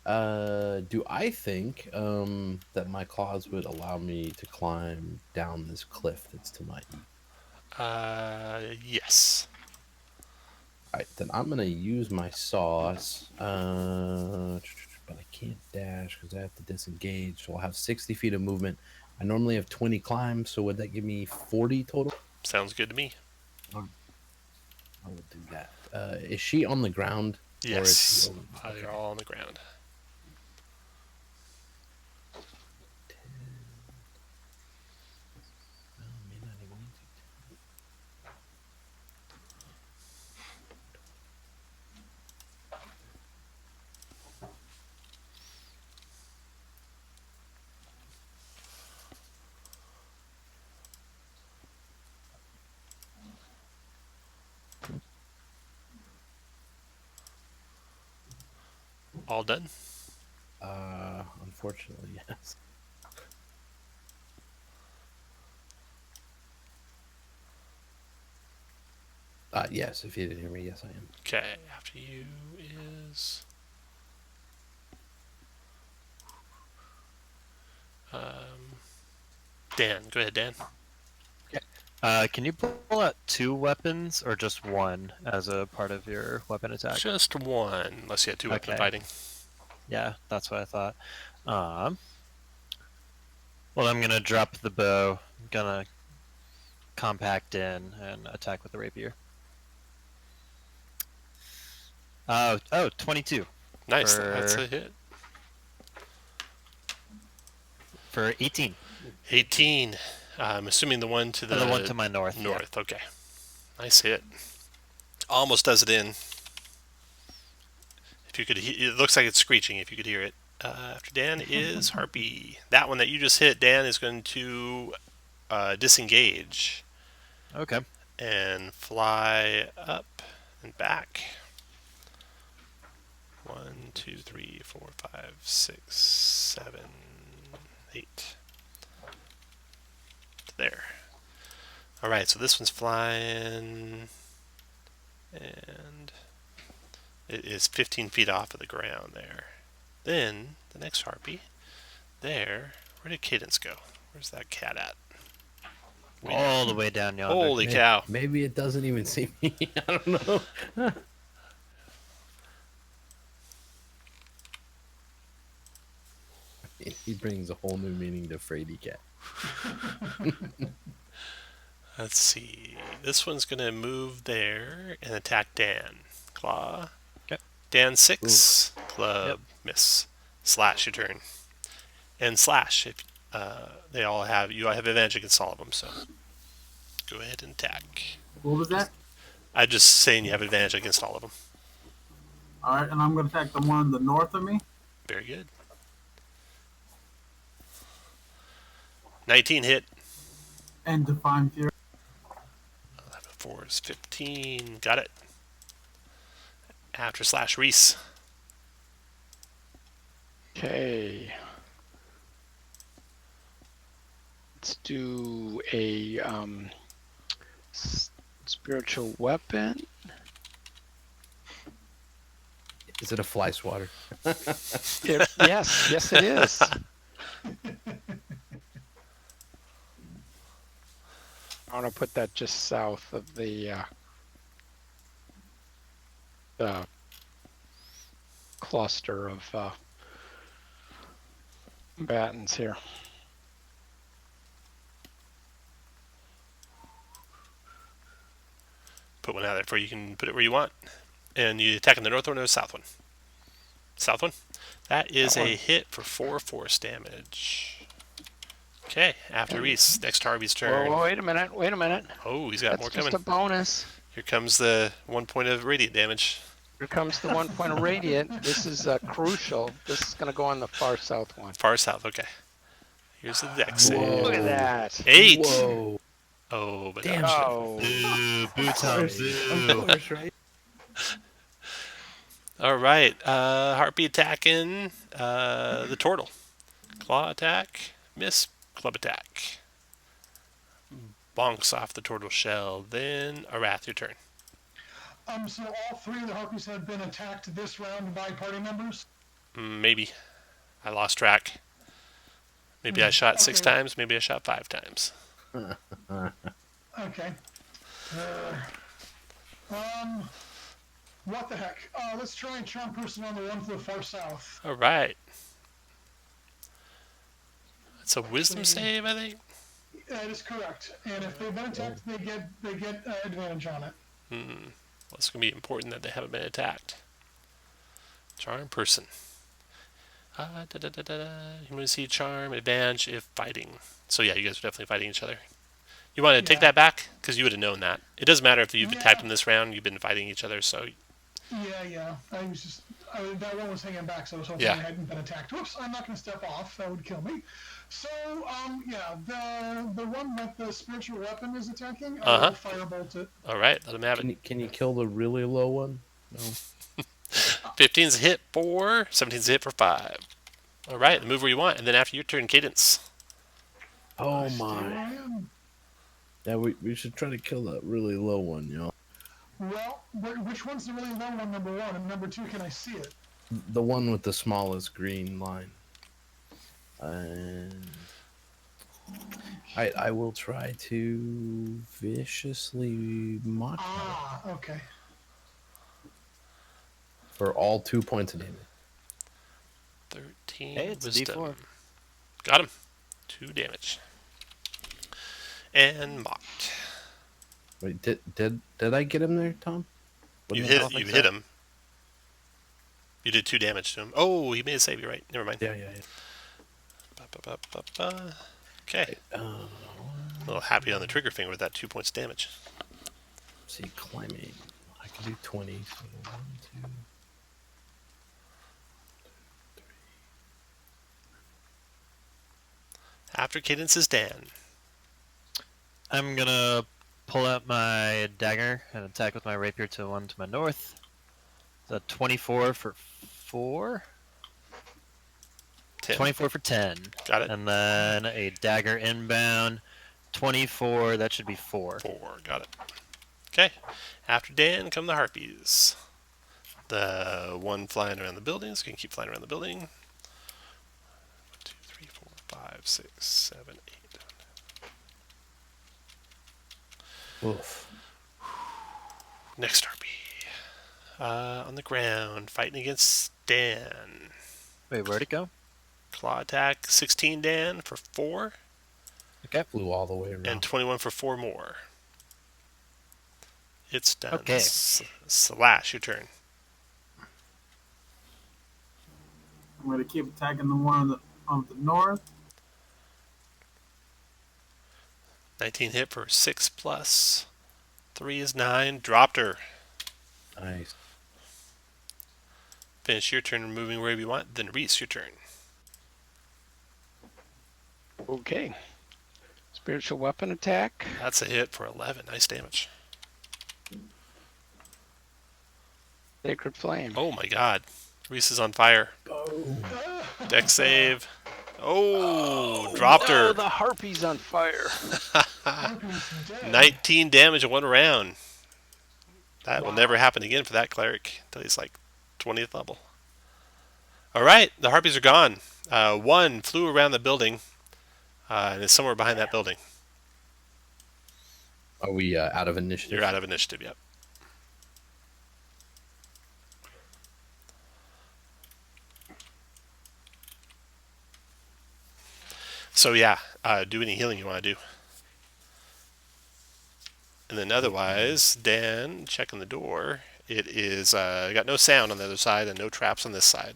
Do I think that my claws would allow me to climb down this cliff that's to my east? Yes. All right, then I'm gonna use my saws. But I can't dash because I have to disengage. So I'll have 60 feet of movement. I normally have 20 climbs, so would that give me 40 total? Sounds good to me. I will do that. Is she on the ground? Or is Yes. she over? They're all on the ground. 10. Well, may not even need to. All done? Unfortunately, yes. Yes, if you didn't hear me, yes, I am. Okay, after you is... Dan. Go ahead, Dan. Can you pull out 2 weapons or just one as a part of your weapon attack? Just one, unless you had 2 weapon Okay. fighting. Yeah, that's what I thought. Well, I'm gonna drop the bow. I'm gonna compact in and attack with the rapier. 22 Nice, that's a hit. for 18. 18. I'm assuming the one to The one to my north. north. Yeah. Okay. Nice hit. Almost does it in. If you could, it looks like it's screeching. If you could hear it. After Dan is Harpy. That one that you just hit, Dan is going to disengage Okay. and fly up and back. 1, 2, 3, 4, 5, 6, 7, 8. There. All right, so this one's flying, and it is 15 feet off of the ground there. Then the next harpy, there. Where did Cadence go? Where's that cat at? All the way down yonder. Holy cow! Maybe it doesn't even see me. I don't know. He brings a whole new meaning to Frady Cat. Let's see. This one's gonna move there and attack Dan. Claw. Okay. Dan 6. Club. Yep. Miss. Slash your turn. And slash if they all have you have advantage against all of them. So go ahead and attack. What was that? I'm just saying you have advantage against all of them. All right, and I'm going to attack the one the north of me. Very good. 19 hit. And Divine Fury. 11 4 is 15. Got it. After slash Reese. Okay. Let's do a spiritual weapon. Is it a fly swatter? Yes, it is. I want to put that just south of the cluster of battens here. Put one out there for you can put it where you want. And you attack in the north one or the south one? South one? That is a hit for 4 force damage. Okay, after Reese, next Harvey's turn. Whoa, wait a minute. Oh, he's got more That's just coming. a bonus. Here comes the 1 point of radiant damage. Here comes the 1 point of radiant. This is crucial. This is going to go on the far south one. Far south, okay. Here's the deck save. Look at that. 8! Whoa. Oh, but Damn. no. Boo, boo time, boo. Of course, right? All right, Harpy attacking the turtle. Claw attack, miss, club attack. Bonks off the turtle shell. Then Arath, your turn. So all 3 of the harpies have been attacked this round by party members. Maybe. I lost track. Maybe I shot 6 Okay. times. Maybe I shot 5 times. Okay. What the heck? Let's try and charm person on the one to the far south. All right. It's a wisdom Actually, save, I think. That is correct. And if they've been attacked, they get advantage on it. Well, it's going to be important that they haven't been attacked. Charm person. Humanity charm, advantage if fighting. So yeah, you guys are definitely fighting each other. You want to take that back? Because you would have known that. It doesn't matter if you've attacked them this round, you've been fighting each other, so... Yeah. That one was hanging back, so I was hoping I hadn't been attacked. Whoops, I'm not going to step off. That would kill me. So, the one with the spiritual weapon is attacking. I will firebolt it. All right, let him have it. Can you kill the really low one? No. 15's a hit for 17's a hit for 5. All right, move where you want, and then after your turn, Cadence. Oh my. Yeah, we should try to kill that really low one, y'all. Well, which one's the really low one, number one? And number two, can I see it? The one with the smallest green line. And I will try to viciously mock him Okay. for all 2 points of damage. 13 Hey, it's wisdom. D4. Got him. 2 damage. And mocked. Wait, did I get him there, Tom? You hit him. You did 2 damage to him. Oh, he made a save. You're right. Never mind. Yeah. Okay. A little happy on the trigger finger with that 2 points damage. See, climbing. I can do 20. So 1, 2. After Cadence is Dan. I'm gonna pull out my dagger and attack with my rapier to one to my north. So 24 for 4. 10. 24 for 10. Got it. And then a dagger inbound. 24, that should be 4. 4. Got it. Okay. After Dan come the harpies. The one flying around the building, so you can keep flying around the building. 1, 2, 3, 4, 5, 6, 7, 8. Oof. Next harpy. On the ground, fighting against Dan. Wait, where'd it go? Claw attack, 16 Dan for 4. Okay. Flew all the way around. And 21 for 4 more. It's done. Okay. Slash, your turn. I'm going to keep attacking the one on the north. 19 hit for 6 plus. 3 is 9. Dropped her. Nice. Finish your turn moving wherever you want. Then Reese, your turn. Okay. Spiritual weapon attack. That's a hit for 11. Nice damage. Sacred flame. Oh my god. Reese is on fire. Dex save. Oh, dropped her. Oh, the harpy's on fire. 19 damage in 1 round. That will never happen again for that cleric until he's like 20th level. Alright, the harpies are gone. One flew around the building and is somewhere behind that building. Are we out of initiative? You're out of initiative, yep. So yeah, do any healing you want to do. And then otherwise, Dan, checking the door. It is got no sound on the other side and no traps on this side.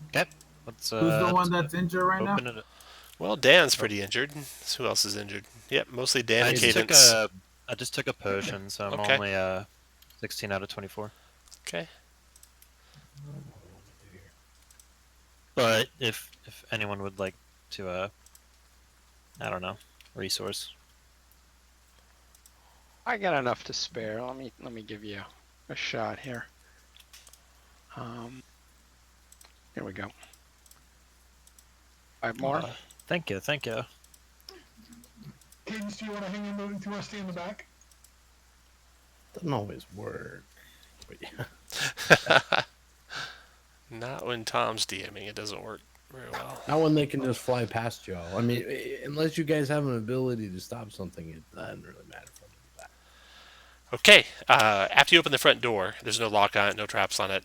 Okay. Let's, Who's the one that's injured right now? open it. Well, Dan's pretty injured. So who else is injured? Yep, mostly Dan and Cadence. I just took a potion, so I'm Okay. only 16 out of 24. Okay. But if anyone would like to, I don't know, resource. I got enough to spare. Let me give you a shot here. Here we go. 5 more. Thank you. Cadence, do you want to hang in? Do you want to stay in the back? Doesn't always work. But yeah. Not when Tom's DMing. It doesn't work very well. Not when they can just fly past y'all. I mean, unless you guys have an ability to stop something, it doesn't really matter for me. Okay, after you open the front door, there's no lock on it, no traps on it.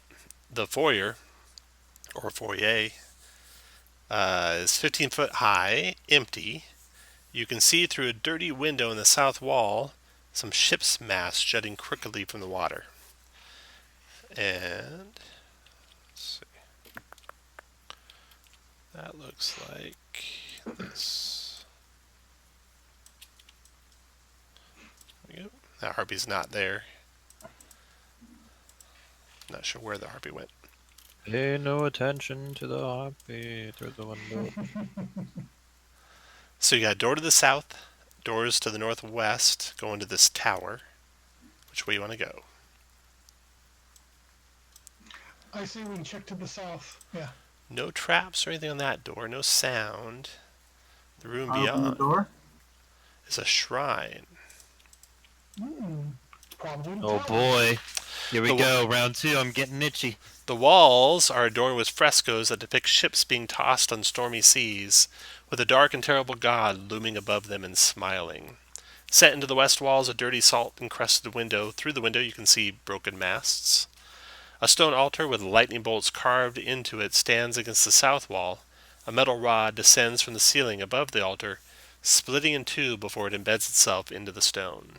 The foyer, or foyer, is 15 foot high, empty. You can see through a dirty window in the south wall some ship's masts jutting crookedly from the water. And let's see. That looks like this. There we go. That harpy's not there. Not sure where the harpy went. Pay no attention to the harpy through the window. So you got a door to the south, doors to the northwest, going to this tower. Which way you want to go? I say we check to the south. Yeah. No traps or anything on that door, no sound. The room Open the beyond door. is a shrine. Probably. the Oh tower. boy. Here we The go. Round 2. I'm getting itchy. The walls are adorned with frescoes that depict ships being tossed on stormy seas, with a dark and terrible god looming above them and smiling. Set into the west wall is a dirty salt-encrusted window. Through the window you can see broken masts. A stone altar with lightning bolts carved into it stands against the south wall. A metal rod descends from the ceiling above the altar, splitting in two before it embeds itself into the stone.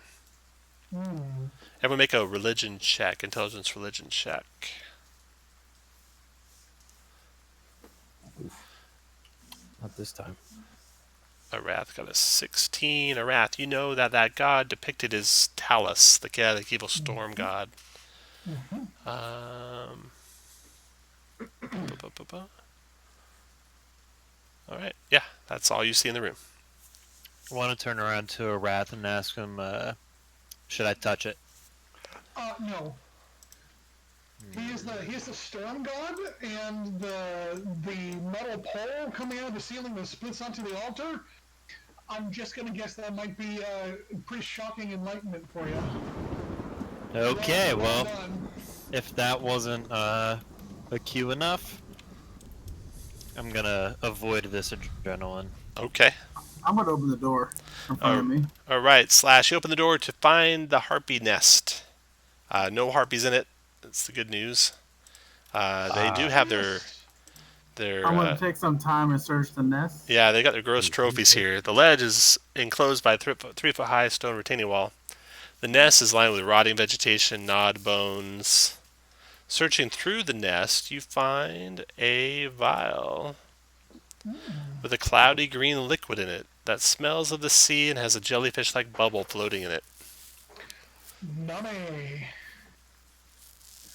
Everyone make a religion check, intelligence religion check. Not this time. Arath got a 16. Arath, you know that god depicted is Talus, the evil storm god. Alright, yeah, that's all you see in the room. I want to turn around to Arath and ask him, should I touch it? No. He is the storm god, and the metal pole coming out of the ceiling that splits onto the altar. I'm just gonna guess that might be a pretty shocking enlightenment for you. Okay, well, done. if that wasn't a cue enough, I'm gonna avoid this adrenaline. Okay. I'm gonna open the door in front of me. Alright, Slash, you open the door to find the harpy nest. No harpies in it. That's the good news. They do have their I'm gonna take some time and search the nest. yeah, they got their gross trophies here. The ledge is enclosed by a 3-foot high stone retaining wall. The nest is lined with rotting vegetation, gnawed bones. Searching through the nest, you find a vial with a cloudy green liquid in it that smells of the sea and has a jellyfish-like bubble floating in it. Nummy.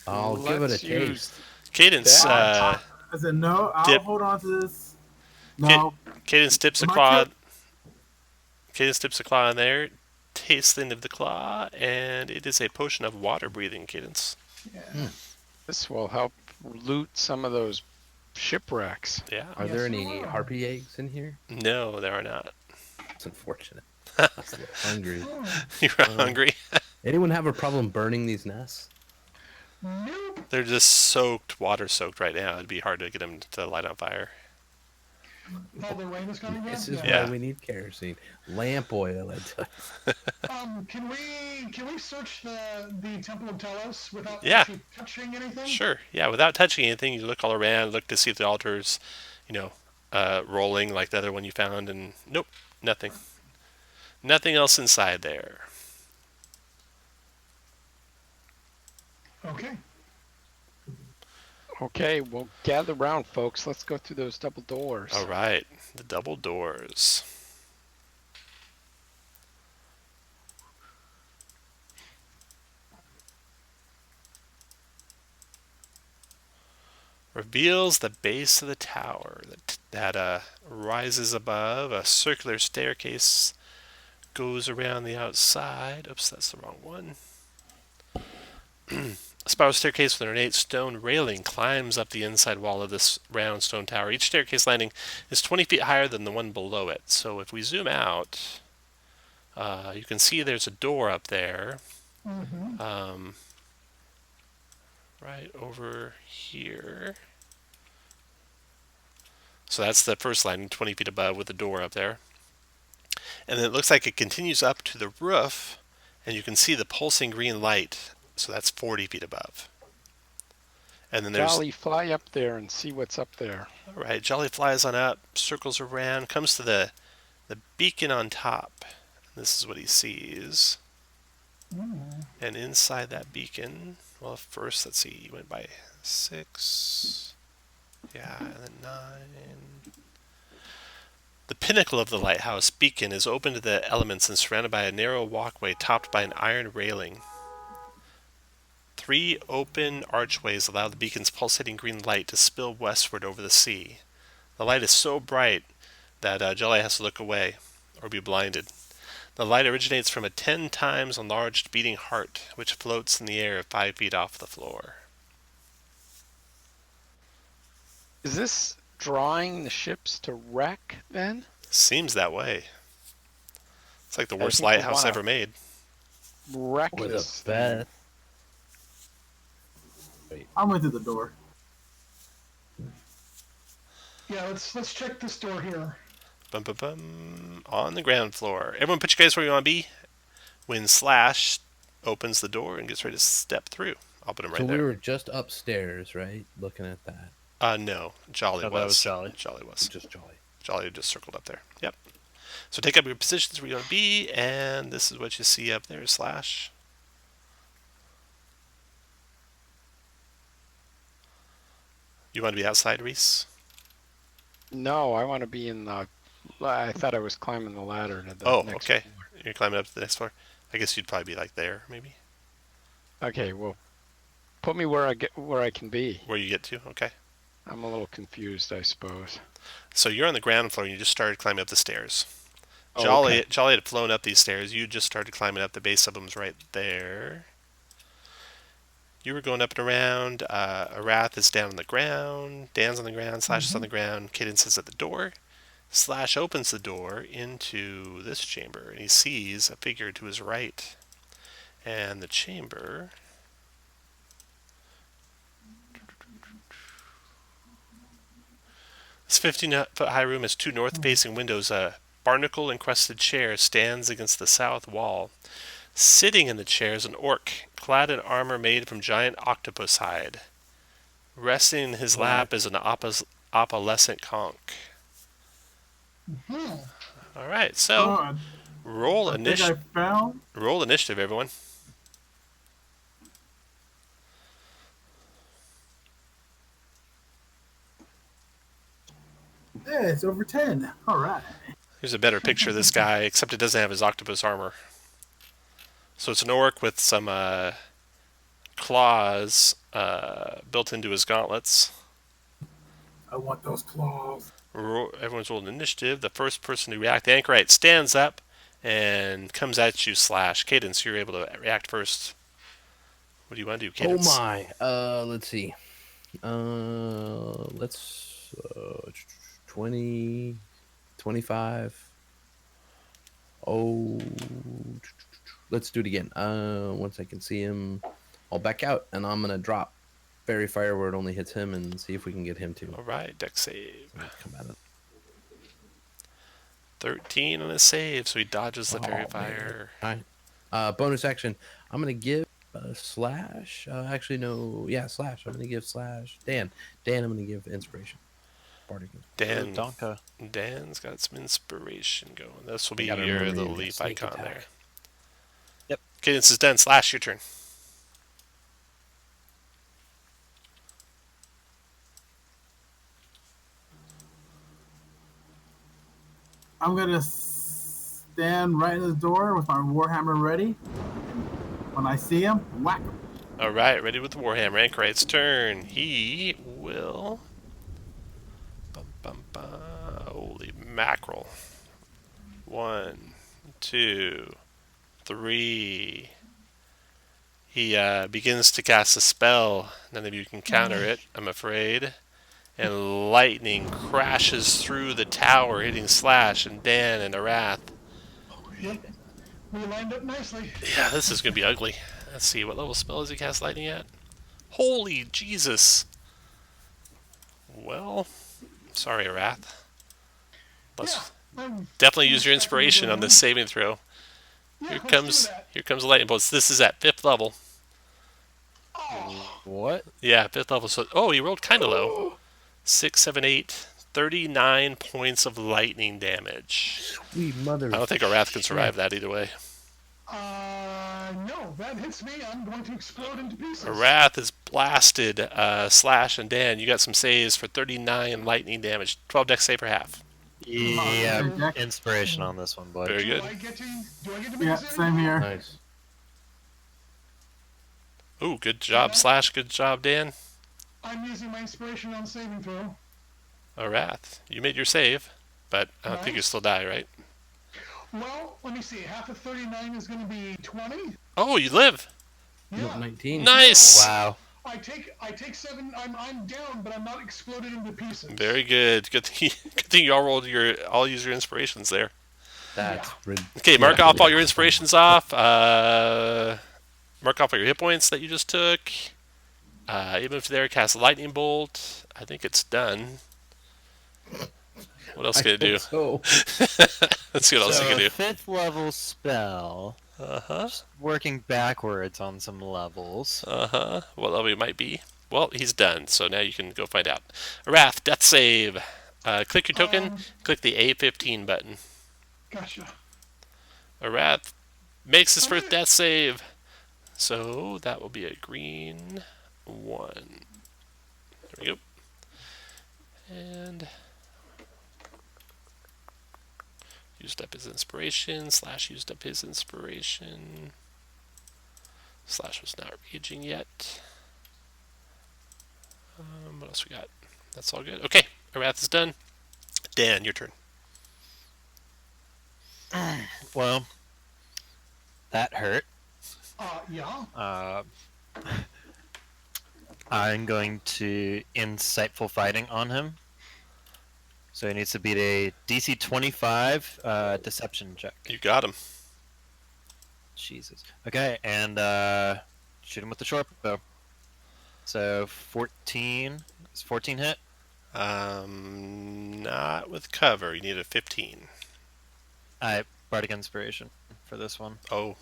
I'll give it a Let's use taste. Cadence, I said no. I'll Dip. hold on to this. No. Cadence dips a Am I claw. killed? Cadence dips a claw in there, tastes the end of the claw, and it is a potion of water breathing, Cadence. Yeah. This will help loot some of those shipwrecks. Yeah. Are Yes, there you any are. harpy eggs in here? No, there are not. It's unfortunate. I'm a little hungry. You're hungry. Anyone have a problem burning these nests? Nope. They're just water soaked right now. It'd be hard to get them to light on fire. Oh, the rain is coming down. This is Yeah. why we need kerosene. Lamp oil, I tell you. Can we search the Temple of Telos without Yeah. actually touching anything? Sure. Yeah, without touching anything, you look all around, look to see if the altar's, rolling like the other one you found, and nope, nothing. Nothing else inside there. Okay. Okay, well, gather round, folks. Let's go through those double doors. All right, the double doors. Reveals the base of the tower that rises above. A circular staircase goes around the outside. Oops, that's the wrong one. A spiral staircase with an ornate stone railing climbs up the inside wall of this round stone tower. Each staircase landing is 20 feet higher than the one below it. So if we zoom out, you can see there's a door up there. Mm-hmm. Right over here. So that's the first line, 20 feet above with the door up there. And then it looks like it continues up to the roof, and you can see the pulsing green light. So that's 40 feet above. And then there's Jolly, fly up there and see what's up there. all right. Jolly flies on up, circles around, comes to the beacon on top. This is what he sees. And inside that beacon, well, first let's see, he went by 6. Yeah, and then 9. The pinnacle of the lighthouse beacon is open to the elements and surrounded by a narrow walkway topped by an iron railing. 3 open archways allow the beacon's pulsating green light to spill westward over the sea. The light is so bright that Jolly has to look away or be blinded. The light originates from a 10 times enlarged beating heart, which floats in the air 5 feet off the floor. Is this drawing the ships to wreck then? Seems that way. It's like the I worst think we lighthouse wanna- ever made. Wreck With this a bet. I went to the door. Yeah, let's check this door here. Bum, bum, bum. On the ground floor. Everyone put you guys where you want to be. When Slash opens the door and gets ready to step through. I'll put him right So there. we were just upstairs, right? Looking at that. No. Jolly No, was. that was Jolly. Jolly was. Just Jolly. Jolly just circled up there. Yep. So take up your positions where you want to be, and this is what you see up there, Slash. You want to be outside, Reese? No, I want to be in the. I thought I was climbing the ladder to the Oh, next okay. floor. You're climbing up to the next floor? I guess you'd probably be like there, maybe? Okay, well, put me where I can be. Where you get to? Okay. I'm a little confused, I suppose. So you're on the ground floor and you just started climbing up the stairs. Oh, Jolly, okay. Jolly had flown up these stairs. You just started climbing up. The base of them's right there. You were going up and around. Arath is down on the ground. Dan's on the ground. Slash is on the ground. Cadence is at the door. Slash opens the door into this chamber, and he sees a figure to his right. And the chamber... This 15-foot high room has 2 north-facing windows. A barnacle-encrusted chair stands against the south wall. Sitting in the chair is an orc, clad in armor made from giant octopus hide. Resting in his lap is an opalescent conch. All right, so Oh, roll I think I found. roll initiative, everyone. Yeah, it's over 10. All right. Here's a better picture of this guy, except it doesn't have his octopus armor. So it's an orc with some claws built into his gauntlets. I want those claws. Everyone's rolling initiative. The first person to react, the anchorite, stands up and comes at you, Slash. Cadence, you're able to react first. What do you want to do, Cadence? Oh my. Let's see. Let's 20, 25. Oh, let's do it again. Once I can see him, I'll back out and I'm gonna drop Fairy Fire where it only hits him and see if we can get him to All right, deck save. come at it. 13 on a save, so he dodges the fairy Oh, fire. All right. Bonus action. I'm gonna give Slash. Actually, no. Yeah, Slash. I'm gonna give Slash. Dan. I'm gonna give inspiration. Bardic. Dan, Donka. Dan's got some inspiration going. This will be gotta your remember little the leaf sneak icon attack. there. Yep. Cadence is done. Slash, your turn. I'm gonna stand right in the door with my warhammer ready. When I see him, whack him. All right, ready with the Warhammer. Anchorite's turn. He will... Holy mackerel. 1, 2, 3. He begins to cast a spell. None of you can counter it, I'm afraid. And lightning crashes through the tower, hitting Slash and Dan and Arath. Yep. We lined up nicely. Yeah, this is going to be ugly. Let's see, what level spell does he cast lightning at? Holy Jesus! Well, sorry, Wrath. Let's definitely use your inspiration on this saving throw. Here comes the lightning bolts. This is at 5th level. What? Yeah, 5th level. So, he rolled kind of low. 6, 7, 8, 39 points of lightning damage. Sweet mother. I don't think a Wrath can survive that either way. No, that hits me. I'm going to explode into pieces. A Wrath is blasted. Slash and Dan, you got some saves for 39 lightning damage. 12 dex save for half. Yeah, inspiration on this one, boy. Very good. Do I get to make Yeah, a save? same here. Nice. Ooh, good job, Slash. Good job, Dan. I'm using my inspiration on saving throw. A Wrath. You made your save, but I don't think you still die, right? Well, let me see. Half of 39 is going to be 20. Oh, you live. Yeah. 19. Nice. Wow. I take 7. I'm down, but I'm not exploded into pieces. Very good. Good thing you all use your inspirations there. That's Okay, mark off all your inspirations off. Mark off all your hit points that you just took. You move to there, cast a lightning bolt. I think it's done. What else can it do? So. Let's see what else you can do. 5th level spell. Just working backwards on some levels. What level it might be? Well, he's done, so now you can go find out. Wrath, death save. Click your token. Click the A15 button. Gotcha. Wrath makes his first death save. So that will be a green 1. There we go. And used up his inspiration. Slash used up his inspiration. Slash was not raging yet. What else we got? That's all good. Okay, our wrath is done. Dan, your turn. Well, that hurt. Yeah. I'm going to insightful fighting on him. So he needs to beat a DC 25 deception check. You got him. Jesus. Okay, and shoot him with the short bow. So 14. Is 14 hit? Not with cover. You need a 15. Bardic Inspiration for this one. Oh.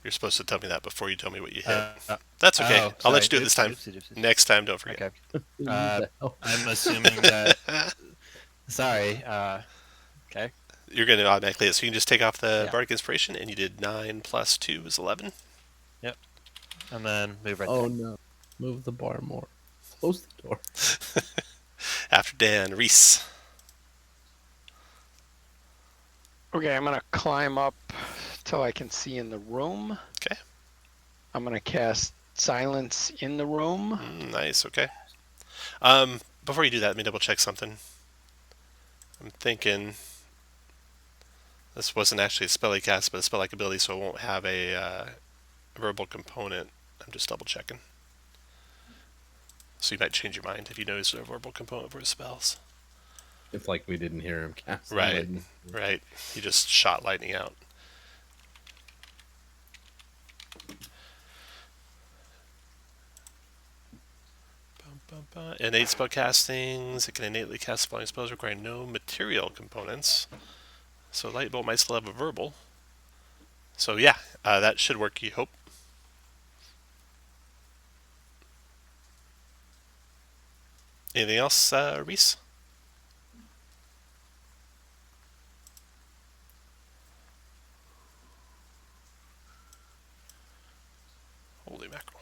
You're supposed to tell me that before you tell me what you hit. That's okay. Oh, I'll let you sorry. do it this time. Oopsie. Next time, don't forget. Okay. I'm assuming that. Sorry. Okay. You're going to automatically hit. So you can just take off the Yeah. Bardic Inspiration, and you did 9 plus 2 is 11. Yep. And then move right Oh there. no. Move the bar more. Close the door. After Dan, Reese. Okay, I'm gonna climb up till I can see in the room. Okay. I'm gonna cast silence in the room. Nice, okay. Before you do that, let me double check something. I'm thinking this wasn't actually a spell he cast, but a spell-like ability, so it won't have a verbal component. I'm just double checking. So you might change your mind if you notice a verbal component for his spells. It's like we didn't hear him cast. Right, right. He just shot lightning out. Innate spell castings. It can innately cast flying spells requiring no material components. So light bolt might still have a verbal. So yeah, that should work, you hope. Anything else, Reese? Holy mackerel.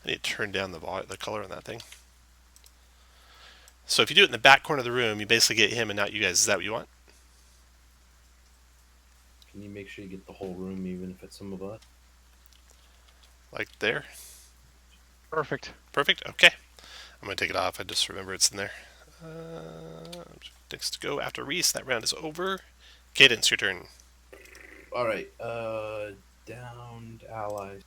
I need to turn down the color on that thing. So if you do it in the back corner of the room, you basically get him and not you guys. Is that what you want? Can you make sure you get the whole room, even if it's some of us? Like there? Perfect. Perfect? Okay. I'm going to take it off. I just remember it's in there. Next to go after Reese. That round is over. Cadence, your turn. All right. Downed allies.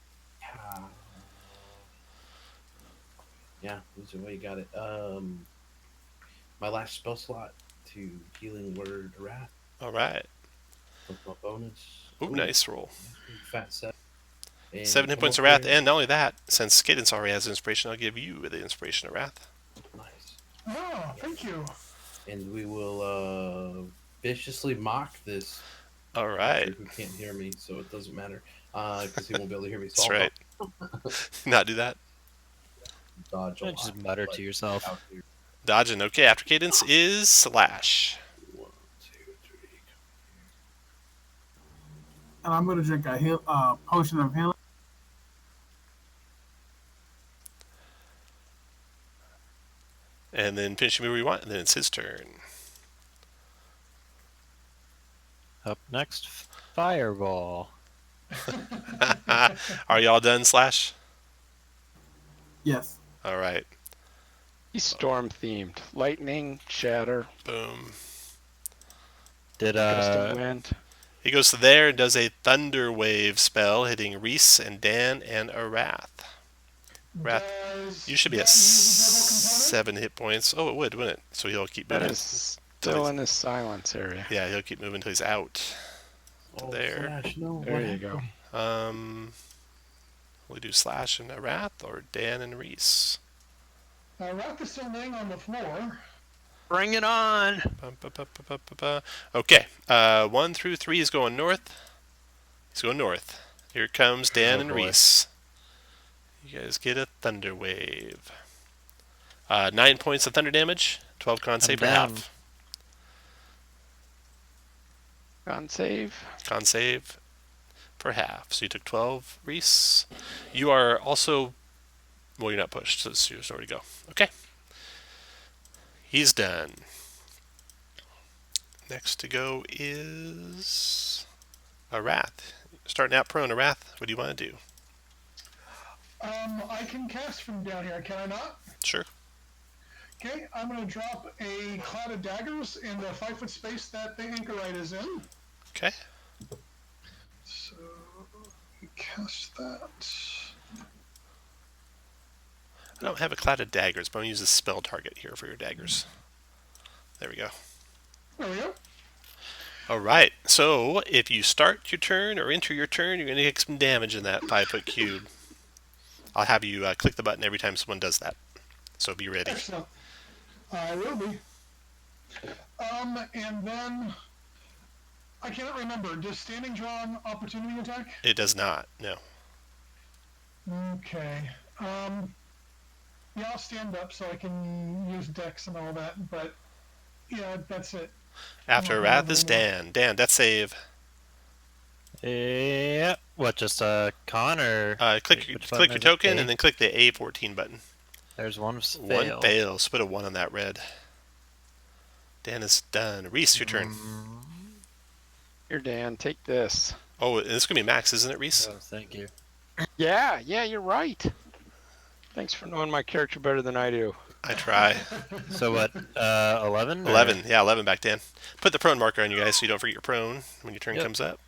Yeah, that's the way you got it. My last spell slot to healing word wrath. All right. With my bonus. Ooh, nice roll. Fat set. And 7 hit come points of over Wrath, here. and not only that, since Cadence already has inspiration, I'll give you the inspiration of Wrath. Nice. Oh, thank you. And we will viciously mock this All right. creature who can't hear me, so it doesn't matter because he won't be able to hear me. So That's I'll right. Not do that. dodge a lot. Just mutter but to yourself. out here. Dodging. Okay, after Cadence is Slash. 1, 2, 3. And I'm gonna drink a potion of healing. And then finish him where you want, and then it's his turn. Up next, Fireball. Are y'all done, Slash? Yes. All right. He's storm themed. Lightning, shatter, Boom. Did gust of wind. He goes to there and does a Thunder Wave spell, hitting Reese and Dan and Arath. Wrath. Does You should be at that use a 7 hit points. Oh, it would, wouldn't it? So he'll keep That moving. is still in his silence area. Yeah, he'll keep moving until he's out. Oh, There. Slash, no. There what you go. happened? Will we do Slash and Arath or Dan and Reese? Wrath is still laying on the floor. Bring it on. Okay. 1 through 3 is going north. He's going north. Here comes Dan Oh, and boy. Reese. You guys get a Thunder Wave. 9 points of thunder damage. 12 con save for down. half. Con save. Con save for half. So you took 12, Reese. You are also... Well, you're not pushed, so there's nowhere to go. Okay. He's done. Next to go is... Arath. Starting out prone, Arath. What do you want to do? I can cast from down here, can I not? Sure. Okay, I'm going to drop a cloud of daggers in the 5-foot space that the anchorite is in. Okay. So, cast that. I don't have a cloud of daggers, but I'm going to use a spell target here for your daggers. There we go. There we go. Alright, so if you start your turn or enter your turn, you're going to take some damage in that 5-foot cube. I'll have you click the button every time someone does that. So be ready. Excellent. I will be. And then I cannot remember. Does standing draw an opportunity attack? It does not, no. Okay. Yeah, I'll stand up so I can use dex and all that, but yeah, that's it. After I'm not Wrath gonna is do anymore. Dan. Dan, death save. Yeah. What, just con or? Click your Which button is it? token A? and then click the A14 button. There's one fail. One fail. So put a 1 on that red. Dan is done. Reese, your turn. Here, Dan, take this. Oh, and it's going to be max, isn't it, Reese? Oh, thank you. Yeah, you're right. Thanks for knowing my character better than I do. I try. So what, 11? 11. Yeah, 11 back, Dan. Put the prone marker on you guys so you don't forget your prone when your turn Yep. comes up.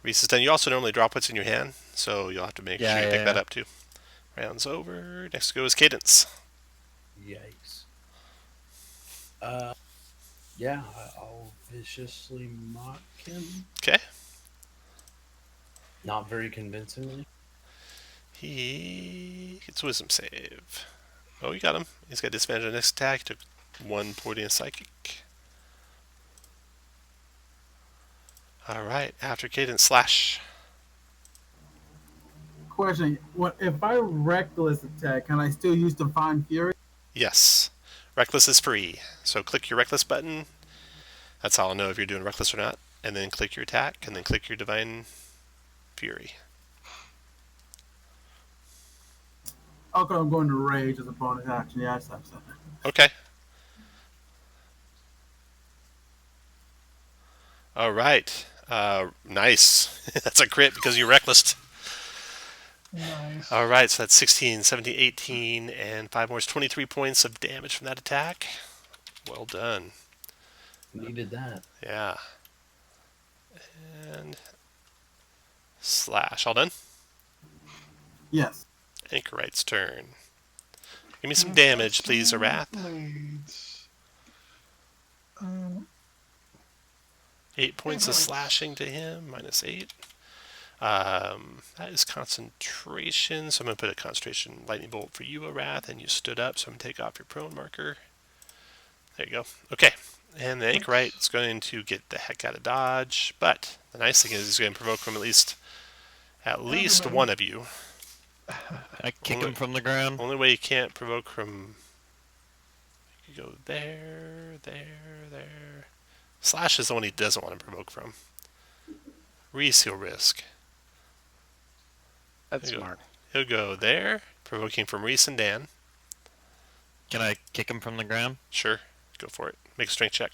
Reese is done. You also normally drop what's in your hand, so you'll have to make sure you pick that up too. Rounds over. Next to go is Cadence. Yikes. Yeah, I'll viciously mock him. Okay. Not very convincingly. He gets wisdom save. Oh, you got him. He's got disadvantage on the next attack. He took 1 point in psychic. Alright, after Cadence, Slash. Question: what if I reckless attack? Can I still use Divine Fury? Yes. Reckless is free. So click your Reckless button. That's how I'll know if you're doing Reckless or not. And then click your attack, and then click your Divine Fury. Okay, I'm going to rage as a bonus action. Yeah, I just have something. Okay. Alright. Nice. That's a crit because you Reckless. Nice. Alright, so that's 16, 17, 18, and 5 more is 23 points of damage from that attack. Well done. Needed that. Yeah. And Slash. All done? Yes. Anchorite's turn. Give me some damage, please, Arath. Blades. 8 points of Anchorites. slashing to him, minus 8. That is concentration, so I'm going to put a concentration lightning bolt for you, Arath, and you stood up, so I'm going to take off your prone marker. There you go. Okay, and the anchorite is going to get the heck out of dodge, but the nice thing is he's going to provoke from at least one of you. I kick him from the ground. Only way you can't provoke from... You go there, there, there. Slash is the one he doesn't want to provoke from. Reese he'll risk. That's smart. He'll go there, provoking from Reese and Dan. Can I kick him from the ground? Sure, go for it. Make a strength check.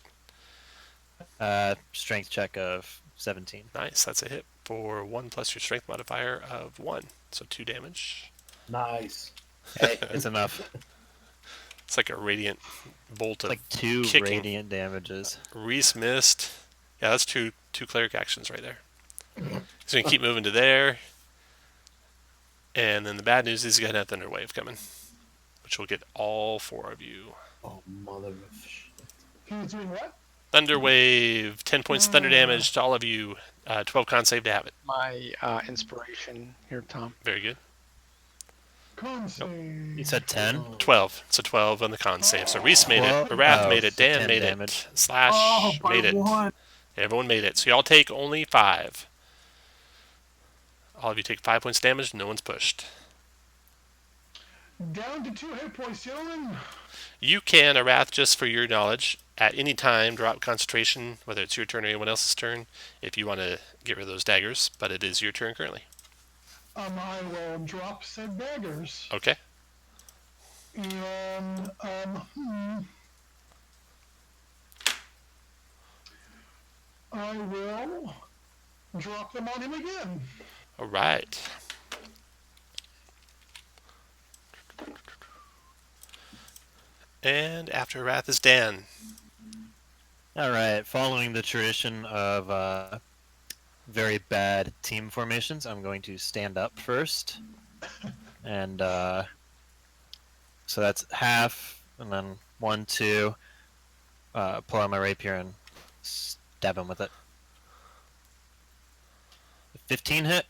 Strength check of 17. Nice, that's a hit for 1 plus your strength modifier of 1. So 2 damage. Nice. Hey, it's enough. It's like a radiant bolt of Like 2 kicking. radiant damages. Reese missed. Yeah, that's two cleric actions right there. He's going to keep moving to there. And then the bad news is he's got a Thunder Wave coming, which will get all 4 of you. Oh, mother of shit. He's doing what? Thunder Wave, 10 points of thunder damage to all of you. 12 con save to have it. My inspiration here, Tom. Very good. Con save. You said 10? 12. So 12 on the con save. So Reese made it. Arath made it. so Dan 10 made damage. it. Slash by made it. 1. Everyone made it. So y'all take only 5. All of you take 5 points damage. No one's pushed. Down to 2 hit points, gentlemen. You can, Arath, just for your knowledge, at any time drop concentration, whether it's your turn or anyone else's turn, if you want to get rid of those daggers. But it is your turn currently. I will drop said daggers. Okay. And, I will drop them on him again. All right. And after Arath is Dan. Alright, following the tradition of very bad team formations, I'm going to stand up first. And so that's half, and then 1, 2, pull out my rapier and stab him with it. 15 hit?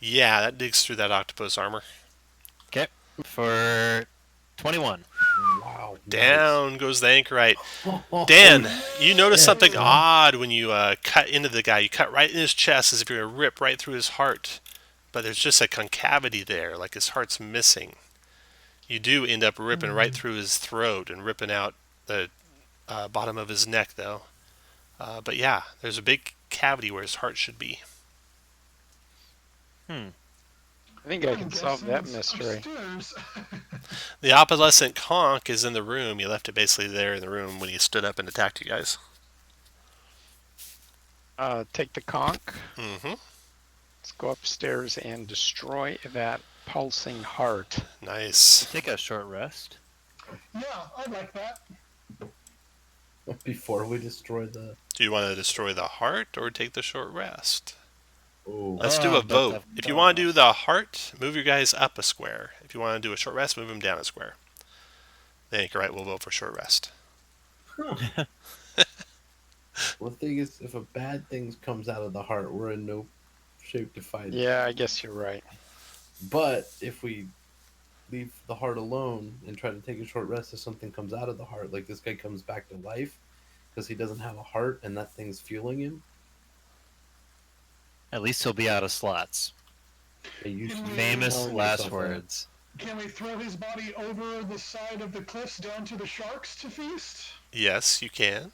Yeah, that digs through that octopus armor. Okay, for 21. Wow. Down goes the anchorite. Nice. Dan, you notice something odd when you cut into the guy. You cut right in his chest as if you're going to rip right through his heart. But there's just a concavity there, like his heart's missing. You do end up ripping right through his throat and ripping out the bottom of his neck, though. But yeah, there's a big cavity where his heart should be. I think I can solve that mystery. Upstairs. The opalescent conch is in the room. You left it basically there in the room when he stood up and attacked you guys. Take the conch. Mm-hmm. Let's go upstairs and destroy that pulsing heart. Nice. Take a short rest. Yeah, I'd like that. Before we destroy the... Do you want to destroy the heart or take the short rest? Oh, Let's do a but vote. the- If you want to do the heart, move your guys up a square. If you want to do a short rest, move them down a square. The anchorite will vote for short rest. well, the thing is, if a bad thing comes out of the heart, we're in no shape to fight it. Yeah, I guess you're right. But if we leave the heart alone and try to take a short rest if something comes out of the heart, like this guy comes back to life because he doesn't have a heart and that thing's fueling him. At least he'll be out of slots. You Famous telling last yourself words. Can we throw his body over the side of the cliffs down to the sharks to feast? Yes, you can.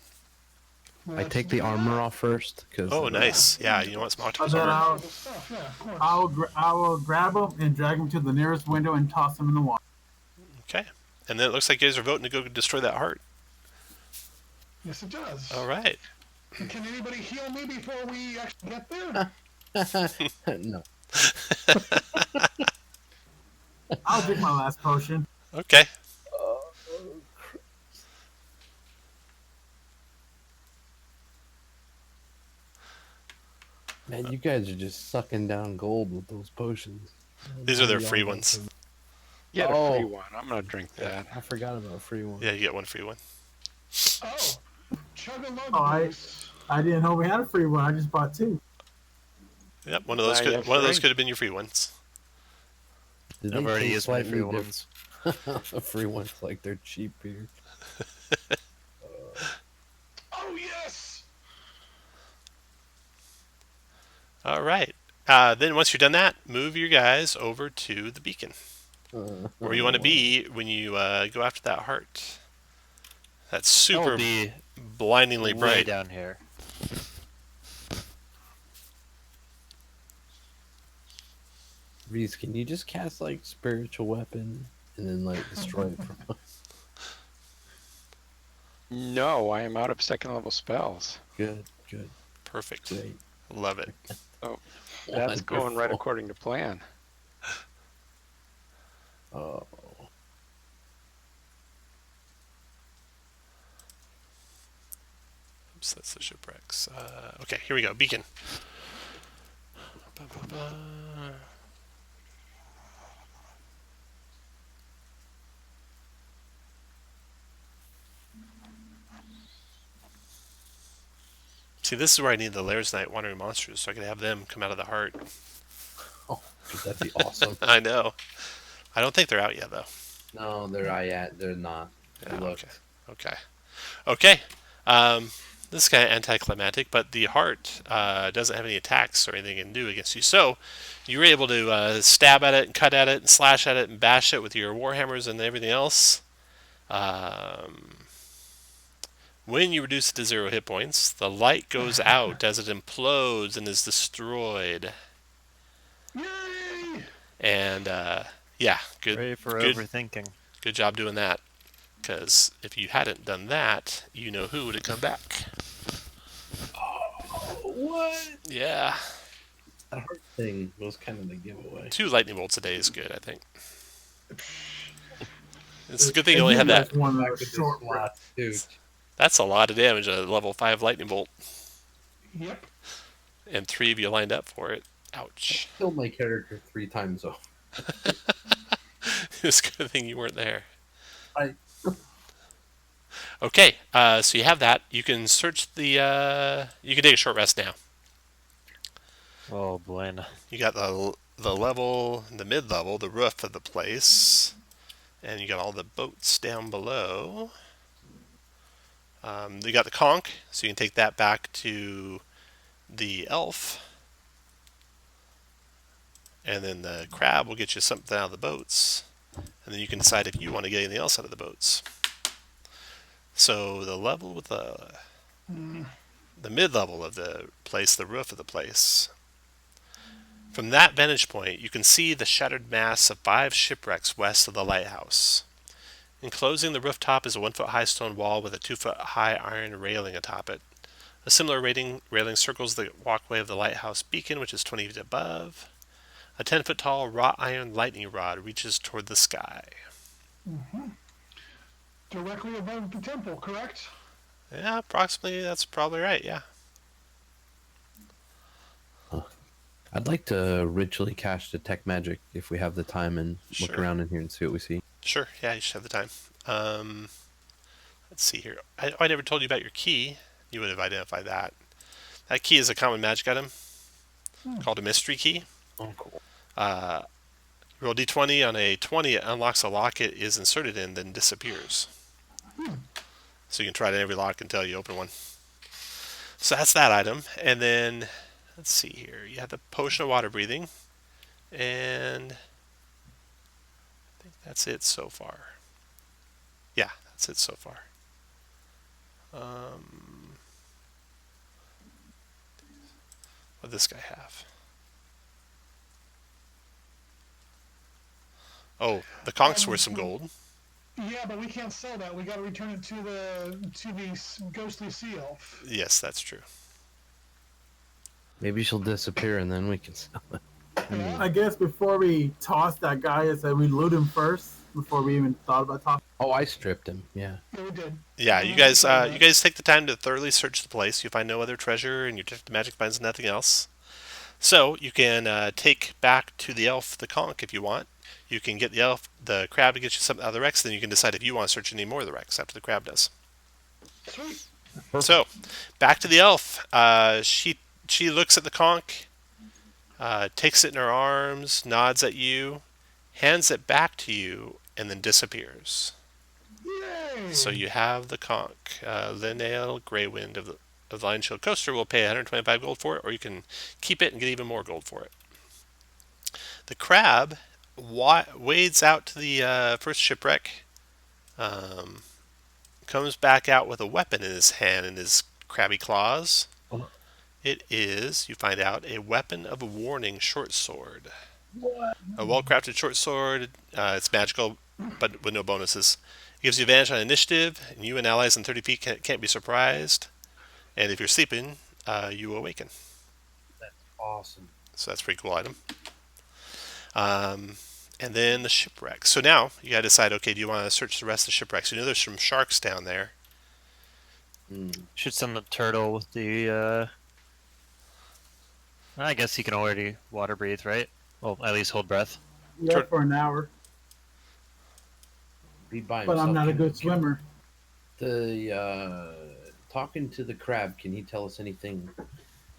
I take the armor off first because. Oh, nice. Yeah, you want some octopus Then armor? Yeah, of course. I will grab him and drag him to the nearest window and toss him in the water. Okay. And then it looks like you guys are voting to go destroy that heart. Yes, it does. All right. Can anybody heal me before we actually get there? No. I'll drink my last potion. Okay. Man, you guys are just sucking down gold with those potions. These are their free ones. Get a Oh. free one. I'm gonna drink that. I forgot about a free one. Yeah, you get one free one. Oh, chug a lug. I didn't know we had a free one. I just bought 2. Yep, one Now you have of those three. could have been your free ones. Did I've they already taste used my slightly free different? ones. Free ones like they're cheap here. Oh yes. All right. Then once you're done that, move your guys over to the beacon, where you want to be when you go after that heart. That's That will super be blindingly way bright. down here. Reese, can you just cast like spiritual weapon and then like destroy it from us? No, I am out of second level spells. Good, good, Perfect. great. Love it. Oh, that's going right Wonderful. according to plan. Oh, Oops, that's the shipwrecks. Okay, here we go. Beacon. See, this is where I need the Lairs Night Wandering Monsters, so I can have them come out of the heart. oh, that'd be awesome. I know. I don't think they're out yet, though. No, they're not. I Yeah, looked. Okay. This is kind of anticlimactic, but the heart doesn't have any attacks or anything it can do against you. So you were able to stab at it and cut at it and slash at it and bash it with your warhammers and everything else. When you reduce it to 0 hit points, the light goes out as it implodes and is destroyed. Yay! And yeah, Pray for good overthinking. job doing that. Because if you hadn't done that, you know who would have come back. What? Yeah. That heart thing was kind of the giveaway. 2 lightning bolts a day is good, I think. It's a good thing you only had that. That's one Back of to the this short last dude. That's a lot of damage, a level 5 lightning bolt. Yep. And 3 of you lined up for it. Ouch. Killed my character 3 times over. It's a good thing you weren't there. I- Okay, so you have that. You can search the... you can take a short rest now. Oh, bueno. You got the level, the mid-level, the roof of the place. And you got all the boats down below. You got the conch, so you can take that back to the elf. And then the crab will get you something out of the boats. And then you can decide if you want to get anything else out of the boats. So the level with the mid-level of the place, the roof of the place. From that vantage point, you can see the shattered mass of 5 shipwrecks west of the lighthouse. Enclosing the rooftop is a 1-foot-high stone wall with a 2-foot-high iron railing atop it. A similar railing circles the walkway of the lighthouse beacon, which is 20 feet above. A 10-foot-tall wrought iron lightning rod reaches toward the sky. Directly above the temple, correct? Yeah, approximately, that's probably right, yeah. I'd like to ritually cast Detect Magic if we have the time and look Sure. around in here and see what we see. Sure, yeah, you should have the time. Let's see here. I never told you about your key. You would have identified that. That key is a common magic item called a mystery key. Oh, cool. Roll d20. On a 20, it unlocks a lock it is inserted in, then disappears. So you can try it in every lock until you open one. So that's that item. And then, let's see here. You have the potion of water breathing. And I think that's it so far. Yeah, that's it so far. What does this guy have? Oh, the conch's worth some gold. Yeah, but we can't sell that. We got to return it to the ghostly sea elf. Yes, that's true. Maybe she'll disappear and then we can sell it. Yeah. I guess before we toss that guy, I said we loot him first before we even thought about tossing. Oh, I stripped him. Yeah. Yeah, we did. Yeah, you guys take the time to thoroughly search the place. You find no other treasure, and your detective magic finds nothing else. So you can take back to the elf the conch if you want. You can get the crab to get you something out of the wrecks. Then you can decide if you want to search any more of the wrecks after the crab does. Sweet. So back to the elf. She looks at the conch, takes it in her arms, nods at you, hands it back to you, and then disappears. Yay! So you have the conch. Linnea Greywind of the Lion Shield Coaster will pay 125 gold for it, or you can keep it and get even more gold for it. The crab wades out to the first shipwreck, comes back out with a weapon in his hand, in his crabby claws. It is, you find out, a weapon of warning short sword. What? A well-crafted short sword. It's magical, but with no bonuses. It gives you advantage on initiative, and you and allies in 30 feet can't be surprised. And if you're sleeping, you awaken. That's awesome. So that's a pretty cool item. And then the shipwrecks. So now you gotta decide, okay, do you want to search the rest of the shipwrecks? You know there's some sharks down there. Should send the turtle with the. I guess he can already water breathe, right? Well, at least hold breath. Yeah, for an hour. Be by But I'm himself. not a good swimmer. Talking to the crab, can he tell us anything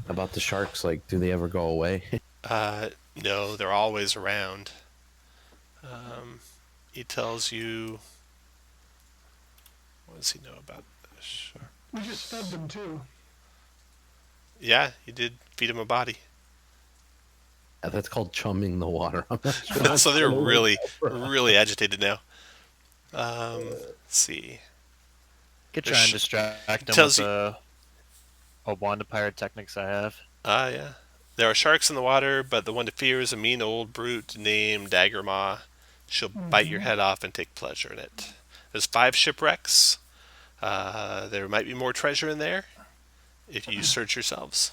about the sharks? Like, do they ever go away? No, they're always around. He tells you. What does he know about the shark? We just fed them too. Yeah, you did feed him a body. That's called chumming the water. I'm not sure. So they're really agitated now. Let's see. Could There's try and sh- distract him tells with a wand of pyrotechnics I have. Yeah. There are sharks in the water, but the one to fear is a mean old brute named Daggermaw. She'll bite your head off and take pleasure in it. There's 5 shipwrecks. There might be more treasure in there if you search yourselves.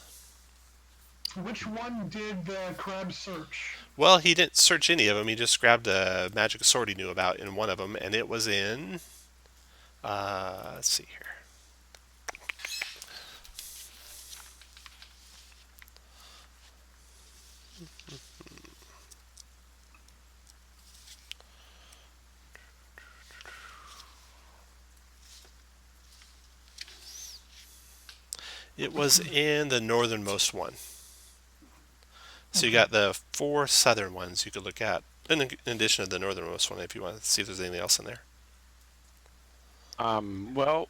Which one did the crab search? Well, he didn't search any of them. He just grabbed a magic sword he knew about in one of them, and it was in... let's see here. It was in the northernmost one. So you got the 4 southern ones you could look at, in addition to the northernmost one, if you want to see if there's anything else in there. Well,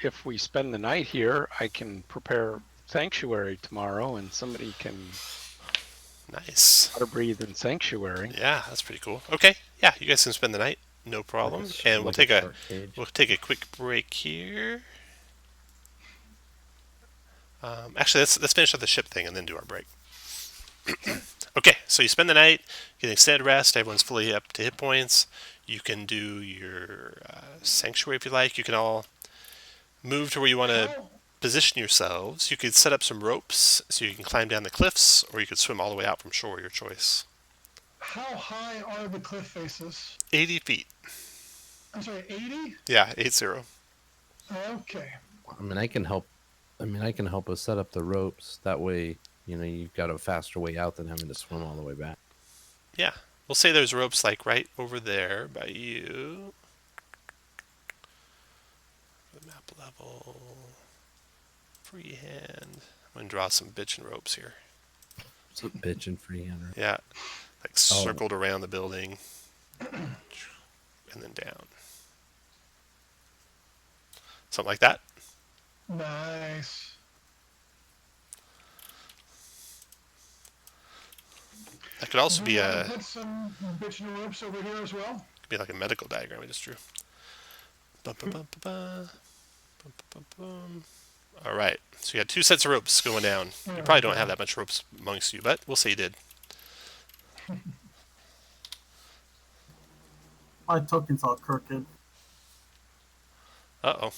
if we spend the night here, I can prepare sanctuary tomorrow, and somebody can Nice. water breathe in sanctuary. Yeah, that's pretty cool. Okay, yeah, you guys can spend the night, no problem. And we'll take a quick break here. Actually, let's finish up the ship thing and then do our break. Okay, so you spend the night, get an extended rest. Everyone's fully up to hit points. You can do your sanctuary if you like. You can all move to where you want to position yourselves. You could set up some ropes so you can climb down the cliffs, or you could swim all the way out from shore, your choice. How high are the cliff faces? 80 feet. I'm sorry, 80? Yeah, 80. Okay. I can help us set up the ropes. That way, you've got a faster way out than having to swim all the way back. Yeah. We'll say there's ropes like right over there by you. The map level. Freehand. I'm going to draw some bitchin' ropes here. So bitchin' freehand. Right? Yeah. Like circled around the building. And then down. Something like that. Nice. That could also be Put some bitchin' ropes over here as well. Could be like a medical diagram I just drew. All right, so you had 2 sets of ropes going down. You probably don't have that much ropes amongst you, but we'll say you did. My token's all crooked. Uh-oh.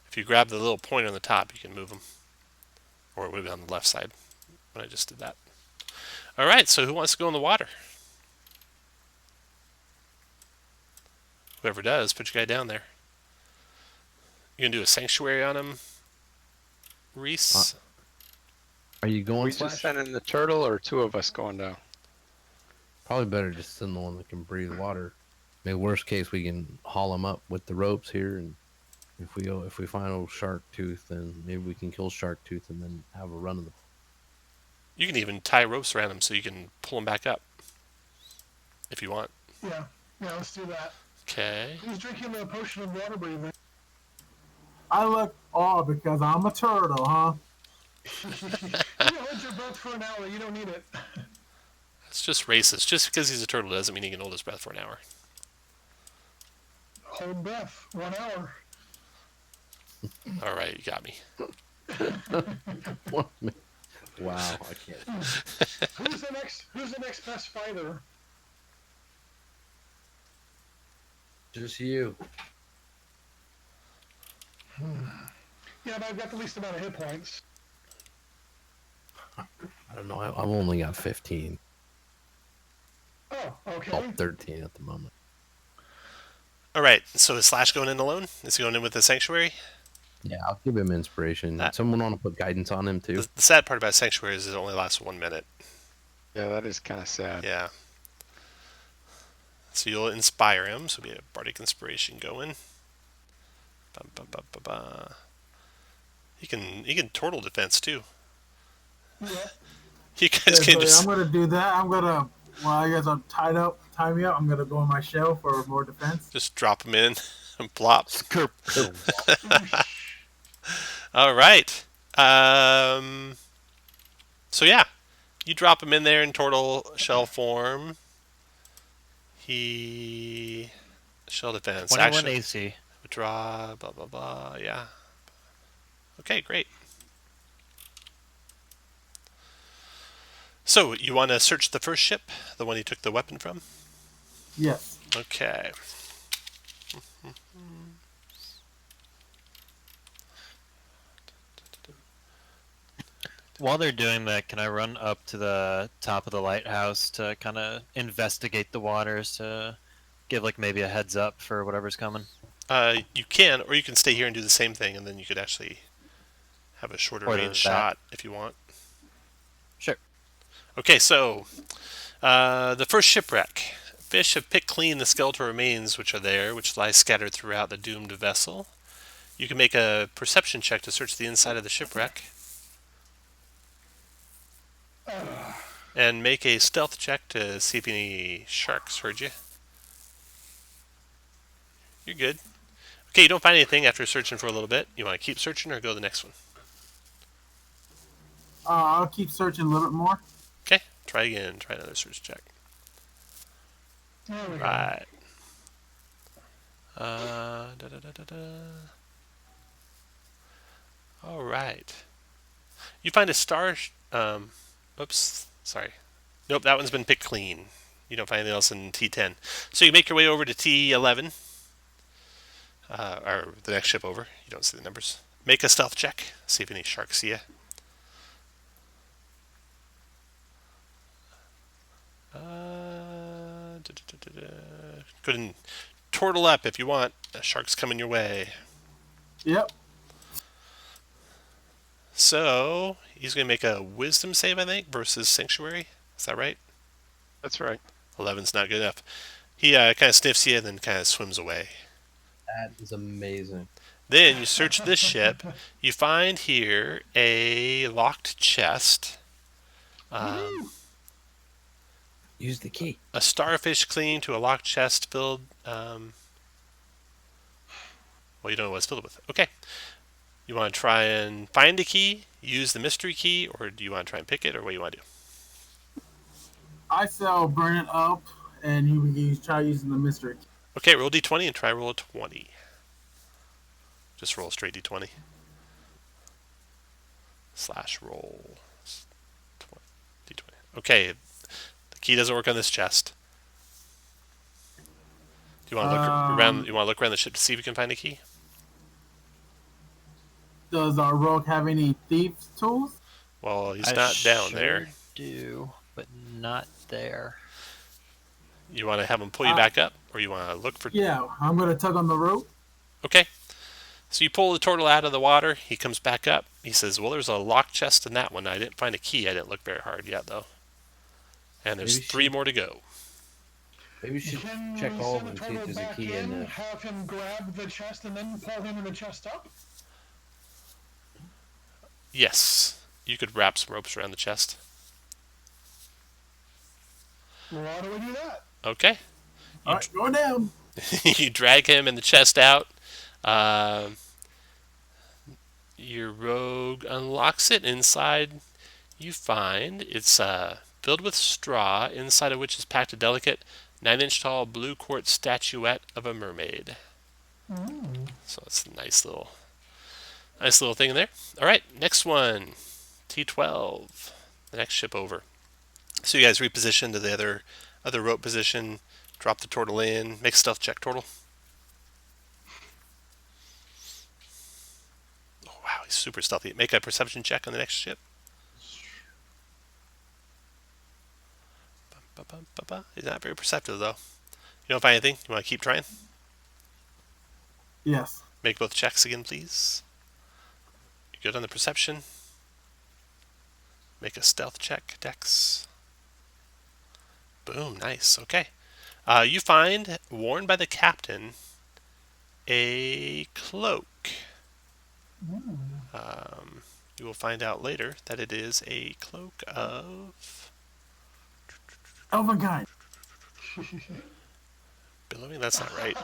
If you grab the little point on the top, you can move them. Or it would have been on the left side when I just did that. All right, so who wants to go in the water? Whoever does, put your guy down there. You gonna do a sanctuary on him, Reese? Are you going? We just sending the turtle, or 2 of us going down? Probably better just send the one that can breathe water. Maybe worst case, we can haul him up with the ropes here, and if we find old Shark Tooth, then maybe we can kill Shark Tooth and then have a run of the You can even tie ropes around him so you can pull him back up if you want. Yeah, let's do that. Okay. Who's drinking the potion of water breathing? I look because I'm a turtle, huh? You can hold your breath for an hour. You don't need it. It's just racist. Just because he's a turtle doesn't mean he can hold his breath for an hour. Hold breath. 1 hour. All right, you got me. Wow, I can't. Who's the next best fighter? Just you. Yeah, but I've got the least amount of hit points. I don't know. I've only got 15. Oh, okay. Well, 13 at the moment. All right, so is Slash going in alone? Is he going in with the Sanctuary? Yeah, I'll give him inspiration. Someone want to put guidance on him, too? The sad part about Sanctuary is it only lasts 1 minute. Yeah, that is kind of sad. Yeah. So you'll inspire him, so we have Bardic Inspiration going. He can turtle defense, too. Yeah. You guys can just... I'm going to do that. While you guys are tied up, tie me up, I'm going to go in my shell for more defense. Just drop him in and plop. Skirp. All right. So yeah, you drop him in there in turtle shell form. He shell defense. 21 Action. AC. Withdraw. Blah blah blah. Yeah. Okay, great. So you want to search the first ship, the one he took the weapon from? Yes. Okay. While they're doing that, can I run up to the top of the lighthouse to kind of investigate the waters to give like maybe a heads up for whatever's coming? You can, or you can stay here and do the same thing, and then you could actually have a shorter range shot if you want. Sure. Okay, so the first shipwreck. Fish have picked clean the skeletal remains which are there, which lie scattered throughout the doomed vessel. You can make a perception check to search the inside of the shipwreck. And make a stealth check to see if any sharks heard you. You're good. Okay, you don't find anything after searching for a little bit. You want to keep searching or go to the next one? I'll keep searching a little bit more. Okay, try again. Try another search check. Right. All right. You find a star... oops, sorry. Nope, that one's been picked clean. You don't find anything else in T10. So you make your way over to T11. Or the next ship over. You don't see the numbers. Make a stealth check. See if any sharks see you. Go ahead and turtle up if you want. A shark's coming your way. Yep. So he's going to make a wisdom save, I think, versus Sanctuary. Is that right? That's right. 11's not good enough. He kind of sniffs you and then kind of swims away. That is amazing. Then you search this ship. You find here a locked chest. Use the key. A starfish clinging to a locked chest filled... well, you don't know what it's filled with. Okay. You want to try and find a key, use the mystery key, or do you want to try and pick it, or what do you want to do? I say I'll burn it up, and you can try using the mystery key. Okay, roll d20 and try roll a 20. Just roll a straight d20. / roll d20. Okay, the key doesn't work on this chest. Do you want to look around? You want to look around the ship to see if you can find a key? Does our rogue have any thieves' tools? Well, he's not down there. Do, but not there. You want to have him pull you back up, or you want to look for... Yeah, I'm going to tug on the rope. Okay. So you pull the turtle out of the water. He comes back up. He says, well, there's a locked chest in that one. I didn't find a key. I didn't look very hard yet, though. And there's 3 more to go. Maybe we should check all of them and see if there's a key in there. Have him grab the chest and then pull him in the chest up? Yes. You could wrap some ropes around the chest. Well, how do I do that? Okay. All right, going down. You drag him and the chest out. Um, your rogue unlocks it. Inside, you find it's filled with straw, inside of which is packed a delicate 9-inch tall blue quartz statuette of a mermaid. So it's a nice little thing in there. All right, next one, T12, the next ship over. So you guys reposition to the other rope position. Drop the turtle in. Make a stealth check, turtle. Oh wow, he's super stealthy. Make a perception check on the next ship. He's not very perceptive though. You don't find anything? You want to keep trying? Yes. Make both checks again, please. You're good on the perception. Make a stealth check, Dex. Boom, nice. Okay. You find, worn by the captain, a cloak. You will find out later that it is a cloak of Elvenkind. billowing. That's not right.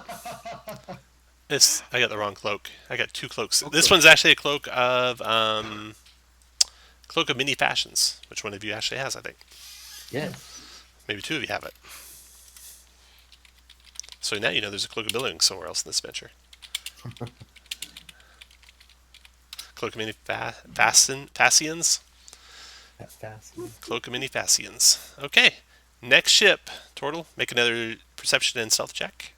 I got the wrong cloak. I got two cloaks. This one's actually a cloak of many fashions. Which one of you actually has? I think Yes. maybe two of you have it. So now you know there's a cloak of billowing somewhere else in this adventure. Cloak of many fascians. That's fast. Cloak of many fascians. Okay. Next ship. Tortle, make another perception and stealth check.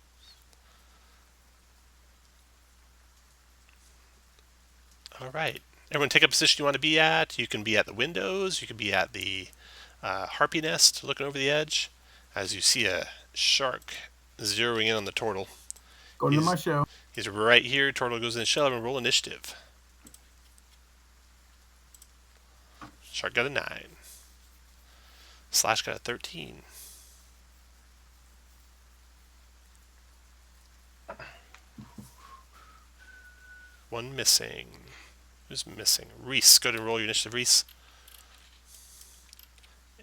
All right. Everyone take a position you want to be at. You can be at the windows. You can be at the harpy nest looking over the edge. As you see a shark zeroing in on the turtle. Go to my show. He's right here. Turtle goes in the shell and roll initiative. Shark got a 9. Slash got a 13. One missing. Who's missing? Reese. Go ahead and roll your initiative, Reese.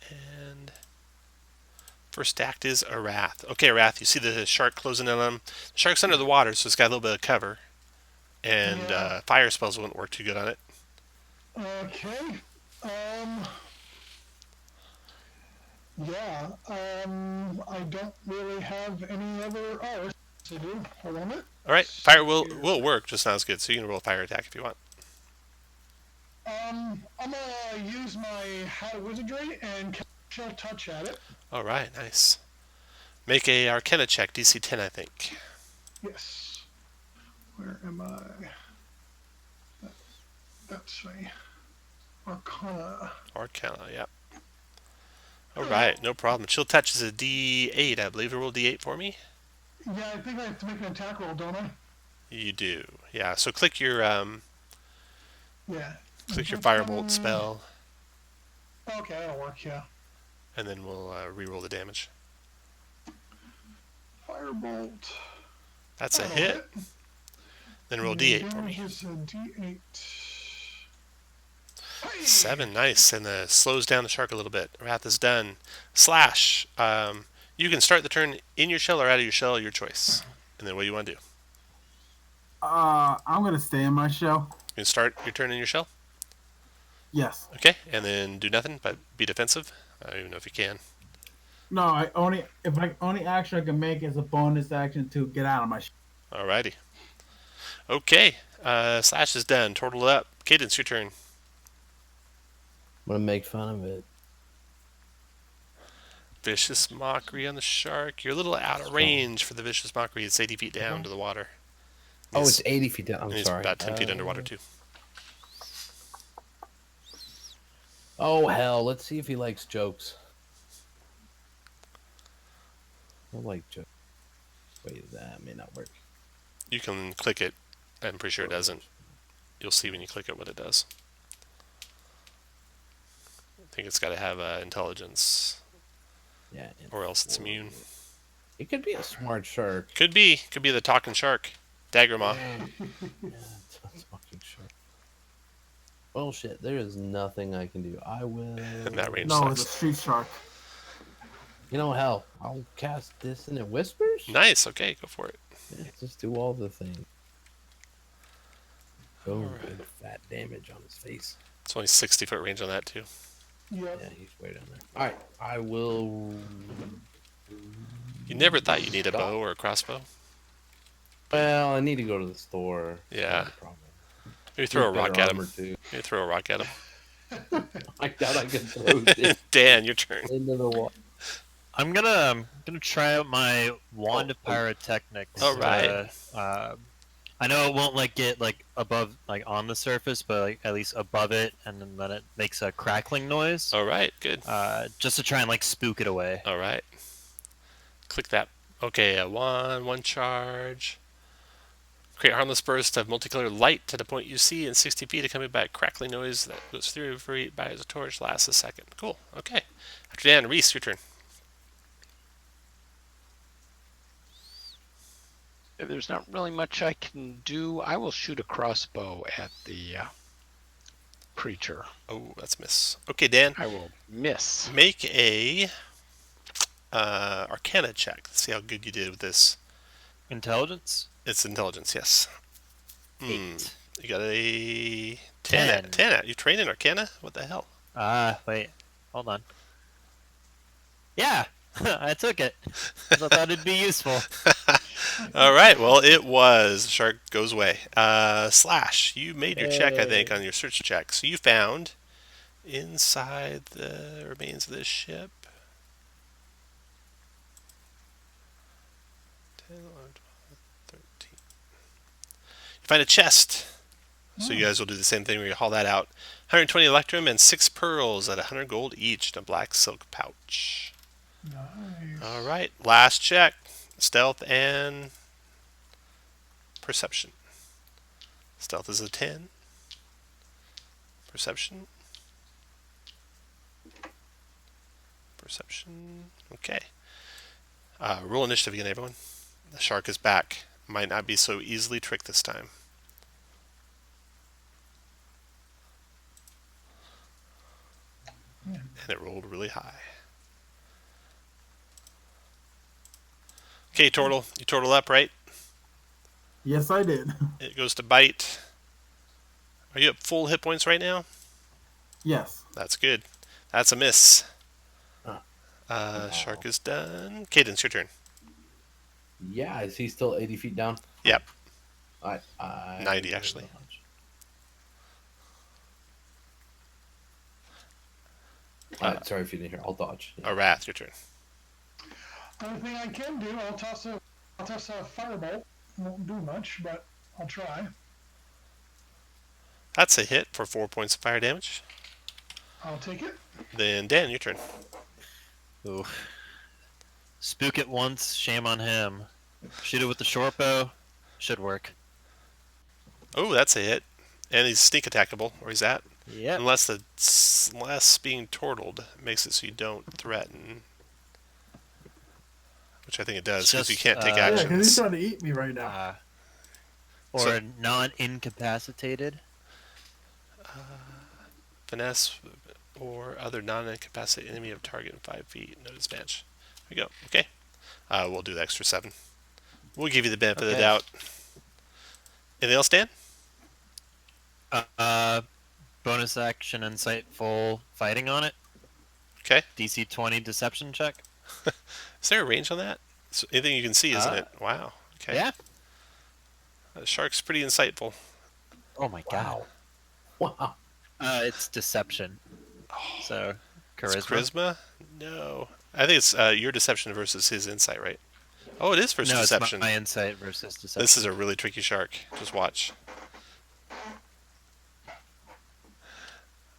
And first act is Arath. Okay, Arath, you see the shark closing in on him. The shark's under the water, so it's got a little bit of cover. And fire spells wouldn't work too good on it. Okay. Yeah. I don't really have any other. Oh, yes, I do. Hold on a minute. All right, fire will work, just not as good. So you can roll a fire attack if you want. I'm gonna use my Hat of Wizardry and chill touch at it. All right, nice. Make a Arcana check, DC 10, I think. Yes. Where am I? That's my Arcana. Arcana, yep. All right, no problem. Chill touch is a D8, I believe. Roll D8 for me. Yeah, I think I have to make an attack roll, don't I? You do, yeah. So click your Yeah. click your firebolt spell, Okay, that'll work. Yeah. and then we'll re-roll the damage. Firebolt. That's a That'll hit. Then roll D8 for me. Is a D8. 7, nice, and slows down the shark a little bit. Wrath is done. Slash. You can start the turn in your shell or out of your shell, your choice. And then what do you want to do? I'm gonna stay in my shell. You can start your turn in your shell. Yes. Okay, and then do nothing but be defensive. I don't even know if you can. No, only action I can make is a bonus action to get out of my shell. Alrighty. Okay, Slash is done. Turtle it up. Cadence, your turn. I'm gonna make fun of it. Vicious mockery on the shark. You're a little out of range for the vicious mockery. It's 80 feet down to the water. Oh, it's 80 feet down. I'm and sorry. It's about 10 feet underwater too. Oh hell! Let's see if he likes jokes. I don't like jokes. Wait, that may not work. You can click it. I'm pretty sure it doesn't. You'll see when you click it what it does. I think it's got to have intelligence. Yeah. Or else it's immune. It could be a smart shark. Could be the talking shark. Dagger Maw. Yeah, it's a talking shark. Well, shit. There is nothing I can do. I will. And that range No, sucks. it's a street shark. You know, hell, I'll cast Dissonant Whispers. Nice. Okay, go for it. Yeah, just do all the things. Oh, Alright. good fat damage on his face. It's only 60-foot range on that too. Yep. Yeah, he's way down there. All right, I will. You never thought you need a Stop. bow or a crossbow? Well, I need to go to the store. Yeah. That's the problem. Maybe throw a Need better rock at him. armor, too. Maybe throw a rock at him. I doubt I can throw this Dan, your turn. into the water. I'm gonna try out my wand of pyrotechnics. All right. I know it won't like get like above like on the surface, but like at least above it, and then it makes a crackling noise. All right, good. Just to try and like spook it away. All right. Click that. Okay, one charge. Create harmless burst of multicolored light to the point you see in 60 feet, accompanied by a crackling noise that goes through by as a torch lasts a second. Cool. Okay. After Dan, Reese, your turn. If there's not really much I can do, I will shoot a crossbow at the creature. Oh, that's a miss. Okay, Dan. I will miss. Make a Arcana check. Let's see how good you did with this. Intelligence? It's intelligence, yes. 8. You got a 10. 10. You trained in Arcana? What the hell? Wait. Hold on. Yeah! I took it. 'Cause I thought it'd be useful. All right. Well, it was. Shark goes away. Slash, you made your check, I think, on your search check. So you found inside the remains of this ship 10, 11, 12, 13. You find a chest. So you guys will do the same thing where you haul that out. 120 electrum and 6 pearls at 100 gold each in a black silk pouch. Nice. All right. Last check. Stealth and perception. Stealth is a 10. Perception. Perception. Okay. Roll initiative again, everyone. The shark is back. Might not be so easily tricked this time. And it rolled really high. Okay, Turtle. You turtle up, right? Yes, I did. It goes to bite. Are you at full hit points right now? Yes. That's good. That's a miss. Wow. Shark is done. Cadence, your turn. Yeah, is he still 80 feet down? Yep. I 90 actually. Sorry if you didn't hear. I'll dodge. Yeah. Wrath, your turn. Only thing I can do, I'll toss a firebolt. Won't do much, but I'll try. That's a hit for 4 points of fire damage. I'll take it. Then Dan, your turn. Ooh. Spook it once, shame on him. Shoot it with the short bow. Should work. Oh, that's a hit. And he's sneak attackable, where he's at. Yep. Unless being turtled makes it so you don't threaten. Which I think it does, because you can't take Yeah, because he's actions. trying to eat me right now. Or So- non-incapacitated. Finesse or other non-incapacitated enemy of target in 5 feet. No disadvantage. There we go. Okay. We'll do the extra 7. We'll give you the benefit of the Okay. doubt. Anything else, Dan? Bonus action insightful fighting on it. Okay. DC 20 deception check. Is there a range on that? It's anything you can see, isn't it? Wow. Okay. Yeah. The shark's pretty insightful. Oh my god. Wow. It's deception. So charisma. It's charisma? No. I think it's your deception versus his insight, right? Oh, it is versus No, deception. it's my insight versus deception. This is a really tricky shark. Just watch.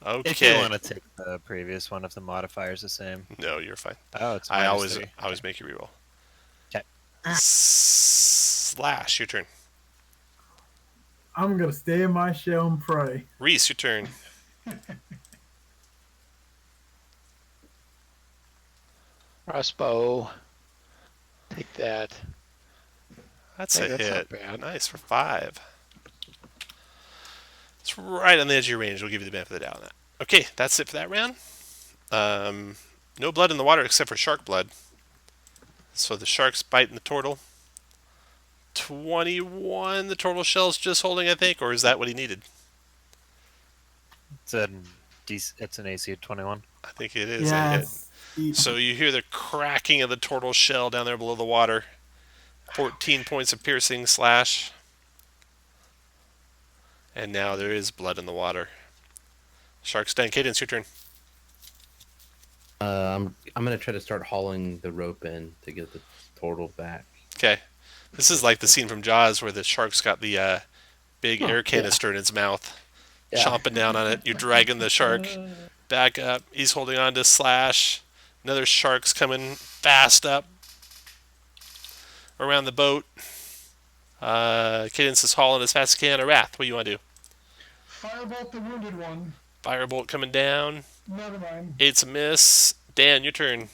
Okay. If you want to take the previous one, if the modifier's the same. No, you're fine. Oh, it's I minus 3. always make you reroll. 'Kay. Slash, your turn. I'm going to stay in my shell and pray. Reese, your turn. Crossbow. Take that. That's Hey, a that's hit. not bad. Nice for 5. It's right on the edge of your range. We'll give you the benefit of the doubt on that. Okay, that's it for that round. No blood in the water except for shark blood. So the shark's biting the turtle. 21. The turtle shell's just holding, I think, or is that what he needed? It's an AC of 21. I think it is. Yes. So you hear the cracking of the turtle shell down there below the water. 14 points of piercing slash. And now there is blood in the water. Shark's done. Cadence, your turn. I'm gonna try to start hauling the rope in to get the turtle back. Okay. This is like the scene from Jaws where the shark's got the big air canister in its mouth, chomping down on it. You're dragging the shark back up. He's holding on to slash. Another shark's coming fast up around the boat. Cadence is hauling as fast as he can. A Wrath, what do you want to do? Firebolt the wounded one. Firebolt coming down. Never mind. It's a miss. Dan, your turn.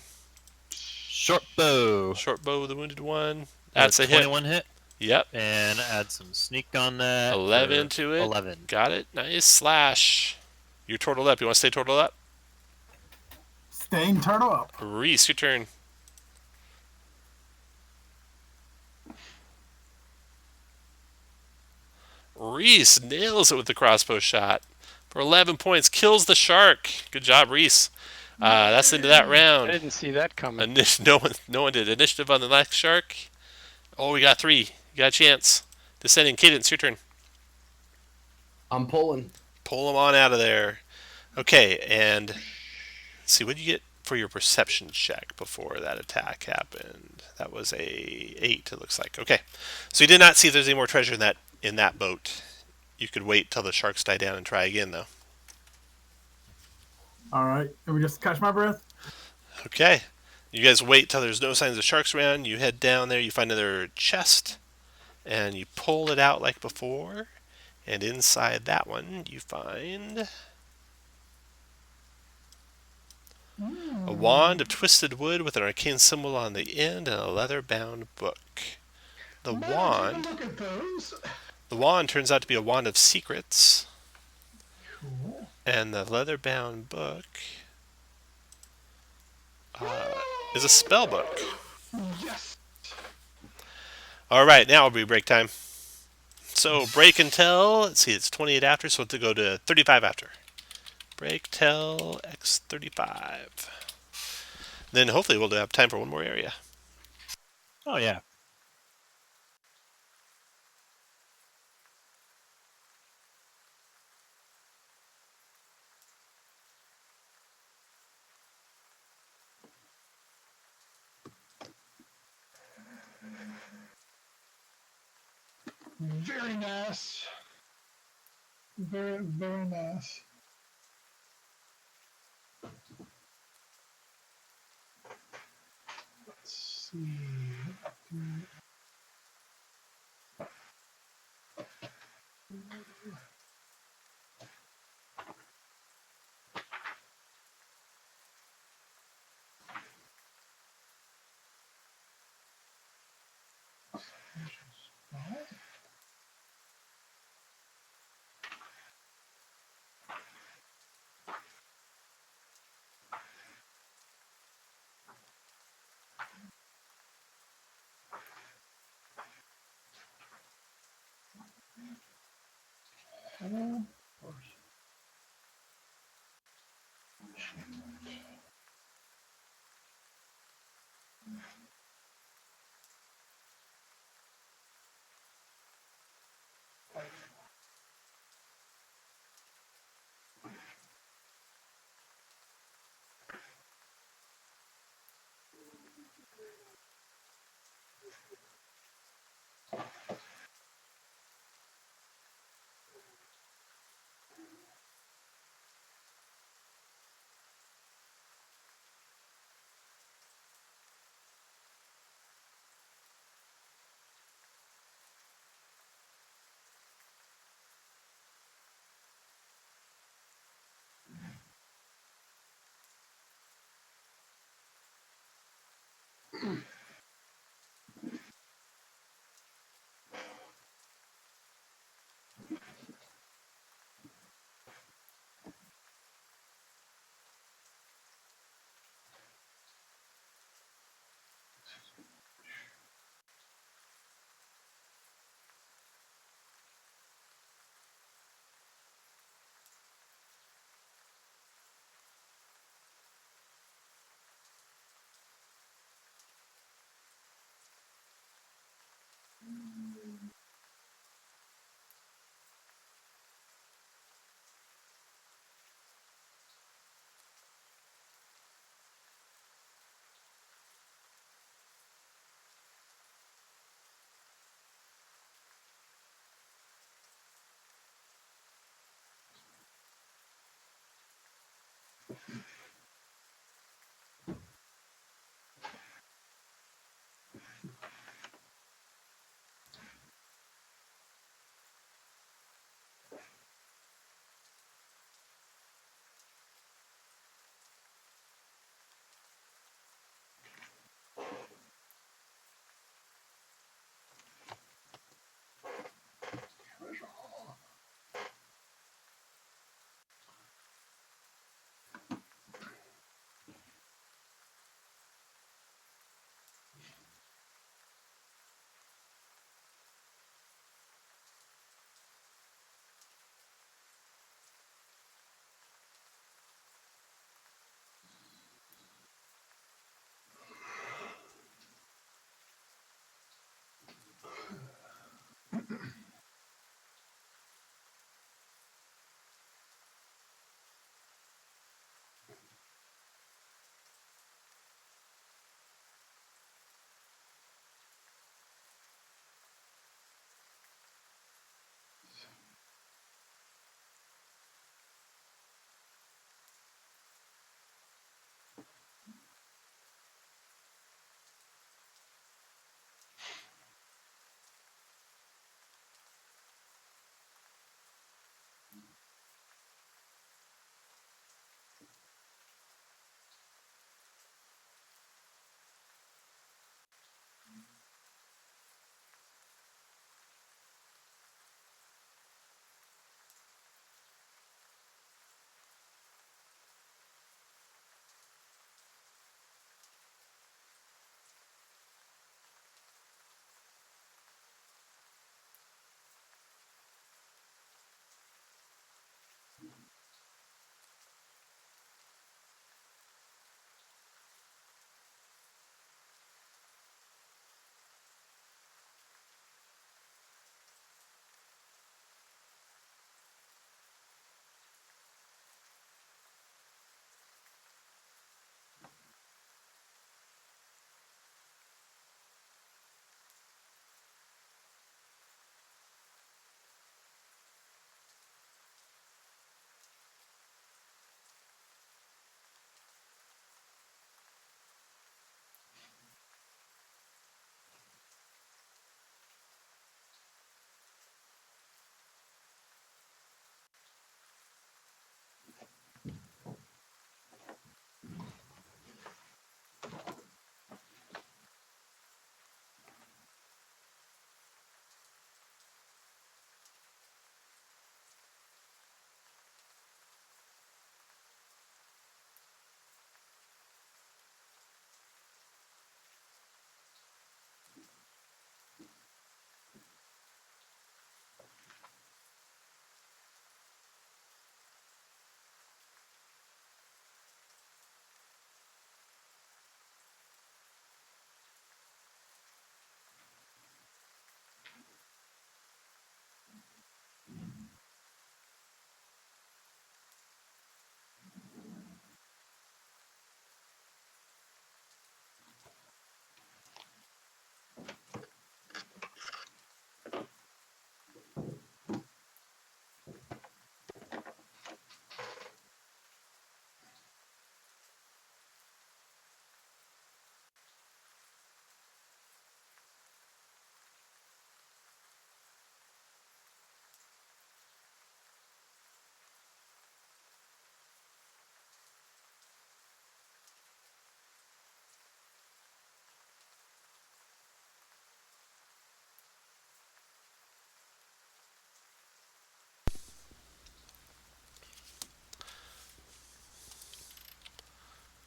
Short bow. Short bow, the wounded one. That's a hit. 21 hit. Yep. And add some sneak on that. 11 to it. 11. Got it. Nice. Slash. You're turtled up. You want to stay turtled up? Staying turtle up. Reese, your turn. Reese nails it with the crossbow shot for 11 points. Kills the shark. Good job, Reese. That's into that I round. didn't see that coming. No one did. Initiative on the next shark. Oh, we got 3. You got a chance. Descending. Cadence, your turn. I'm pulling. Pull them on out of there. Okay, and let's see, what did you get for your perception check before that attack happened? That was a 8, it looks like. Okay, so you did not see if there's any more treasure in that boat. You could wait till the sharks die down and try again, though. All right. Let me just catch my breath. Okay, you guys wait till there's no signs of sharks around. You head down there, you find another chest, and you pull it out like before. And inside that one, you find a wand of twisted wood with an arcane symbol on the end and a leather-bound book. The Might I wand take a look at those? The wand turns out to be a wand of secrets, Cool. and the leather-bound book is a spell book. Yes. All right, now it'll be break time. So break until, let's see, it's 28 after, so we'll have to go to 35 after. Break till X35. Then hopefully we'll have time for one more area. Oh, yeah. Very nice. Very, very nice. Let's see.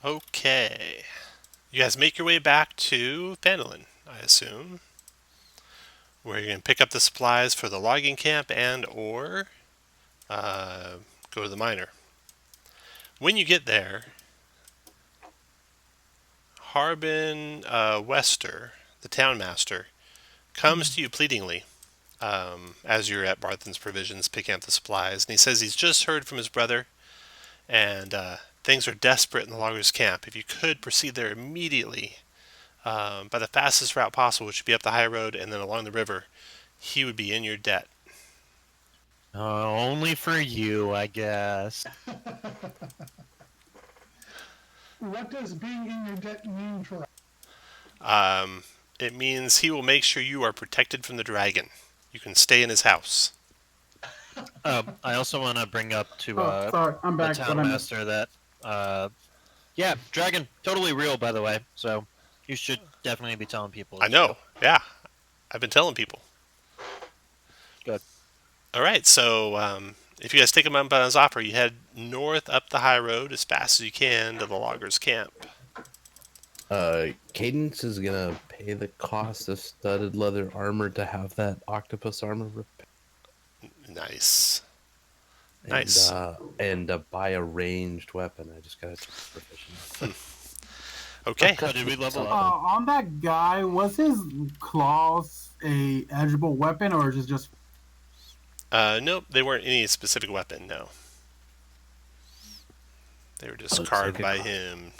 Okay. You guys make your way back to Phandalin, I assume, where you're going to pick up the supplies for the logging camp and or go to the miner. When you get there, Harbin Wester, the townmaster, comes to you pleadingly as you're at Barthen's Provisions picking up the supplies. And he says he's just heard from his brother, and things are desperate in the loggers' camp. If you could proceed there immediately by the fastest route possible, which would be up the high road and then along the river, he would be in your debt. Only for you, I guess. What does being in your debt mean for us? It means he will make sure you are protected from the dragon. You can stay in his house. I also want to bring up to Sorry, I'm the back. But I'm townmaster that, yeah, dragon, totally real, by the way. So you should definitely be telling people. I know. Yeah. I've been telling people. Good. All right. So if you guys take him up on his offer, you head north up the high road as fast as you can to the loggers' camp. Cadence is gonna pay the cost of studded leather armor to have that octopus armor repaired. Nice. Nice. And buy a ranged weapon. I just gotta check proficiency. Okay. So did we level up? on that guy, was his claws a edgeable weapon or is it just? Nope, they weren't any specific weapon, no. They were just carved by him.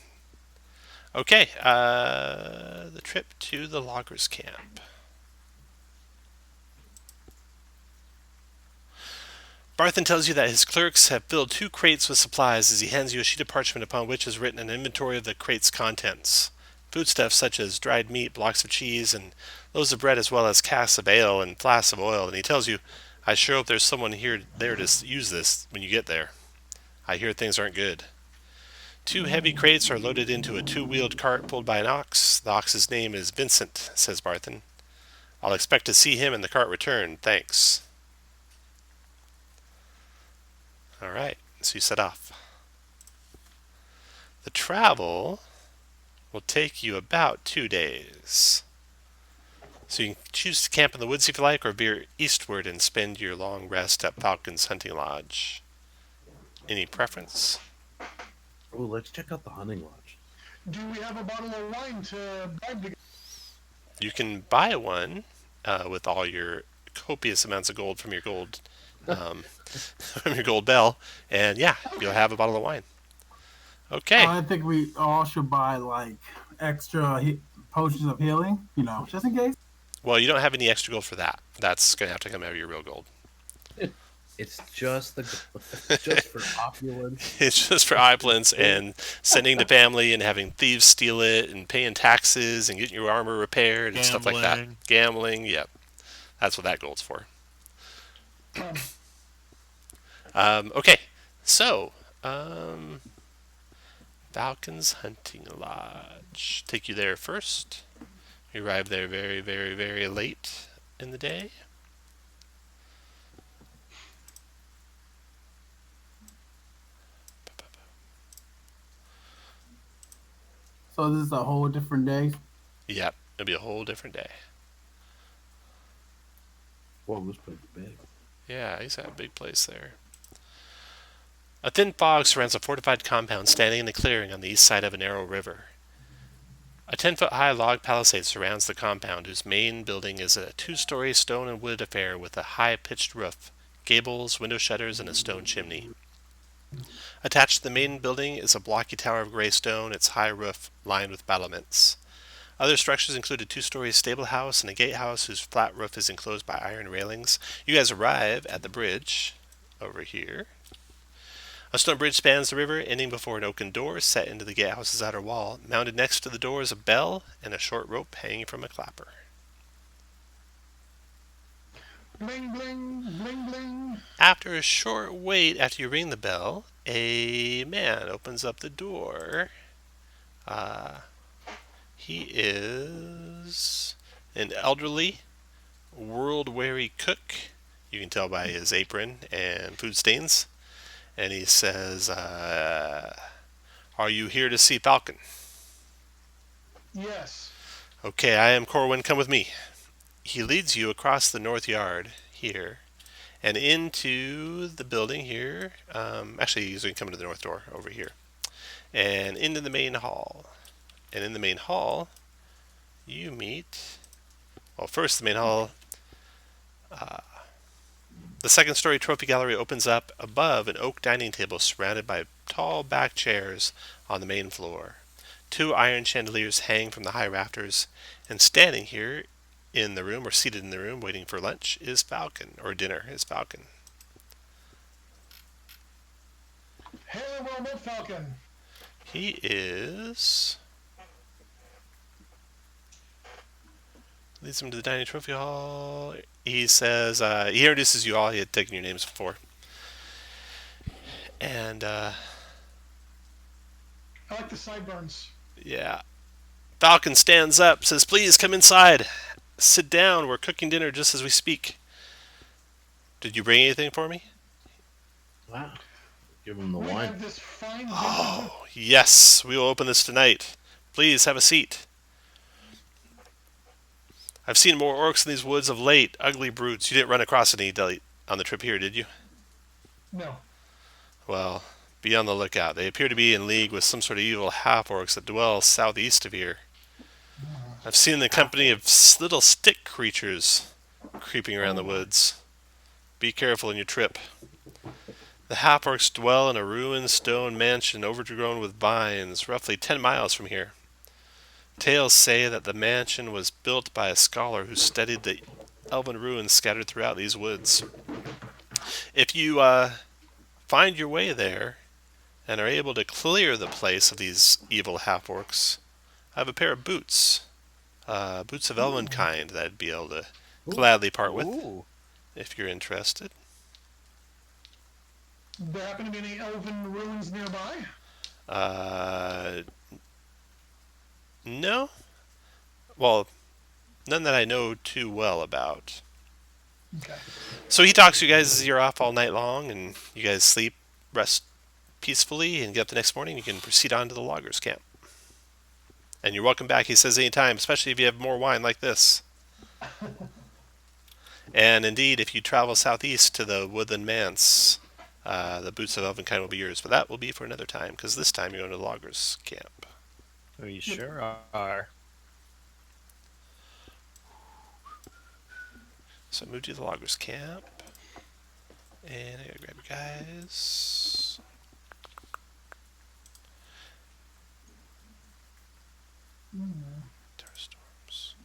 Okay, the trip to the loggers' camp. Barthen tells you that his clerks have filled 2 crates with supplies as he hands you a sheet of parchment upon which is written an inventory of the crate's contents. Foodstuffs such as dried meat, blocks of cheese, and loaves of bread, as well as casks of ale and flasks of oil. And he tells you, I sure hope there's someone there to use this when you get there. I hear things aren't good. 2 heavy crates are loaded into a 2-wheeled cart pulled by an ox. The ox's name is Vincent, says Barthen. I'll expect to see him and the cart return. Thanks. All right, so you set off. The travel will take you about 2 days. So you can choose to camp in the woods if you like, or veer eastward and spend your long rest at Falcon's hunting lodge. Any preference? Oh, let's check out the hunting lodge. Do we have a bottle of wine to bribe the guy? You can buy one with all your copious amounts of gold from your gold from your gold bell, and yeah, you'll have a bottle of wine. Okay. I think we all should buy like extra potions of healing, just in case. Well, you don't have any extra gold for that. That's going to have to come out of your real gold. It's just just for opulence. It's just for opulence and sending to family and having thieves steal it and paying taxes and getting your armor repaired and stuff like that. Gambling, yep. That's what that gold's for. Okay, so Falcon's Hunting Lodge. Take you there first. You arrive there very, very, very late in the day. So this is a whole different day. Yep, it'll be a whole different day. Well, it was pretty big. Yeah, he's got a big place there. A thin fog surrounds a fortified compound standing in a clearing on the east side of a narrow river. A 10-foot-high log palisade surrounds the compound, whose main building is a 2-story stone and wood affair with a high-pitched roof, gables, window shutters, and a stone chimney. Attached to the main building is a blocky tower of gray stone, its high roof lined with battlements. Other structures include a 2-story stable house and a gatehouse whose flat roof is enclosed by iron railings. You guys arrive at the bridge over here. A stone bridge spans the river, ending before an oaken door set into the gatehouse's outer wall. Mounted next to the door is a bell and a short rope hanging from a clapper. Bling, bling, bling, bling. After a short wait after you ring the bell, a man opens up the door. He is an elderly, world-weary cook. You can tell by his apron and food stains. And he says, Are you here to see Falcon? Yes. Okay, I am Corwin. Come with me. He leads you across the north yard here and into the building here. Actually, he's going to come into the north door over here and into the main hall. And in the main hall, you meet. Well, first, the main hall. The second story trophy gallery opens up above an oak dining table surrounded by tall back chairs on the main floor. Two iron chandeliers hang from the high rafters, and standing here in the room, or seated in the room, waiting for lunch, is Falcon, or dinner is Falcon. Hey, well met, Falcon. He is. Leads him to the dining trophy hall. He says, he introduces you all. He had taken your names before. And, I like the sideburns. yeah. Falcon stands up, says, please come inside. Sit down. We're cooking dinner just as we speak. Did you bring anything for me? Wow. Give him the We wine. have this fine vintage. Oh, yes. We will open this tonight. Please have a seat. I've seen more orcs in these woods of late. Ugly brutes. You didn't run across any on the trip here, did you? No. Well, be on the lookout. They appear to be in league with some sort of evil half-orcs that dwell southeast of here. I've seen the company of little stick creatures creeping around the woods. Be careful in your trip. The half-orcs dwell in a ruined stone mansion overgrown with vines, roughly 10 miles from here. Tales say that the mansion was built by a scholar who studied the elven ruins scattered throughout these woods. If you find your way there and are able to clear the place of these evil half-orcs, I have a pair of boots. Boots of elven kind that I'd be able to gladly part with Ooh. if you're interested. There happen to be any elven ruins nearby? No. Well, none that I know too well about. Okay. So he talks to you guys as you're off all night long, and you guys sleep, rest peacefully, and get up the next morning. You can proceed on to the loggers' camp. And you're welcome back, he says, anytime, especially if you have more wine like this. And indeed, if you travel southeast to the woodland manse, the boots of elvenkind will be yours. But that will be for another time, because this time you're going to the loggers' camp. We sure are. So I moved you to the loggers' camp. And I gotta grab you guys. Terror storms.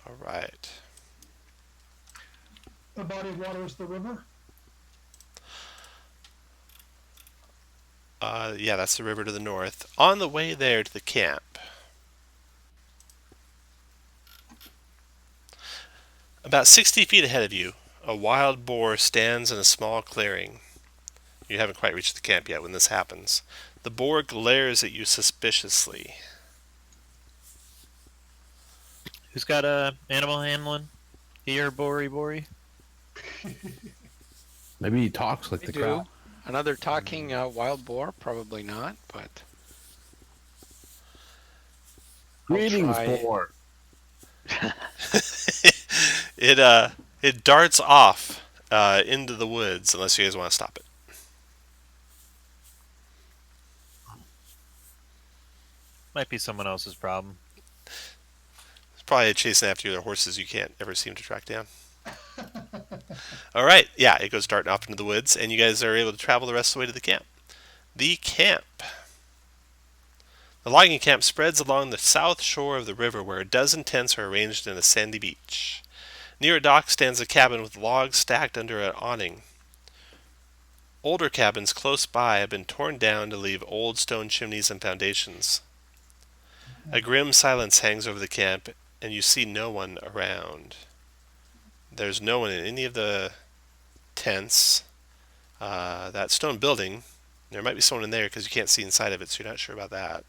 All right. The body of water is the river? Yeah, that's the river to the north. On the way there to the camp, about 60 feet ahead of you, a wild boar stands in a small clearing. You haven't quite reached the camp yet when this happens. The boar glares at you suspiciously. Who's got animal handling? Here, Bori. Maybe he talks like We the do. crowd. Another talking wild boar? Probably not, but I'll Greetings, try. boar. It darts off into the woods unless you guys want to stop it. Might be someone else's problem. It's probably chasing after you. They're horses you can't ever seem to track down. All right, yeah, it goes darting off into the woods, and you guys are able to travel the rest of the way to the camp. The camp. The logging camp spreads along the south shore of the river, where a dozen tents are arranged in a sandy beach. Near a dock stands a cabin with logs stacked under an awning. Older cabins close by have been torn down to leave old stone chimneys and foundations. A grim silence hangs over the camp, and you see no one around. There's no one in any of the tents. That stone building, there might be someone in there because you can't see inside of it, so you're not sure about that.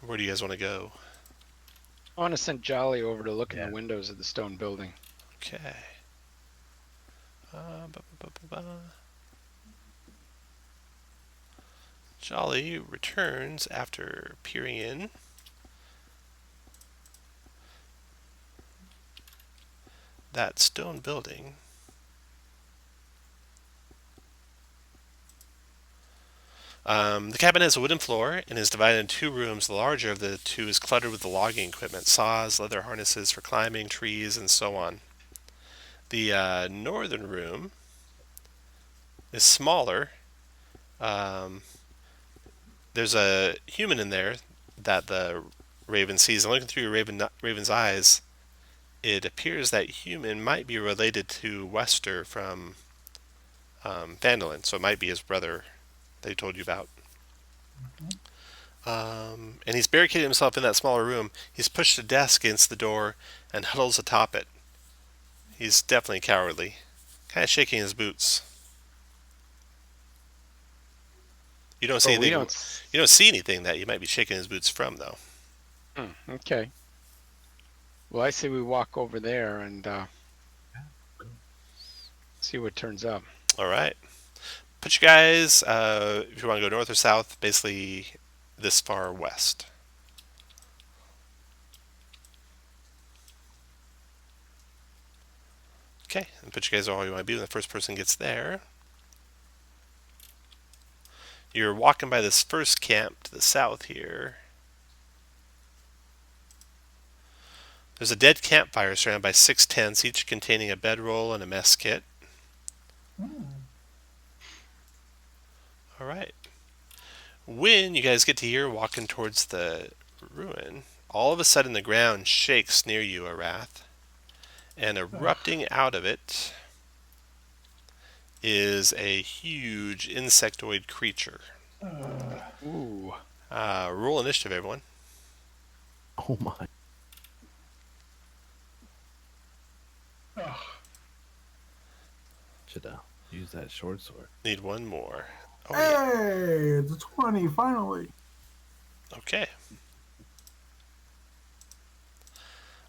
Where do you guys want to go? I want to send Jolly over to look in Yeah. the windows of the stone building. Okay. Jolly returns after peering in. That stone building. The cabin has a wooden floor and is divided into 2 rooms. The larger of the 2 is cluttered with the logging equipment, saws, leather harnesses for climbing trees, and so on. The northern room is smaller. There's a human in there that the raven sees. And looking through your raven's eyes, it appears that human might be related to Wester from Vandalin, so it might be his brother that he told you about. And he's barricaded himself in that smaller room. He's pushed a desk against the door and huddles atop it. He's definitely cowardly, kind of shaking his boots. You don't see anything. You don't see anything that you might be shaking his boots from, though. Okay. Well, I say we walk over there and see what turns up. All right. Put you guys, if you want to go north or south, basically this far west. Okay, and put you guys all you want to be when the first person gets there. You're walking by this first camp to the south here. There's a dead campfire surrounded by 6 tents, each containing a bedroll and a mess kit. All right. When you guys get to here, walking towards the ruin, all of a sudden the ground shakes near you, Arath, and erupting out of it is a huge insectoid creature. Ooh. Roll initiative, everyone. Oh my. Should use that short sword. Need one more. Oh, Hey, yeah. it's a 20, finally. Okay.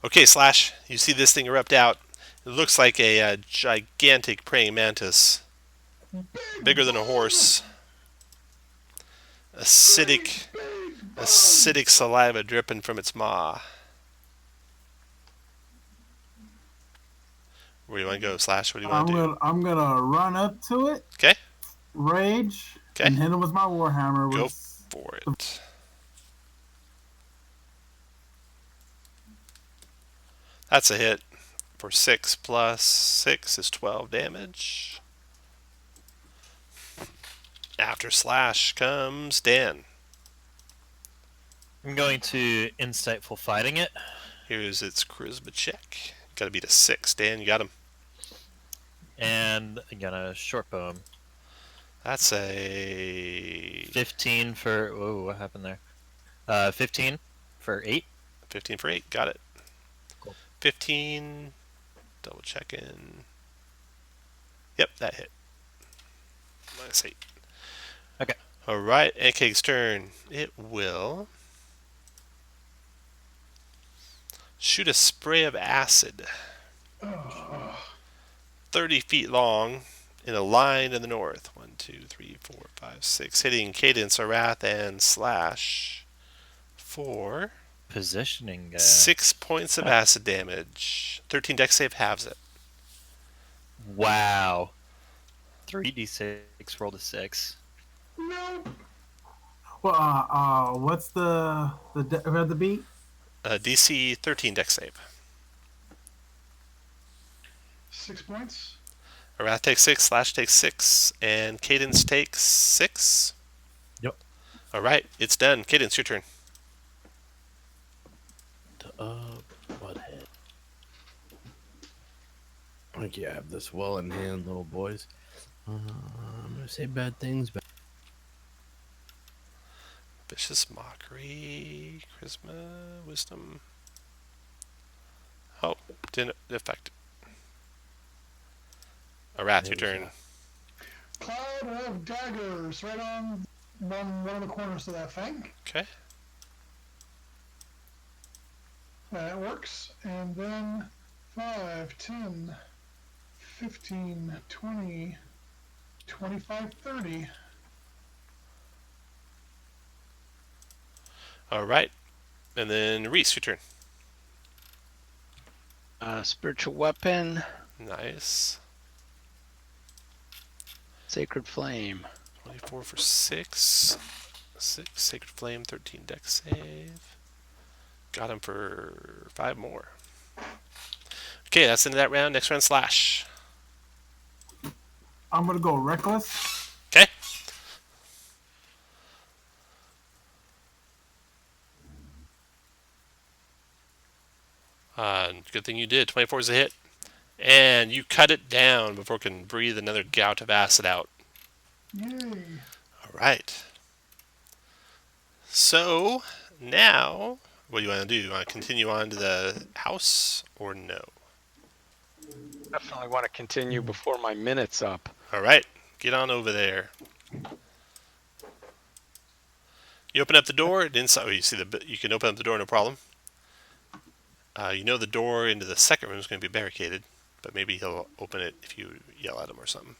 Okay, Slash, you see this thing erupt out. It looks like a gigantic praying mantis. Bigger than a horse. Acidic saliva dripping from its maw. Where do you want to go, Slash? What do you want to do? I'm gonna run up to it. Okay. Rage. Okay. And hit him with my warhammer. Go for it. That's a hit for 6 plus 6 is 12 damage. After Slash comes Dan. I'm going to insightful fighting it. Here's its charisma check. Got to beat a 6. Dan, you got him. And I'm gonna short bow him. That's a 15 for. Whoa, what happened there? 15 for 8. 15 for 8. Got it. Cool. 15. Double checking. Yep, that hit. Minus 8. Okay. All right, Ankeg's turn. It will shoot a spray of acid 30 feet long in a line in the north. 1, 2, 3, 4, 5, 6. Hitting Cadence, Arath, and Slash for Positioning. 6 points of acid damage. 13 dex save halves it. Wow. 3d6 rolled a 6. No. Well, what's the beat? DC 13 dex save. 6 points. Arath takes 6, Slash takes 6, and Cadence takes 6. Yep. All right, it's done. Cadence, your turn. Butthead. I think you have this well in hand, little boys. I'm gonna say bad things, but Vicious mockery, charisma, wisdom. Oh, didn't affect it. Arath, your turn. Cloud of daggers right on one of the corners of that thing. Okay. That works. And then 5, 10, 15, 20, 25, 30. All right. And then Reese, your turn. Spiritual weapon, Nice. sacred flame. 24 for 6. 6. Sacred Flame, 13 deck save. Got him for 5 more. Okay, that's the end of that round. Next round, Slash. I'm gonna go reckless. Okay. Good thing you did. 24 is a hit. And you cut it down before it can breathe another gout of acid out. Yay. All right. So, now, what do you want to do? You want to continue on to the house or no? Definitely want to continue before my minute's up. All right. Get on over there. You open up the door, and inside, you can open up the door, no problem. You know the door into the second room is going to be barricaded, but maybe he'll open it if you yell at him or something.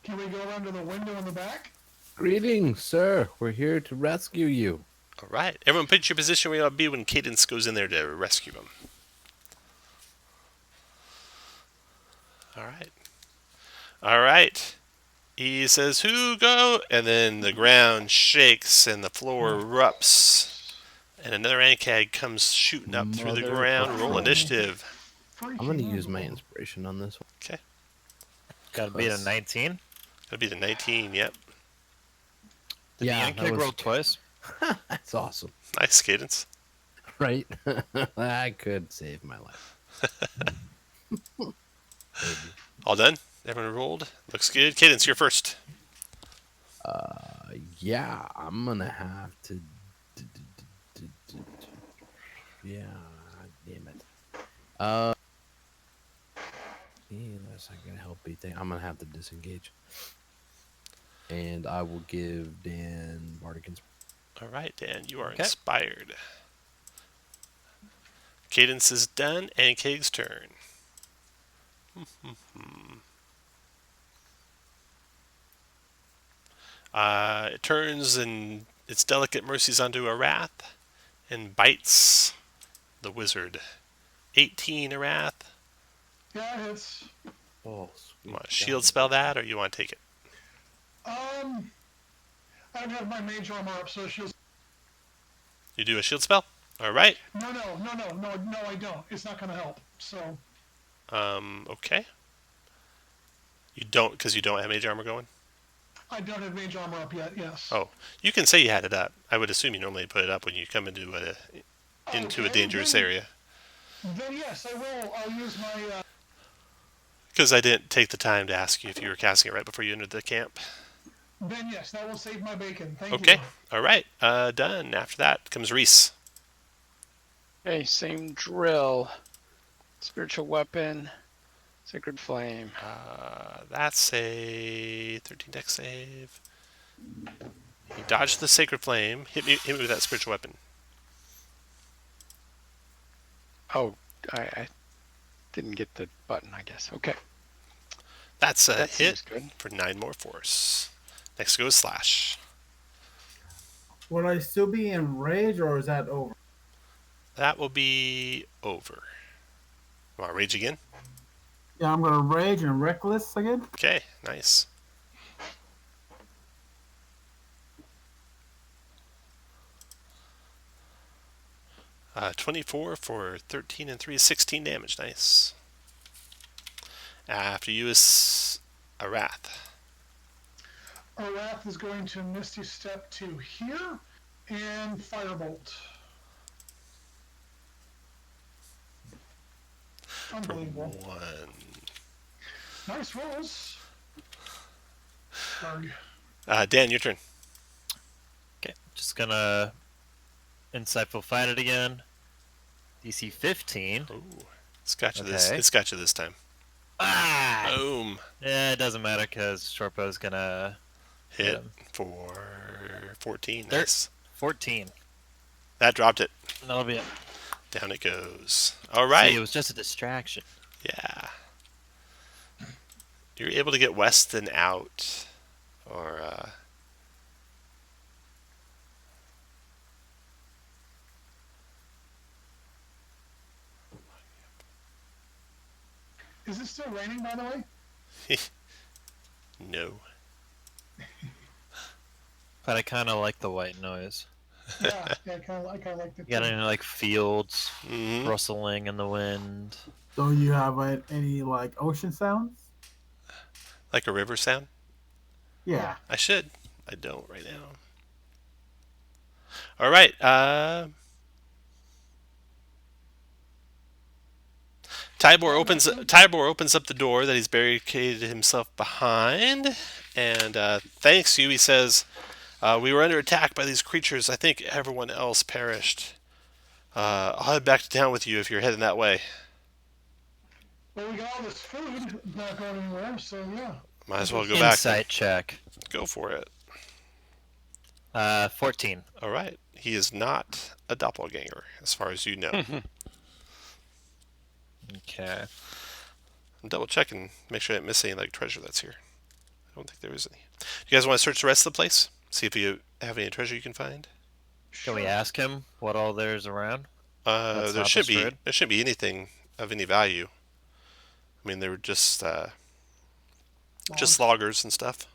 Can we go around to the window in the back? Greetings, sir. We're here to rescue you. All right. Everyone picture your position where you'll be when Cadence goes in there to rescue him. All right. All right. He says, "Who go?" And then the ground shakes and the floor erupts. And another ANCAG comes shooting up through the ground. Roll initiative. I'm going to use my inspiration on this one. Okay. Got to beat a 19. That'll be the 19, yep. Did the ANCAG roll twice? That's awesome. Nice, Cadence. Right? I could save my life. All done? Everyone rolled? Looks good. Cadence, you're first. Yeah, I'm going to have to... Yeah, damn it. Unless I can help beat things, I'm going to have to disengage. And I will give Dan Bardic Inspiration. All right, Dan, you are inspired. Cadence is done, and Kate's turn. It turns and its delicate mercies onto a wrath and bites the wizard. 18 a wrath. Yeah, it hits. Oh, You want to shield spell that, or you want to take it? I don't have my mage armor up, so she'll... You do a shield spell? All right. No, I don't. It's not going to help, so... Okay. You don't, because you don't have mage armor going? I don't have mage armor up yet, yes. Oh, you can say you had it up. I would assume you normally put it up when you come into a dangerous area. Then yes, I will. I'll use my... Because I didn't take the time to ask you if you were casting it right before you entered the camp. Then yes, that will save my bacon. Thank you. Okay. All right. Done. After that comes Reese. Okay, same drill. Spiritual weapon, sacred flame. That's a 13 deck save. He dodged the sacred flame. Hit me with that spiritual weapon. Oh, I didn't get the button, I guess. Okay. That's a That hit seems good. for 9 more force. Next goes Slash. Would I still be in rage, or is that over? That will be over. You want to rage again? Yeah, I'm gonna rage and reckless again. Okay, nice. Uh, 24 for 13 and 3 is 16 damage. Nice. After you is a wrath. Arath is going to Misty Step to here and Firebolt. Unbelievable. For 1. Nice rolls. Arg. Dan, your turn. Okay, just gonna insightful fight it again. DC 15. Ooh, it's got you Okay. It's got you this time. Ah! Boom. Yeah, it doesn't matter because shortbow's gonna Hit for 14. Nice. 14. That dropped it. That'll be it. Down it goes. All See, right. it was just a distraction. Yeah. You're able to get Weston out. Or, Is it still raining, by the way? no. But I kind of like the white noise. Yeah, I kind of like it. You got any like fields Mhm. rustling in the wind? Don't you have any like ocean sounds? Like a river sound? Yeah. I should. I don't right now. All right. Tybor opens up the door that he's barricaded himself behind, and thanks you. He says, "We were under attack by these creatures. I think everyone else perished. I'll head back to town with you if you're heading that way." Well, we got all this food, not going anywhere, so yeah. Might as well go back. Insight check. Go for it. 14. All right. He is not a doppelganger, as far as you know. Okay. I'm double checking, make sure I didn't miss any like treasure that's here. I don't think there is any. You guys want to search the rest of the place? See if you have any treasure you can find. Can we ask him what all there's around? That's There not should be destroyed? there shouldn't be anything of any value. I mean, they were just loggers and stuff.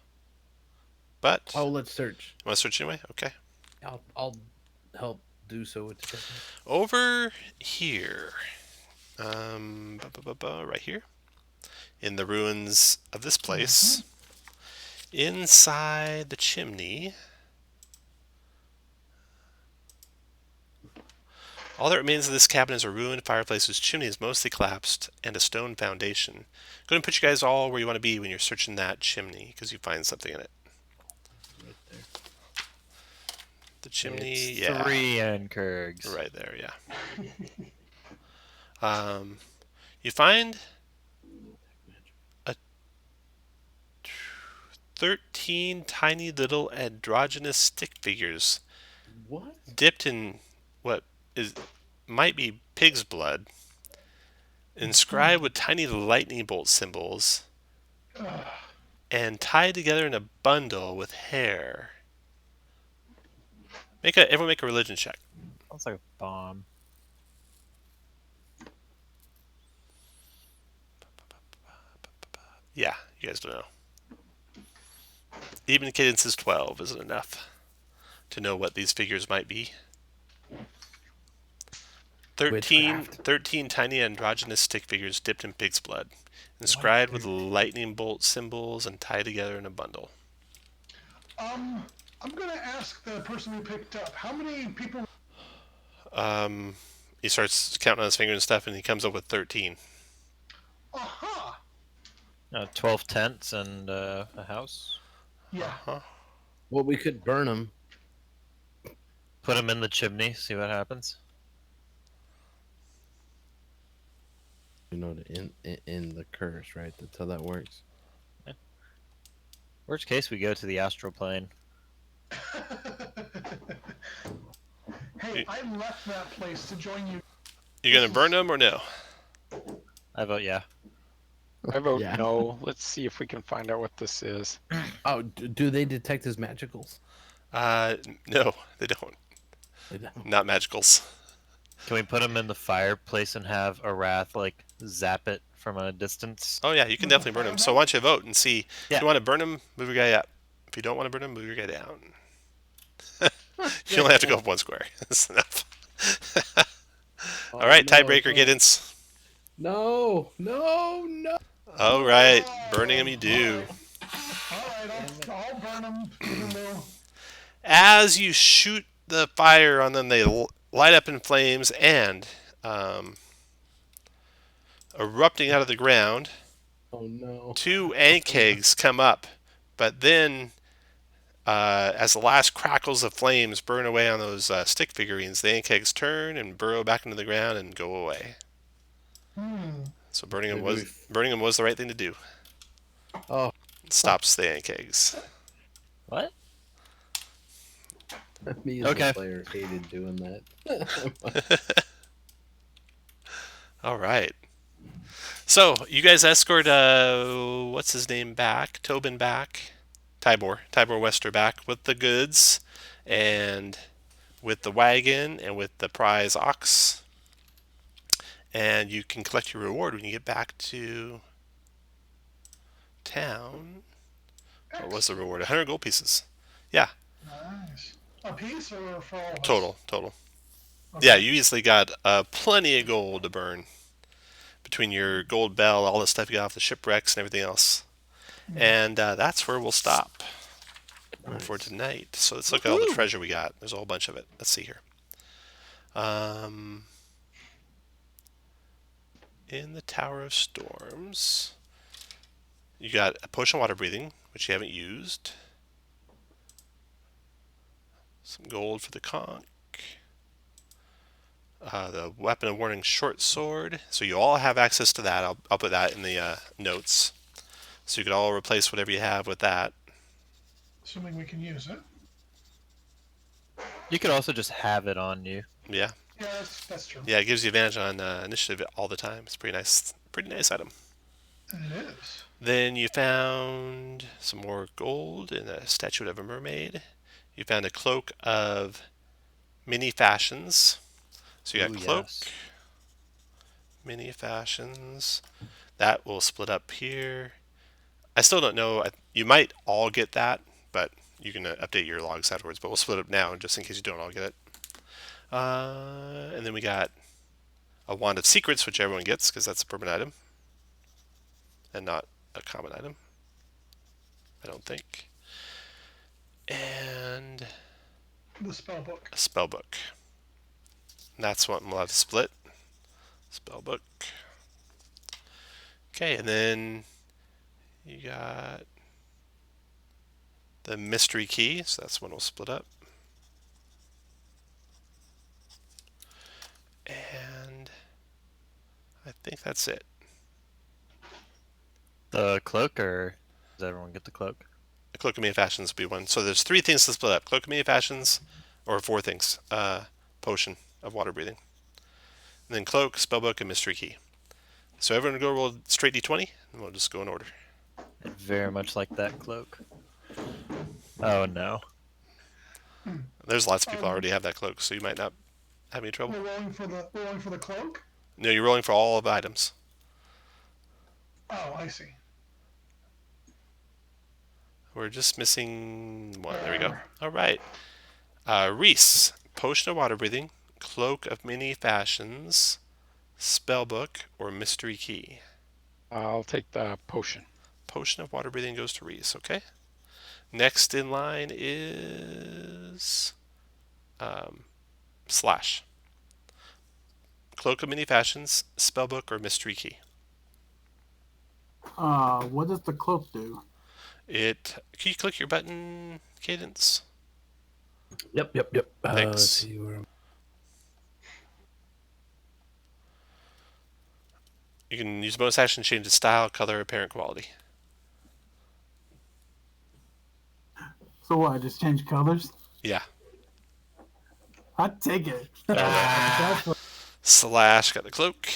But Oh, let's search. you want to search anyway? Okay. I'll help do so with the technique. Over here, right here, in the ruins of this place, inside the chimney. All that remains of this cabin is a ruined fireplace whose chimney is mostly collapsed and a stone foundation. Go ahead and put you guys all where you want to be when you're searching that chimney, because you find something in it. Right there. The chimney, It's yeah. 3 Nkurgs. Right there, yeah. You find a 13 tiny little androgynous stick figures What? dipped in what might be pig's blood, inscribed with tiny lightning bolt symbols, and tied together in a bundle with hair. Everyone make a religion check. Sounds like a bomb. Yeah, you guys don't know. Even cadence is 12 isn't enough to know what these figures might be. 13 tiny androgynous stick figures dipped in pig's blood, inscribed with lightning bolt symbols and tied together in a bundle. I'm gonna ask the person who picked up, how many people? He starts counting on his fingers and stuff, and he comes up with 13. Aha! 12 tents and a house. Yeah. Well, we could burn them. Put them in the chimney, see what happens. You know, in the curse, right? That's how that works. Worst case, we go to the astral plane. Hey, I left that place to join you. You gonna burn them or no? I vote yeah. I vote Yeah. no. Let's see if we can find out what this is. Oh, do they detect as magicals? No, they don't. They don't. Not magicals. Can we put them in the fireplace and have a wrath like zap it from a distance? Oh yeah, you can definitely burn them. So why don't you vote and see if Yeah. you want to burn them, move your guy up. If you don't want to burn them, move your guy down. You only have to go up one square. That's enough. All right, tiebreaker, Giddens. No. All right, burning them you do. Alright, I'll burn them, even though... As you shoot the fire on them, they light up in flames and erupting out of the ground. Oh no. 2 ant kegs come up, but then as the last crackles of flames burn away on those stick figurines, the ant kegs turn and burrow back into the ground and go away. So burning them was the right thing to do. Oh. It stops the ant kegs. What? Me as Okay. a player hated doing that. All right. So you guys escort what's his name back? Tobin back. Tybor Wester back with the goods and with the wagon and with the prize ox. And you can collect your reward when you get back to town. What was the reward? 100 gold pieces. Yeah, Nice. A piece or for all of us? total. Okay. Yeah, you easily got plenty of gold to burn between your gold bell, all the stuff you got off the shipwrecks, and everything else. And that's where we'll stop for tonight. So let's look at all the treasure we got. There's a whole bunch of it. Let's see here. In the Tower of Storms, you got a potion of water breathing, which you haven't used. Some gold for the conch. The weapon of warning short sword. So you all have access to that. I'll put that in the notes. So you could all replace whatever you have with that. Assuming we can use it. You could also just have it on you. Yeah. Yeah, that's true. Yeah, it gives you advantage on initiative all the time. It's pretty nice item. It is. Then you found some more gold in a statue of a mermaid. You found a cloak of many fashions. So you got cloak, Yes. many fashions. That will split up here. I still don't know. You might all get that, but you can update your logs afterwards. But we'll split up now just in case you don't all get it. And then we got a wand of secrets, which everyone gets because that's a permanent item and not a common item, I don't think. And The spell book. a spell book. And that's what we'll have to split. Spell book. Okay, and then you got the mystery key, so that's one we'll split up. And I think that's it. The cloak, or does everyone get the cloak? The Cloak of Many Fashions will be one. So there's 3 things to split up. Cloak of Many Fashions, or 4 things. Potion of water breathing. And then cloak, spellbook, and mystery key. So everyone go roll straight d20, and we'll just go in order. I'd very much like that cloak. Oh no. There's lots of people already have that cloak, so you might not have any trouble. We're rolling for the cloak. No, you're rolling for all of the items. Oh, I see. We're just missing one. There we go. All right. Reese, potion of water breathing, cloak of many fashions, spellbook, or mystery key. I'll take the potion. Potion of water breathing goes to Reese. Okay. Next in line is Slash. Cloak of many fashions, spellbook, or mystery key. What does the cloak do? Can you click your button, Cadence? Yep. Thanks. Let's see where You can use bonus action to change the style, color, apparent quality. So what? I just change colors? Yeah. I'd take it. Ah. That's what- Slash got the cloak.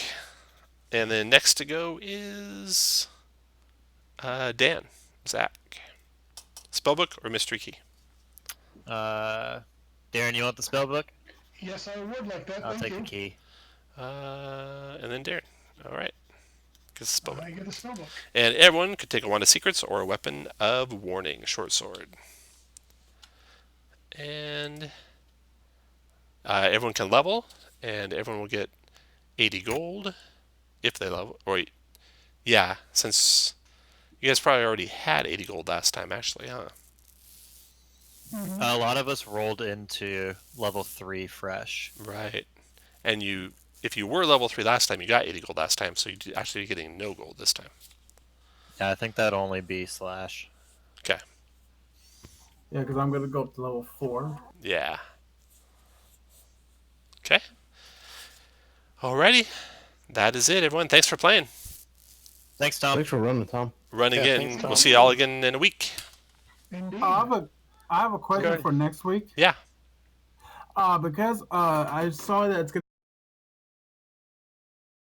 And then next to go is Dan. Zach. Spellbook or mystery key? Darren, you want the spell book? Yes, I would like that. I'll Thank take you. the key. And then Darren. All right. Because spellbook. I get a spell book. And everyone could take a wand of secrets or a weapon of warning, short sword. And everyone can level, and everyone will get 80 gold if they level. Or yeah, since you guys probably already had 80 gold last time, actually, huh? A lot of us rolled into level 3 fresh. Right. And if you were level 3 last time, you got 80 gold last time, so you're actually getting no gold this time. Yeah, I think that'd only be Slash. Okay. Yeah, because I'm going to go up to level 4. Yeah. Okay. Alrighty. That is it, everyone. Thanks for playing. Thanks, Tom. Thanks for running, Tom. Run Yeah, again. thanks, Tom. We'll see you all again in a week. Indeed. I have a question Okay. for next week. Yeah. Because I saw that it's gonna